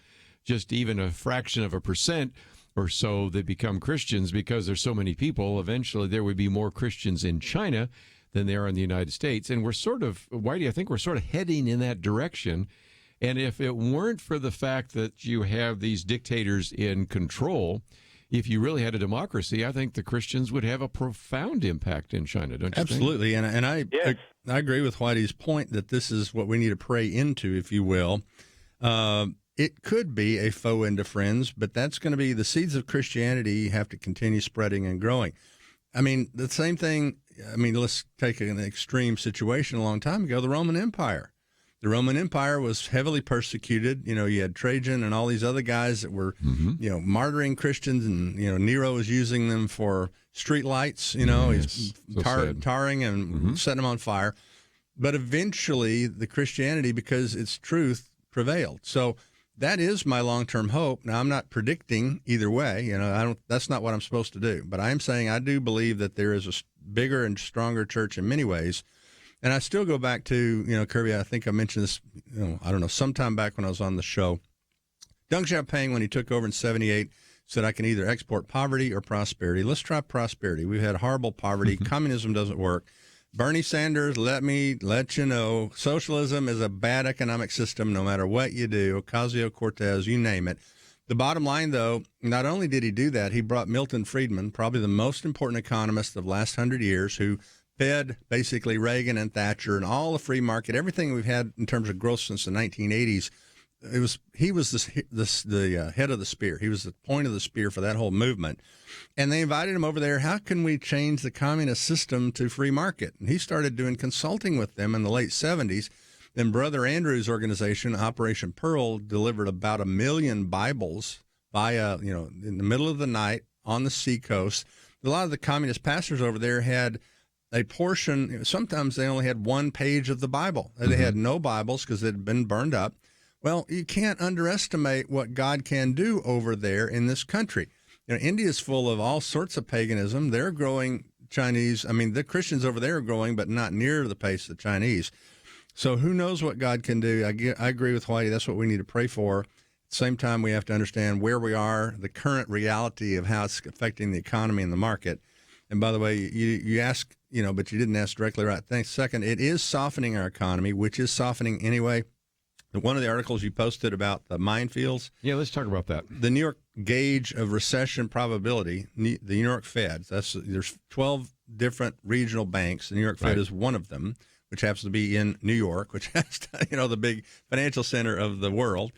just even a fraction of a percent or so that become Christians because there's so many people, eventually there would be more Christians in China than there are in the United States. And we're sort of, Whitey, I think we're sort of heading in that direction. And if it weren't for the fact that you have these dictators in control, if you really had a democracy, I think the Christians would have a profound impact in China, don't you
Absolutely.
think?
And I agree with Whitey's point that this is what we need to pray into, if you will. It could be a foe into friends, but that's going to be the seeds of Christianity have to continue spreading and growing. I mean, the same thing, let's take an extreme situation a long time ago, the Roman Empire. The Roman Empire was heavily persecuted. You know, you had Trajan and all these other guys that were, martyring Christians, and, Nero was using them for street lights. He's
So sad.
tarring and setting them on fire. But eventually, the Christianity, because its truth, prevailed. So that is my long-term hope. Now, I'm not predicting either way. That's not what I'm supposed to do. But I am saying I do believe that there is a bigger and stronger church in many ways. And I still go back to, Kerby, I think I mentioned this, I don't know, sometime back when I was on the show. Deng Xiaoping, when he took over in 1978, said, I can either export poverty or prosperity. Let's try prosperity. We've had horrible poverty. Communism doesn't work. Bernie Sanders, let me let you know, socialism is a bad economic system no matter what you do, Ocasio-Cortez, you name it. The bottom line, though, not only did he do that, he brought Milton Friedman, probably the most important economist of the last 100 years, who fed basically Reagan and Thatcher and all the free market, everything we've had in terms of growth since the 1980s. He was the head of the spear. He was the point of the spear for that whole movement. And they invited him over there. How can we change the communist system to free market? And he started doing consulting with them in the late 70s. Then Brother Andrew's organization, Operation Pearl, delivered about 1 million Bibles via, in the middle of the night on the seacoast. A lot of the communist pastors over there had a portion. Sometimes they only had 1 page of the Bible. They had no Bibles because it had been burned up. Well, you can't underestimate what God can do over there in this country. India is full of all sorts of paganism. They're growing Chinese. I mean, the Christians over there are growing, but not near the pace of the Chinese. So who knows what God can do? I agree with Whitey. That's what we need to pray for. At the same time, we have to understand where we are, the current reality of how it's affecting the economy and the market. And by the way, you ask, but you didn't ask directly right. Thanks. Second, it is softening our economy, which is softening anyway. One of the articles you posted about the minefields.
Yeah, let's talk about that.
The New York gauge of recession probability, the New York Fed, there's 12 different regional banks. The New York Fed is one of them, which happens to be in New York, which has, the big financial center of the world.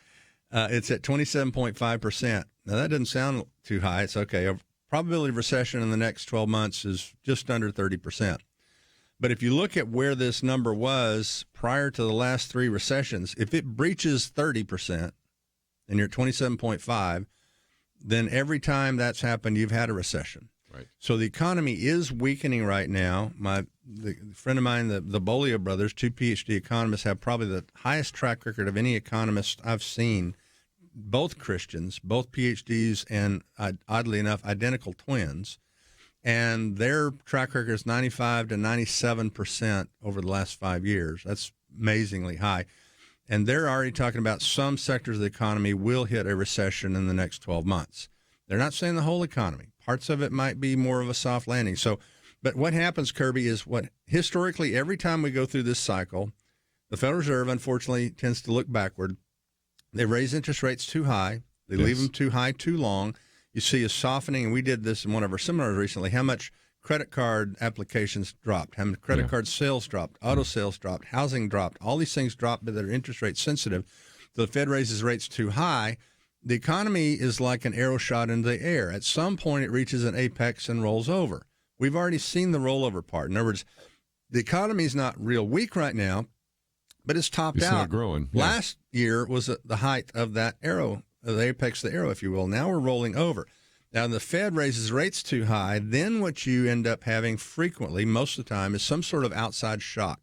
It's at 27.5%. Now, that doesn't sound too high. It's okay. A probability of recession in the next 12 months is just under 30%. But if you look at where this number was prior to the last 3 recessions, if it breaches 30% and you're at 27.5, then every time that's happened, you've had a recession.
Right.
So the economy is weakening right now. The friend of mine, the Bolio brothers, 2 PhD economists, have probably the highest track record of any economist I've seen, both Christians, both PhDs, and oddly enough, identical twins. And their track record is 95 to 97% over the last 5 years. That's amazingly high. And they're already talking about some sectors of the economy will hit a recession in the next 12 months. They're not saying the whole economy. Parts of it might be more of a soft landing. But what happens, Kerby, is what historically every time we go through this cycle, the Federal Reserve, unfortunately, tends to look backward. They raise interest rates too high. They leave them too high too long. You see a softening, and we did this in one of our seminars recently, how much credit card applications dropped, how many credit card sales dropped, auto sales dropped, housing dropped, all these things dropped that are interest rate sensitive. The Fed raises rates too high. The economy is like an arrow shot into the air. At some point, it reaches an apex and rolls over. We've already seen the rollover part. In other words, the economy is not real weak right now, but it's topped out.
It's not growing. Yeah.
Last year was the height of that arrow, the apex of the arrow, if you will. Now we're rolling over. Now, the Fed raises rates too high, then what you end up having frequently, most of the time, is some sort of outside shock.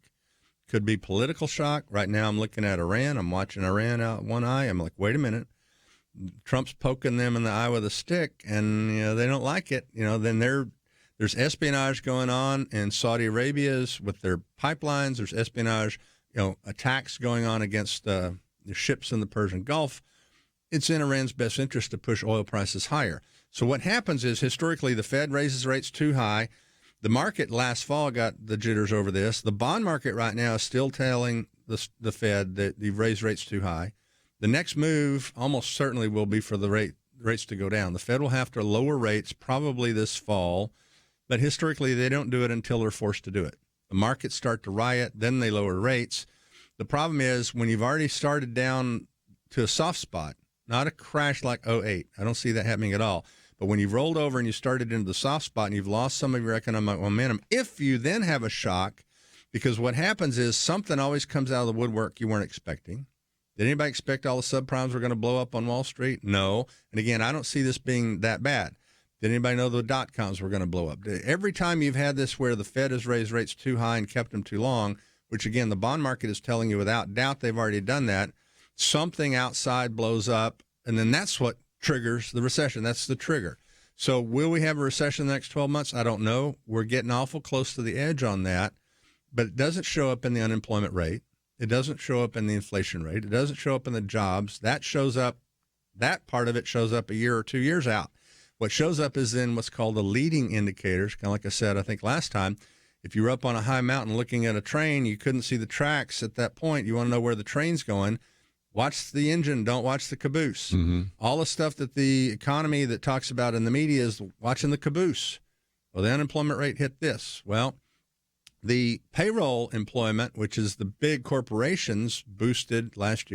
Could be political shock. Right now I'm looking at Iran. I'm watching Iran out one eye. I'm like, wait a minute. Trump's poking them in the eye with a stick, and they don't like it. Then there's espionage going on in Saudi Arabia's with their pipelines. There's espionage, attacks going on against the ships in the Persian Gulf. It's in Iran's best interest to push oil prices higher. So what happens is, historically, the Fed raises rates too high. The market last fall got the jitters over this. The bond market right now is still telling the Fed that you've raised rates too high. The next move almost certainly will be for the rates to go down. The Fed will have to lower rates probably this fall, but historically they don't do it until they're forced to do it. The markets start to riot, then they lower rates. The problem is when you've already started down to a soft spot, not a crash like 2008. I don't see that happening at all. But when you've rolled over and you started into the soft spot and you've lost some of your economic momentum, if you then have a shock, because what happens is something always comes out of the woodwork you weren't expecting. Did anybody expect all the subprimes were going to blow up on Wall Street? No. And again, I don't see this being that bad. Did anybody know the dot-coms were going to blow up? Every time you've had this where the Fed has raised rates too high and kept them too long, which, again, the bond market is telling you without doubt they've already done that, something outside blows up, and then that's what triggers the recession. That's the trigger. So will we have a recession in the next 12 months? I don't know. We're getting awful close to the edge on that, but it doesn't show up in the unemployment rate. It doesn't show up in the inflation rate. It doesn't show up in the jobs. That shows up, that part of it shows up a year or 2 years out. What shows up is in what's called the leading indicators. Kind of like I said, I think last time, if you were up on a high mountain looking at a train, you couldn't see the tracks at that point. You want to know where the train's going. Watch the engine, don't watch the caboose. All the stuff that the economy that talks about in the media is watching the caboose. Well, the unemployment rate hit this. Well, the payroll employment, which is the big corporations, boosted last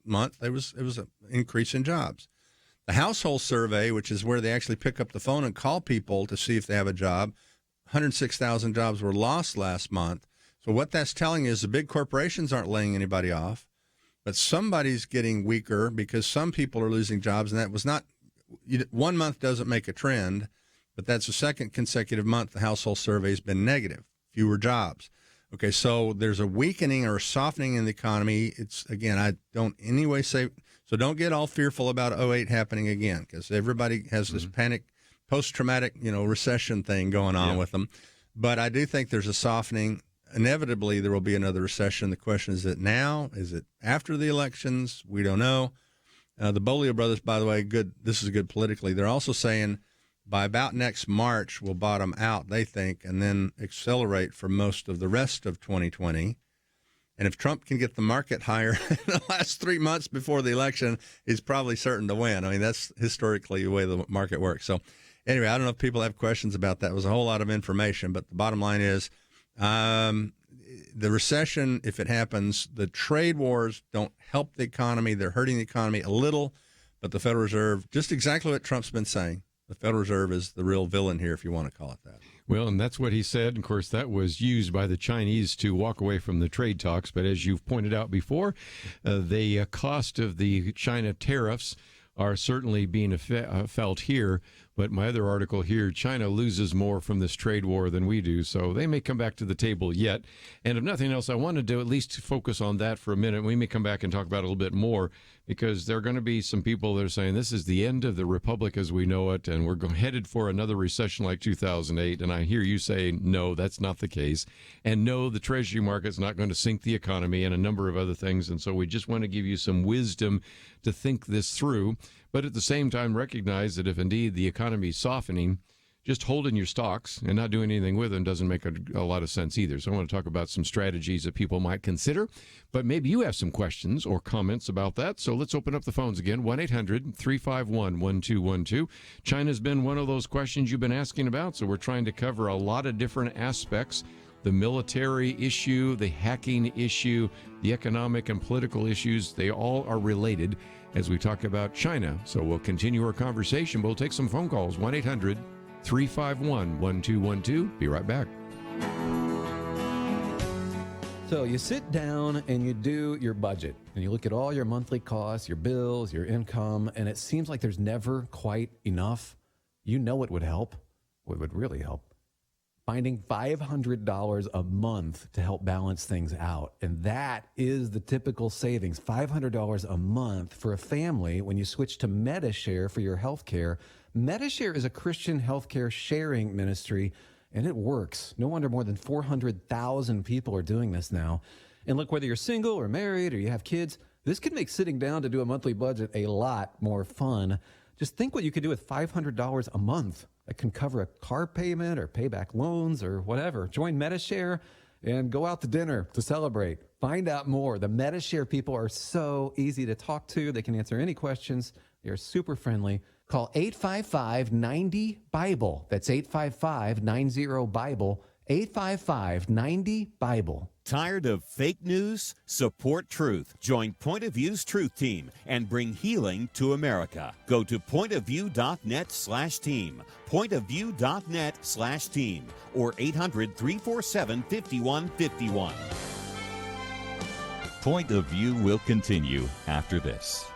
month. It was an increase in jobs. The household survey, which is where they actually pick up the phone and call people to see if they have a job, 106,000 jobs were lost last month. So what that's telling you is the big corporations aren't laying anybody off, but somebody's getting weaker because some people are losing jobs, and that was not – 1 month doesn't make a trend, but that's the second consecutive month the household survey has been negative, fewer jobs. Okay, so there's a weakening or a softening in the economy. It's, again, I don't in any way say – so don't get all fearful about 08 happening again, because everybody has this panic, post-traumatic, recession thing going on with them. But I do think there's a softening. Inevitably, there will be another recession. The question is it now? Is it after the elections? We don't know. The Bolio brothers, by the way, good. This is good politically. They're also saying by about next March, we'll bottom out, they think, and then accelerate for most of the rest of 2020. And if Trump can get the market higher in the last 3 months before the election, he's probably certain to win. I mean, that's historically the way the market works. So anyway, I don't know if people have questions about that. It was a whole lot of information, but the bottom line is the recession, if it happens, the trade wars don't help the economy. They're hurting the economy a little, but the Federal Reserve, just exactly what Trump's been saying, the Federal Reserve is the real villain here, if you want to call it that.
Well, and that's what he said. Of course, that was used by the Chinese to walk away from the trade talks. But as you've pointed out before, the cost of the China tariffs are certainly being felt here. But my other article here, China loses more from this trade war than we do. So they may come back to the table yet. And if nothing else, I wanted to at least focus on that for a minute. We may come back and talk about it a little bit more, because there are going to be some people that are saying this is the end of the republic as we know it, and we're headed for another recession like 2008. And I hear you say, no, that's not the case. And no, the Treasury market's not going to sink the economy and a number of other things. And so we just want to give you some wisdom to think this through. But at the same time, recognize that if indeed the economy is softening, just holding your stocks and not doing anything with them doesn't make a lot of sense either. So I want to talk about some strategies that people might consider. But maybe you have some questions or comments about that. So let's open up the phones again. 1-800-351-1212. China's been one of those questions you've been asking about. So we're trying to cover a lot of different aspects. The military issue, the hacking issue, the economic and political issues, they all are related as we talk about China. So we'll continue our conversation. We'll take some phone calls. 1-800-351-1212. Be right back.
So you sit down and you do your budget and you look at all your monthly costs, your bills, your income, and it seems like there's never quite enough. You know what would help? What would really help? Finding $500 a month to help balance things out. And that is the typical savings, $500 a month for a family when you switch to MediShare for your health care. MediShare is a Christian healthcare sharing ministry, and it works. No wonder more than 400,000 people are doing this now. And look, whether you're single or married or you have kids, this could make sitting down to do a monthly budget a lot more fun. Just think what you could do with $500 a month. That can cover a car payment or pay back loans or whatever. Join MediShare and go out to dinner to celebrate. Find out more. The MediShare people are so easy to talk to. They can answer any questions. They are super friendly. Call 855-90-BIBLE. That's 855-90-BIBLE. 855-90-BIBLE.
Tired of fake news? Support truth. Join Point of View's Truth Team and bring healing to America. Go to pointofview.net/team, pointofview.net/team, or 800-347-5151.
Point of View will continue after this.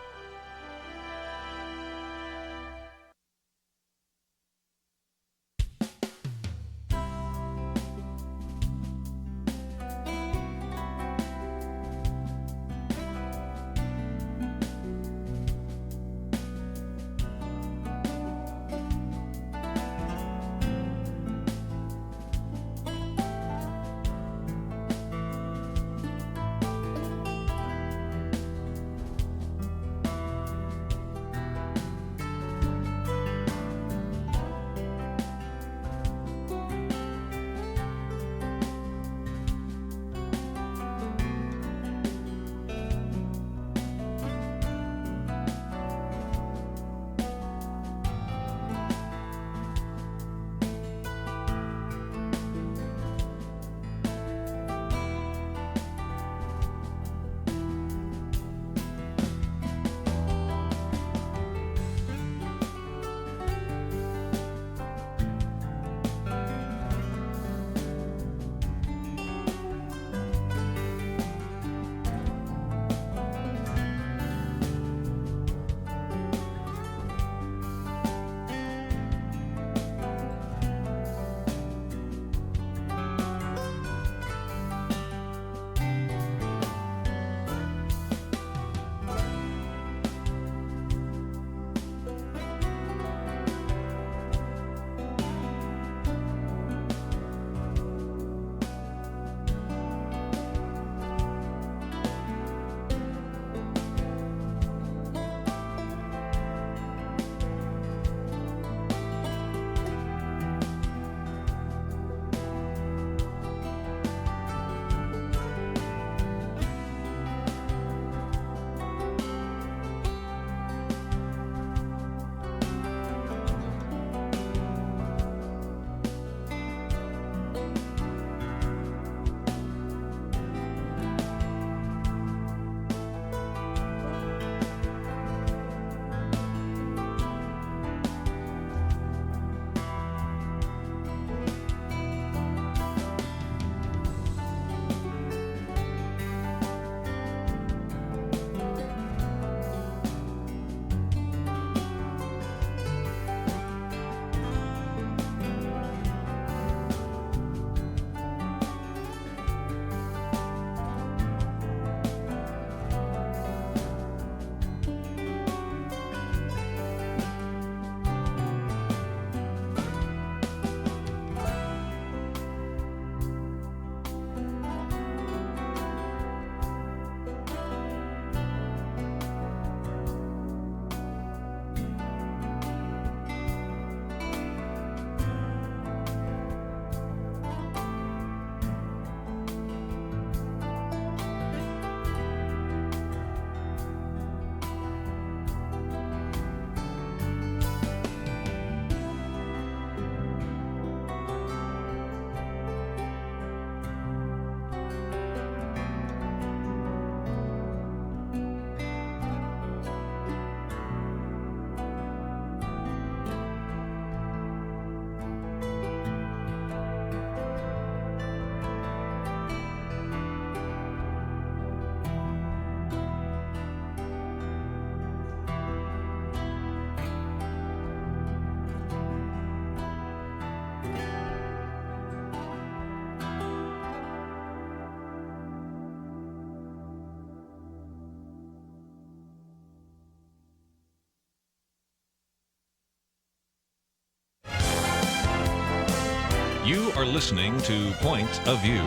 You are listening to Point of View.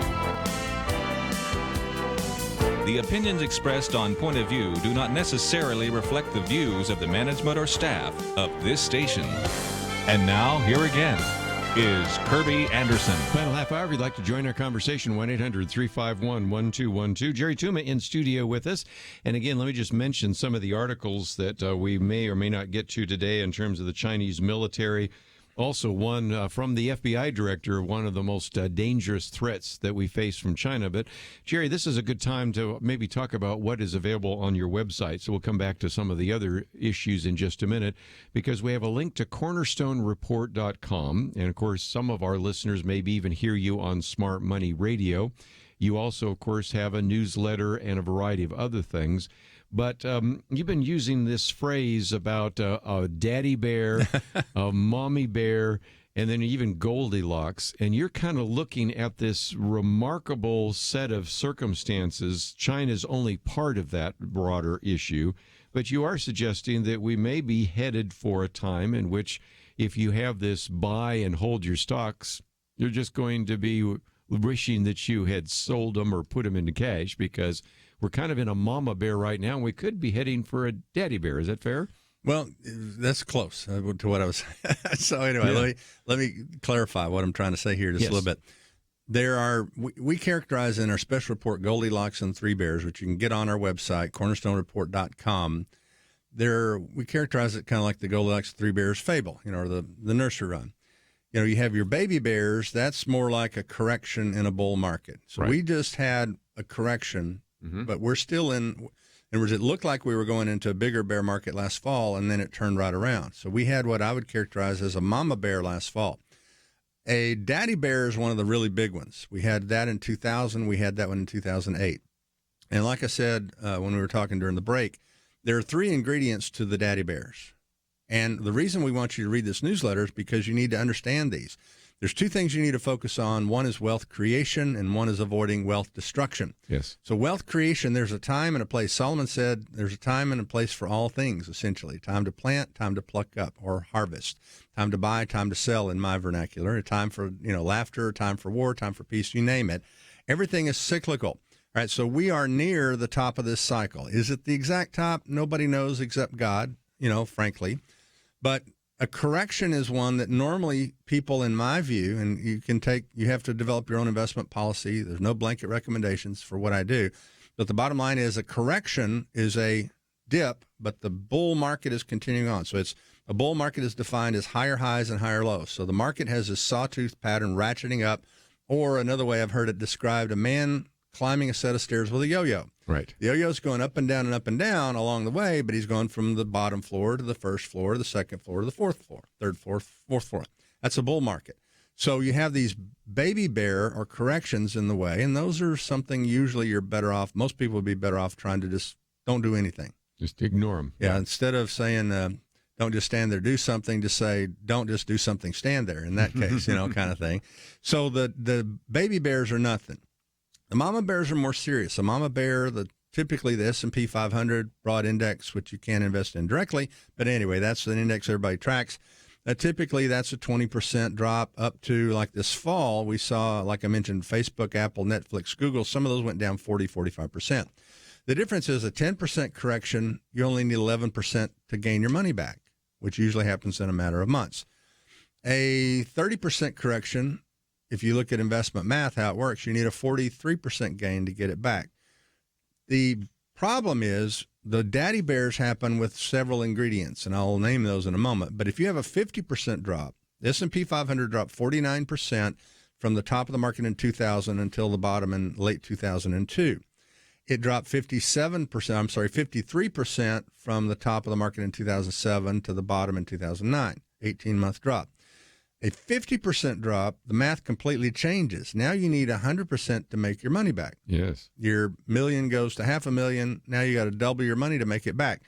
The opinions expressed on Point of View do not necessarily reflect the views of the management or staff of this station. And now, here again is Kerby Anderson.
Final half hour, if you'd like to join our conversation, 1-800-351-1212. Jerry Tuma in studio with us. And again, let me just mention some of the articles that we may or may not get to today in terms of the Chinese military. Also, one from the FBI director, one of the most dangerous threats that we face from China. But, Jerry, this is a good time to maybe talk about what is available on your website. So we'll come back to some of the other issues in just a minute, because we have a link to cornerstonereport.com. And, of course, some of our listeners maybe even hear you on Smart Money Radio. You also, of course, have a newsletter and a variety of other things. But you've been using this phrase about a daddy bear, a mommy bear, and then even Goldilocks. And you're kind of looking at this remarkable set of circumstances. China's only part of that broader issue. But you are suggesting that we may be headed for a time in which, if you have this buy and hold your stocks, you're just going to be wishing that you had sold them or put them into cash, because we're kind of in a mama bear right now, and we could be heading for a daddy bear. Is that fair?
Well, that's close to what I was. So anyway, let me clarify what I'm trying to say here just a little bit. We characterize in our special report Goldilocks and Three Bears, which you can get on our website, cornerstonereport.com. We characterize it kind of like the Goldilocks and Three Bears fable, or the nursery rhyme. You have your baby bears. That's more like a correction in a bull market. So we just had a correction. But we're still in other words, it looked like we were going into a bigger bear market last fall, and then it turned right around. So we had what I would characterize as a mama bear last fall. A daddy bear is one of the really big ones. We had that in 2000. We had that one in 2008. And like I said when we were talking during the break, there are three ingredients to the daddy bears. And the reason we want you to read this newsletter is because you need to understand these. There's two things you need to focus on. One is wealth creation, and one is avoiding wealth destruction.
Yes.
So wealth creation, there's a time and a place. Solomon said there's a time and a place for all things, essentially. Time to plant, time to pluck up or harvest. Time to buy, time to sell in my vernacular. A time for, laughter, time for war, time for peace, you name it. Everything is cyclical. All right, so we are near the top of this cycle. Is it the exact top? Nobody knows except God, frankly. But a correction is one that normally people, in my view, and you have to develop your own investment policy. There's no blanket recommendations for what I do. But the bottom line is a correction is a dip, but the bull market is continuing on. So a bull market is defined as higher highs and higher lows. So the market has this sawtooth pattern ratcheting up, or another way I've heard it described, a man climbing a set of stairs with a yo-yo.
Right.
The yo-yo's going up and down along the way, but he's going from the bottom floor to the first floor, to the second floor, to the fourth floor, third floor, fourth floor. That's a bull market. So you have these baby bear or corrections in the way, and those are something usually you're better off. Most people would be better off trying to just don't do anything.
Just ignore them.
Yeah, instead of saying don't just stand there, do something, just say don't just do something, stand there in that case, kind of thing. So the baby bears are nothing. The mama bears are more serious. A mama bear, typically the S&P 500 broad index, which you can't invest in directly. But anyway, that's an index everybody tracks. Typically, that's a 20% drop up to, like this fall, we saw, like I mentioned, Facebook, Apple, Netflix, Google. Some of those went down 40, 45%. The difference is a 10% correction, you only need 11% to gain your money back, which usually happens in a matter of months. A 30% correction, if you look at investment math, how it works, you need a 43% gain to get it back. The problem is the daddy bears happen with several ingredients, and I'll name those in a moment. But if you have a 50% drop, the S&P 500 dropped 49% from the top of the market in 2000 until the bottom in late 2002. It dropped 53% from the top of the market in 2007 to the bottom in 2009, 18-month drop. A 50% drop, the math completely changes. Now you need 100% to make your money back.
Yes.
Your million goes to $500,000. Now you got to double your money to make it back.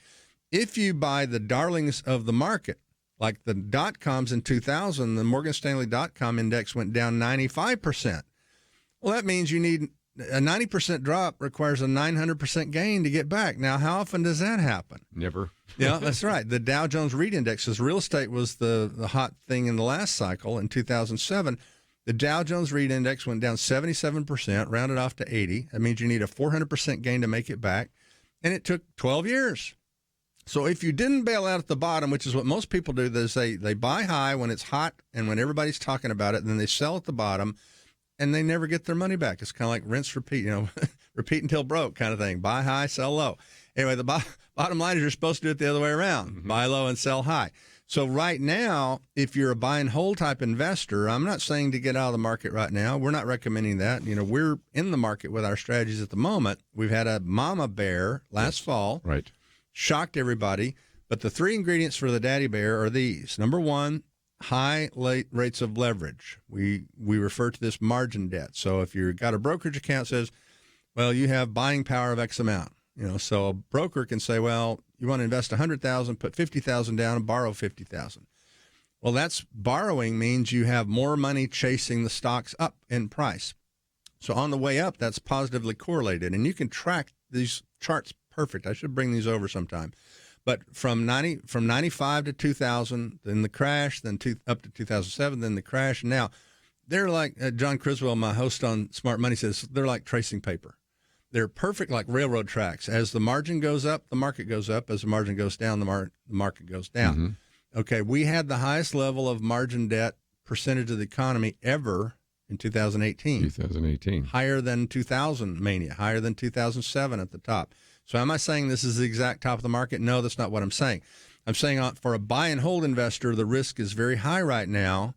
If you buy the darlings of the market, like the dot-coms in 2000, the Morgan Stanley dot-com index went down 95%. Well, that means you need a 90% drop requires a 900% gain to get back. Now, how often does that happen?
Never.
Yeah, that's right. The Dow Jones REIT Index, because real estate was the hot thing in the last cycle in 2007. The Dow Jones REIT Index went down 77%, rounded off to 80. That means you need a 400% gain to make it back. And it took 12 years. So if you didn't bail out at the bottom, which is what most people do, they buy high when it's hot and when everybody's talking about it, and then they sell at the bottom, and they never get their money back. It's kind of like rinse, repeat, repeat until broke kind of thing. Buy high, sell low. Anyway, the bottom line is you're supposed to do it the other way around. Buy low and sell high. So right now, if you're a buy and hold type investor, I'm not saying to get out of the market right now. We're not recommending that. We're in the market with our strategies at the moment. We've had a mama bear last fall.
Right.
Shocked everybody. But the 3 ingredients for the daddy bear are these. Number 1, high rates of leverage. We refer to this margin debt. So if you've got a brokerage account that says, well, you have buying power of X amount. So a broker can say, well, you want to invest $100,000, put $50,000 down and borrow $50,000. Well, that's borrowing means you have more money chasing the stocks up in price. So on the way up, that's positively correlated. And you can track these charts perfect. I should bring these over sometime. But from 95 to 2000, then the crash, then up to 2007, then the crash. And now they're like, John Criswell, my host on Smart Money, says they're like tracing paper. They're perfect like railroad tracks. As the margin goes up, the market goes up. As the margin goes down, the market goes down. Mm-hmm. Okay, we had the highest level of margin debt percentage of the economy ever in 2018.
2018.
Higher than 2000 mania, higher than 2007 at the top. So am I saying this is the exact top of the market? No, that's not what I'm saying. I'm saying for a buy and hold investor, the risk is very high right now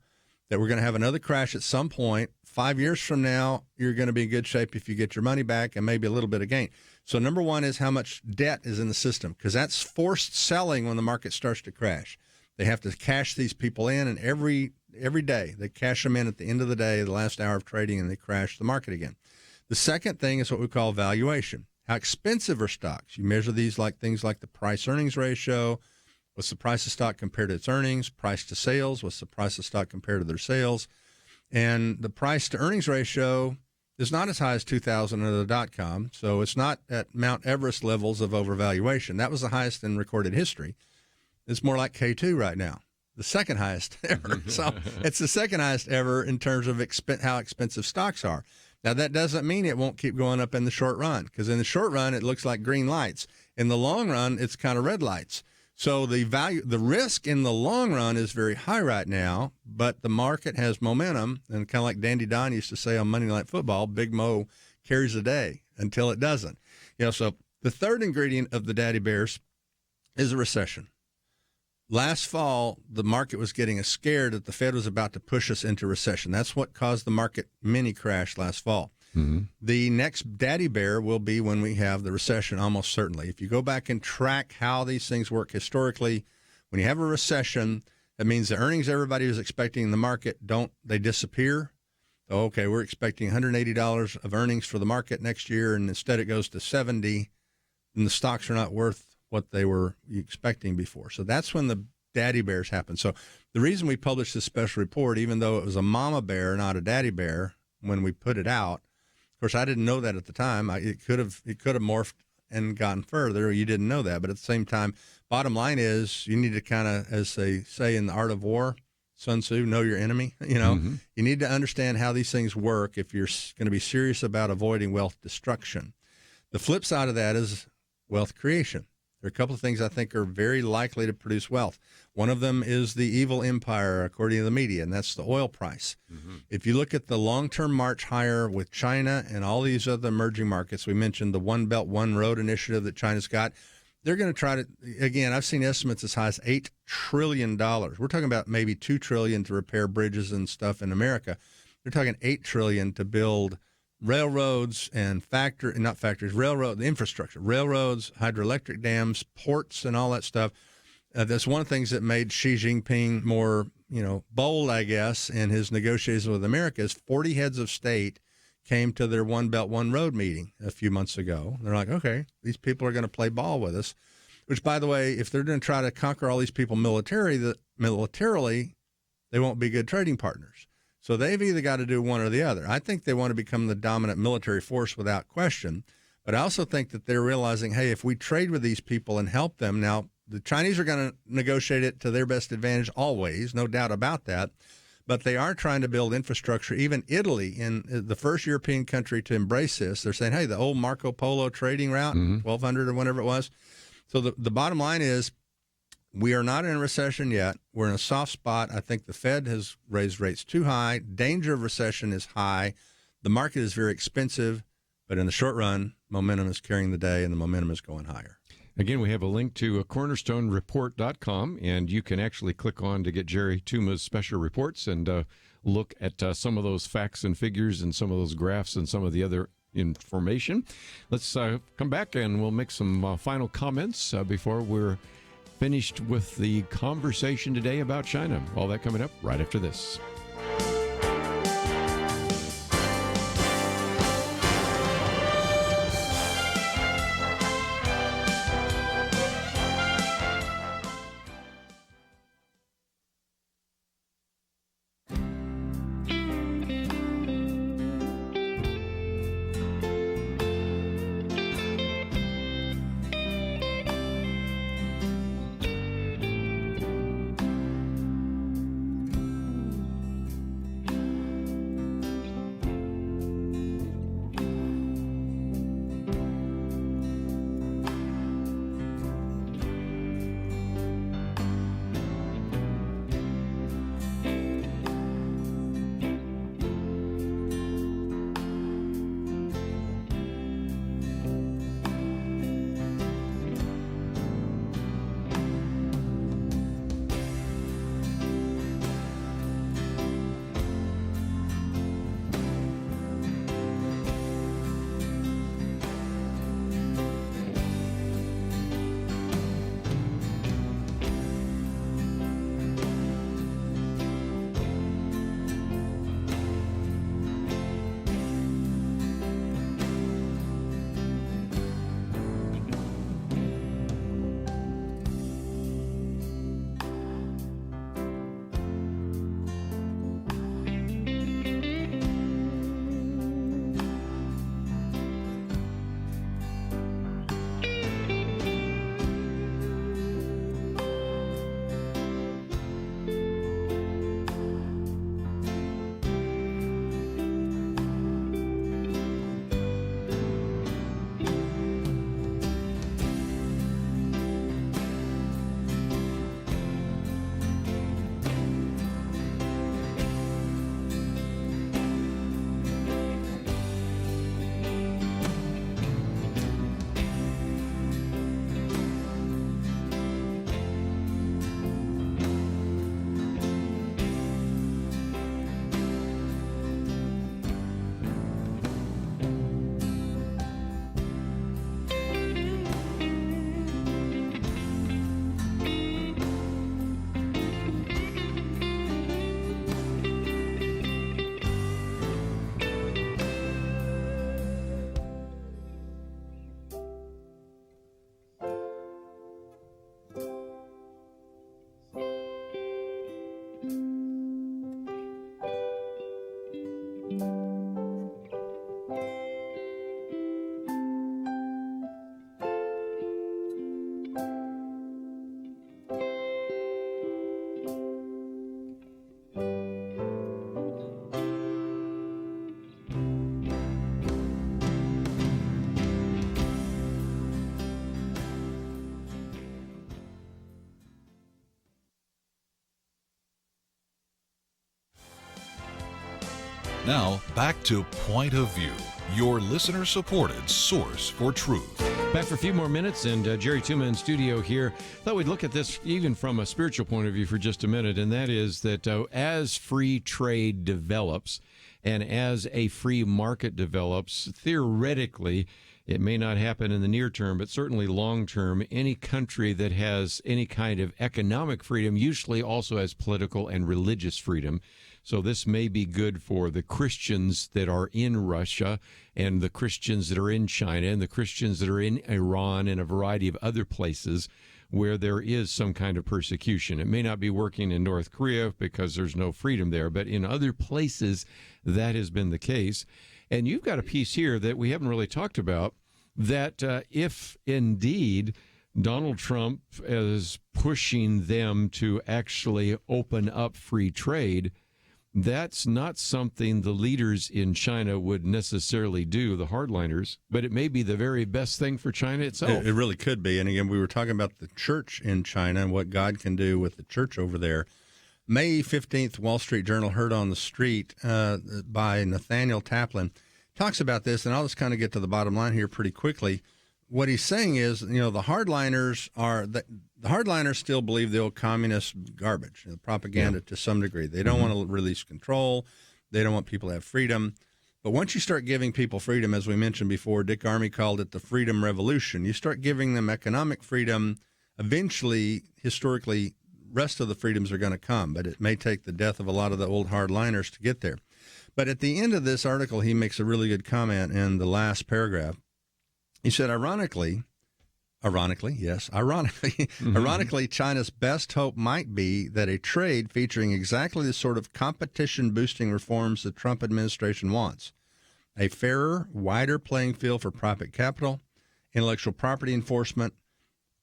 that we're going to have another crash at some point. 5 years from now, you're going to be in good shape if you get your money back and maybe a little bit of gain. So number 1 is how much debt is in the system, because that's forced selling when the market starts to crash. They have to cash these people in, and every day they cash them in at the end of the day, the last hour of trading, and they crash the market again. The second thing is what we call valuation. How expensive are stocks? You measure these like things like the price-earnings ratio. What's the price of stock compared to its earnings? Price to sales. What's the price of stock compared to their sales? And the price-to-earnings ratio is not as high as 2000 or the dot-com, so it's not at Mount Everest levels of overvaluation. That was the highest in recorded history. It's more like K2 right now, the second highest ever. So it's the second highest ever in terms of how expensive stocks are. Now, that doesn't mean it won't keep going up in the short run, because in the short run, it looks like green lights. In the long run, it's kind of red lights. So the risk in the long run is very high right now, but the market has momentum, and kind of like Dandy Don used to say on Monday Night Football, Big Mo carries the day until it doesn't. So the third ingredient of the daddy bears is a recession. Last fall, the market was getting scared that the Fed was about to push us into recession. That's what caused the market mini crash last fall. Mm-hmm. The next daddy bear will be when we have the recession, almost certainly. If you go back and track how these things work historically, when you have a recession, that means the earnings everybody was expecting in the market they disappear. So, okay, we're expecting $180 of earnings for the market next year, and instead it goes to $70, and the stocks are not worth what they were expecting before. So that's when the daddy bears happen. So the reason we published this special report, even though it was a mama bear, not a daddy bear, when we put it out, of course, I didn't know that at the time. It could have morphed and gotten further. You didn't know that. But at the same time, bottom line is you need to kind of, as they say in The Art of War, Sun Tzu, know your enemy. You need to understand how these things work if you're going to be serious about avoiding wealth destruction. The flip side of that is wealth creation. There are a couple of things I think are very likely to produce wealth. One of them is the evil empire, according to the media, and that's the oil price. Mm-hmm. If you look at the long-term march higher with China and all these other emerging markets, we mentioned the One Belt, One Road initiative that China's got. They're going to try to, again, I've seen estimates as high as $8 trillion. We're talking about maybe $2 trillion to repair bridges and stuff in America. They're talking $8 trillion to build railroads and the infrastructure, railroads, hydroelectric dams, ports, and all that stuff. That's one of the things that made Xi Jinping more, bold, I guess, in his negotiations with America is 40 heads of state came to their One Belt, One Road meeting a few months ago. They're like, okay, these people are going to play ball with us, which, by the way, if they're going to try to conquer all these people militarily, they won't be good trading partners. So they've either got to do one or the other. I think they want to become the dominant military force without question. But I also think that they're realizing, hey, if we trade with these people and help them, now the Chinese are going to negotiate it to their best advantage always, no doubt about that. But they are trying to build infrastructure. Even Italy, in the first European country to embrace this, they're saying, hey, the old Marco Polo trading route, 1200 or whatever it was. So the bottom line is we are not in a recession yet. We're in a soft spot. I think the Fed has raised rates too high. Danger of recession is high. The market is very expensive. But in the short run, momentum is carrying the day, and the momentum is going higher.
Again, we have a link to cornerstorereport.com, and you can actually click on to get Jerry Tuma's special reports and look at some of those facts and figures and some of those graphs and some of the other information. Let's come back, and we'll make some final comments before we're finished with the conversation today about China. All that coming up right after this.
Now, back to Point of View, your listener-supported source for truth.
Back for a few more minutes, and Jerry Tuma in studio here. Thought we'd look at this even from a spiritual point of view for just a minute, and that is that as free trade develops and as a free market develops, theoretically, it may not happen in the near term, but certainly long term, any country that has any kind of economic freedom usually also has political and religious freedom. So this may be good for the Christians that are in Russia and the Christians that are in China and the Christians that are in Iran and a variety of other places where there is some kind of persecution. It may not be working in North Korea because there's no freedom there, but in other places that has been the case. And you've got a piece here that we haven't really talked about, that if indeed Donald Trump is pushing them to actually open up free trade, that's not something the leaders in China would necessarily do, the hardliners, but it may be the very best thing for China itself.
It really could be. And again, we were talking about the church in China and what God can do with the church over there. May 15th, Wall Street Journal, Heard on the Street by Nathaniel Taplin, talks about this, and I'll just kind of get to the bottom line here pretty quickly. What he's saying is, the hardliners still believe the old communist garbage, propaganda to some degree. They don't want to release control. They don't want people to have freedom. But once you start giving people freedom, as we mentioned before, Dick Armey called it the freedom revolution. You start giving them economic freedom. Eventually, historically, rest of the freedoms are going to come, but it may take the death of a lot of the old hardliners to get there. But at the end of this article, he makes a really good comment in the last paragraph. He said, ironically, China's best hope might be that a trade featuring exactly the sort of competition-boosting reforms the Trump administration wants. A fairer, wider playing field for private capital, intellectual property enforcement.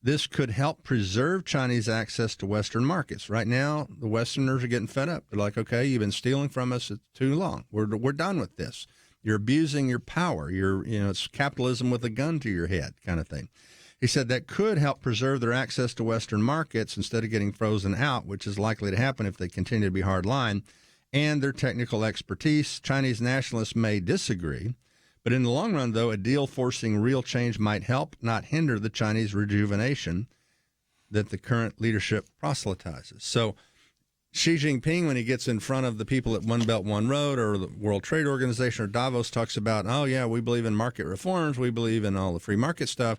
This could help preserve Chinese access to Western markets. Right now, the Westerners are getting fed up. They're like, okay, you've been stealing from us too long. We're done with this. You're abusing your power. It's capitalism with a gun to your head kind of thing. He said that could help preserve their access to Western markets instead of getting frozen out, which is likely to happen if they continue to be hardline, and their technical expertise. Chinese nationalists may disagree, but in the long run, though, a deal forcing real change might help, not hinder the Chinese rejuvenation that the current leadership proselytizes. So Xi Jinping, when he gets in front of the people at One Belt, One Road or the World Trade Organization or Davos, talks about, oh, yeah, we believe in market reforms. We believe in all the free market stuff.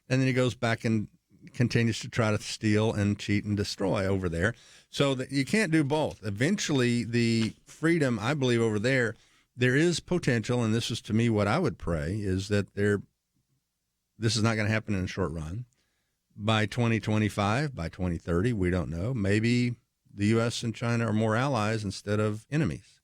And then he goes back and continues to try to steal and cheat and destroy over there. So that you can't do both. Eventually, the freedom, I believe, over there is potential, and this is, to me, what I would pray, is that this is not going to happen in the short run. By 2025, by 2030, we don't know. Maybe the U.S. and China are more allies instead of enemies.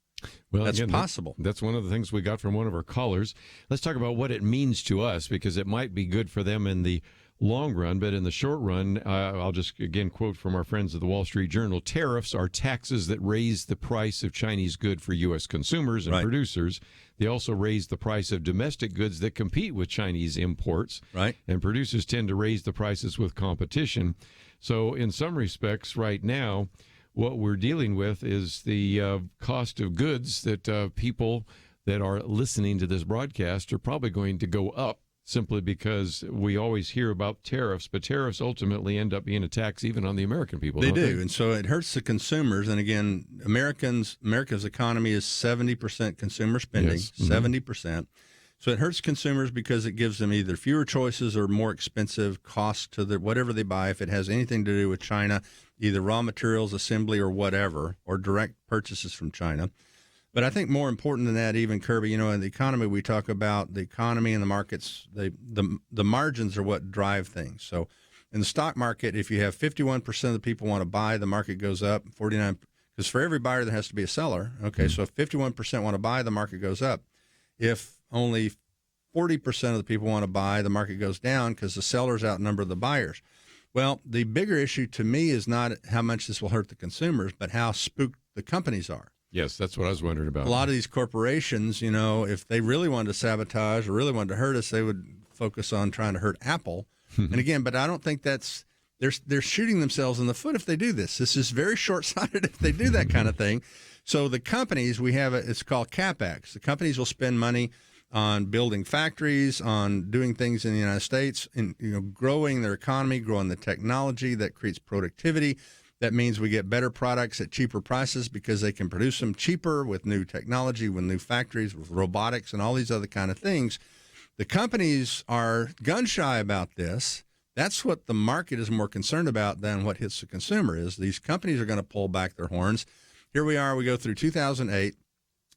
Well,
that's
again,
possible.
That's one of the things we got from one of our callers. Let's talk about what it means to us, because it might be good for them in the long run, but in the short run, I'll just again quote from our friends at the Wall Street Journal: tariffs are taxes that raise the price of Chinese goods for U.S. consumers and producers. They also raise the price of domestic goods that compete with Chinese imports.
Right.
And producers tend to raise the prices with competition. So in some respects, right now, what we're dealing with is the cost of goods that people that are listening to this broadcast are probably going to go up, simply because we always hear about tariffs, but tariffs ultimately end up being a tax even on the American people.
They do, and so it hurts the consumers. And again, America's economy is 70% consumer spending, 70%. So it hurts consumers because it gives them either fewer choices or more expensive costs to whatever they buy, if it has anything to do with China, either raw materials, assembly, or whatever, or direct purchases from China. But I think more important than that, even, Kirby, in the economy, we talk about the economy and the markets. The margins are what drive things. So in the stock market, if you have 51% of the people want to buy, the market goes up. 49%, because for every buyer there has to be a seller. Okay, so if 51% want to buy, the market goes up. If only 40% of the people want to buy, the market goes down because the sellers outnumber the buyers. Well, the bigger issue to me is not how much this will hurt the consumers, but how spooked the companies are.
Yes, that's what I was wondering about.
A lot of these corporations, if they really wanted to sabotage or really wanted to hurt us, they would focus on trying to hurt Apple. And again, but I don't think that's they're shooting themselves in the foot if they do this. This is very short-sighted if they do that kind of thing. So the companies, it's called CapEx. The companies will spend money on building factories, on doing things in the United States, and growing their economy, growing the technology that creates productivity. That means we get better products at cheaper prices because they can produce them cheaper with new technology, with new factories, with robotics, and all these other kind of things. The companies are gun-shy about this. That's what the market is more concerned about than what hits the consumer is. These companies are going to pull back their horns. Here we are. We go through 2008.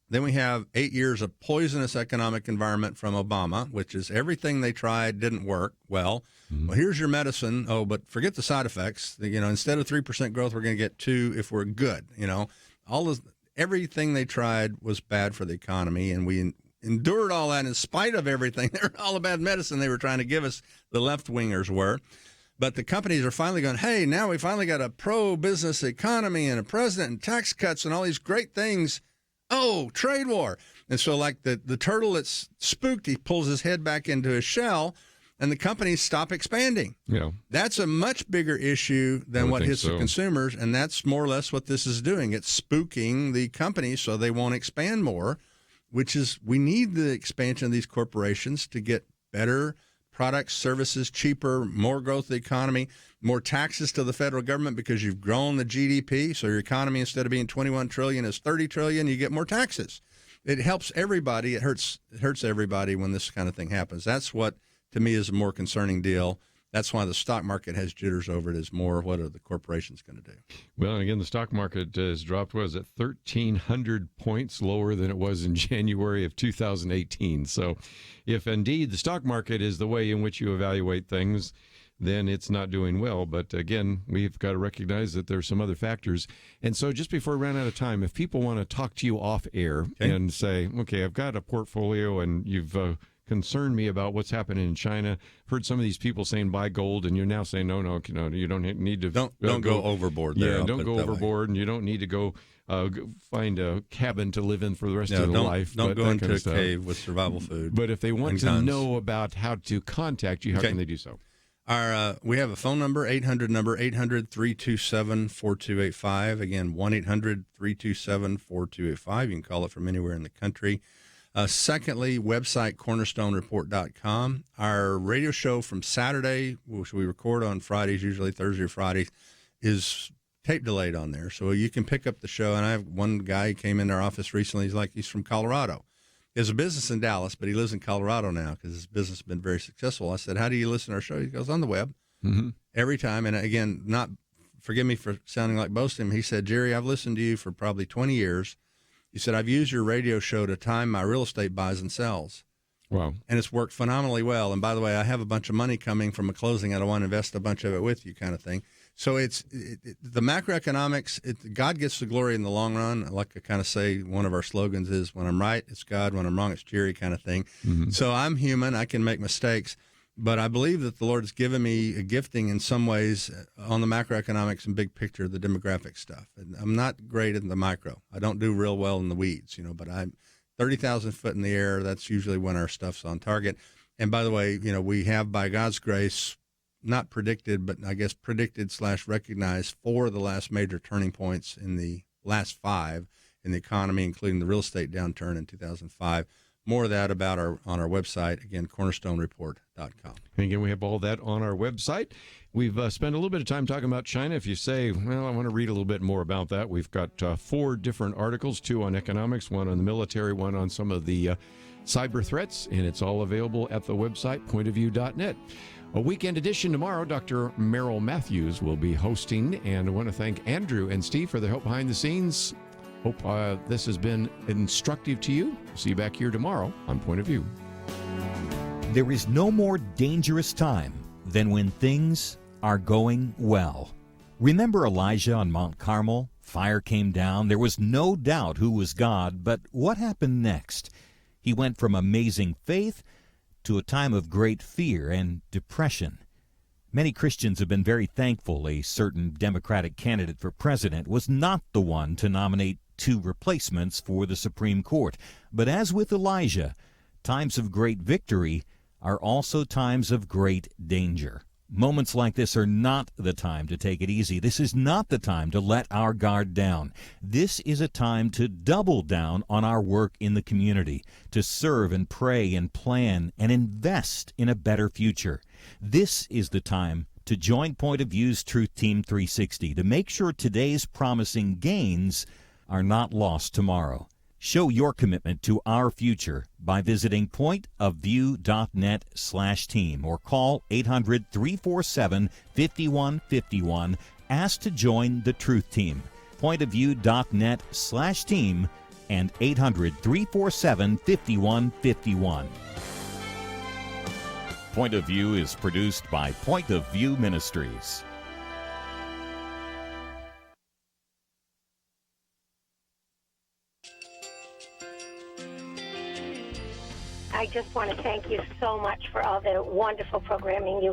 Then we have 8 years of poisonous economic environment from Obama, which is everything they tried didn't work well. Well, here's your medicine. Oh, but forget the side effects. Instead of 3% growth, we're going to get 2% if we're good. Everything they tried was bad for the economy, and we endured all that in spite of everything. They were all a bad medicine they were trying to give us, the left-wingers were. But the companies are finally going, hey, now we finally got a pro-business economy and a president and tax cuts and all these great things. Oh, trade war. And so like the turtle that's spooked, he pulls his head back into his shell, and the companies stop expanding.
Yeah.
That's a much bigger issue than what hits the consumers, and that's more or less what this is doing. It's spooking the companies so they won't expand more, which is we need the expansion of these corporations to get better products, services, cheaper, more growth of the economy, more taxes to the federal government because you've grown the GDP. So your economy, instead of being 21 trillion, is 30 trillion. You get more taxes. It helps everybody. It hurts everybody when this kind of thing happens. That's what, to me, is a more concerning deal. That's why the stock market has jitters over it, is more what are the corporations going to do.
Well, and again, the stock market has dropped, what is it, 1,300 points lower than it was in January of 2018. So if indeed the stock market is the way in which you evaluate things, then it's not doing well. But again, we've got to recognize that there's some other factors. And so just before we run out of time, if people want to talk to you off air and say, okay, I've got a portfolio and you've concerned me about what's happening in China. I've heard some of these people saying buy gold, and you're now saying no, you don't need to.
Don't go overboard there.
Yeah, don't go overboard, and you don't need to go find a cabin to live in for the rest of your life.
Don't go into a cave with survival food.
But if they want to know about how to contact you, how can they do so?
We have a phone number, 800-327-4285. Again, 1-800-327-4285. You can call it from anywhere in the country. Secondly, website cornerstonereport.com. Our radio show from Saturday, which we record on Fridays, usually Thursday or Fridays, is tape delayed on there. So you can pick up the show. And I have one guy who came in our office recently. He's from Colorado. He has a business in Dallas, but he lives in Colorado now because his business has been very successful. I said, how do you listen to our show? He goes, on the web.
Mm-hmm.
Every time. And again, forgive me for sounding like boasting. He said, Jerry, I've listened to you for probably 20 years. He said, I've used your radio show to time my real estate buys and sells.
Wow.
And it's worked phenomenally well. And by the way, I have a bunch of money coming from a closing. I don't want to invest a bunch of it with you, kind of thing. So it's the macroeconomics. God gets the glory in the long run. Like I kind of say, one of our slogans is, when I'm right, it's God. When I'm wrong, it's Jerry, kind of thing.
Mm-hmm.
So I'm human. I can make mistakes. But I believe that the Lord has given me a gifting in some ways on the macroeconomics and big picture, the demographic stuff. And I'm not great in the micro. I don't do real well in the weeds, but I'm 30,000 foot in the air. That's usually when our stuff's on target. And by the way, we have, by God's grace, not predicted, but I guess predicted/recognized 4 of the last major turning points in the last 5 in the economy, including the real estate downturn in 2005. More of that on our website, again, cornerstonereport.com.
And again, we have all that on our website. We've spent a little bit of time talking about China. If you say, well, I want to read a little bit more about that, we've got 4 different articles, 2 on economics, 1 on the military, 1 on some of the cyber threats, and it's all available at the website, pointofview.net. A weekend edition tomorrow, Dr. Merrill Matthews will be hosting, and I want to thank Andrew and Steve for their help behind the scenes. Hope this has been instructive to you. See you back here tomorrow on Point of View.
There is no more dangerous time than when things are going well. Remember Elijah on Mount Carmel? Fire came down. There was no doubt who was God, but what happened next? He went from amazing faith to a time of great fear and depression. Many Christians have been very thankful a certain Democratic candidate for president was not the one to nominate 2 replacements for the Supreme Court. But as with Elijah, times of great victory are also times of great danger. Moments like this are not the time to take it easy. This is not the time to let our guard down. This is a time to double down on our work in the community, to serve and pray and plan and invest in a better future. This is the time to join Point of View's Truth Team 360 to make sure today's promising gains are not lost tomorrow. Show your commitment to our future by visiting pointofview.net/team or call 800-347-5151. Ask to join the Truth Team. Pointofview.net/team and 800-347-5151. Point of View is produced by Point of View Ministries.
I just want to thank you so much for all the wonderful programming you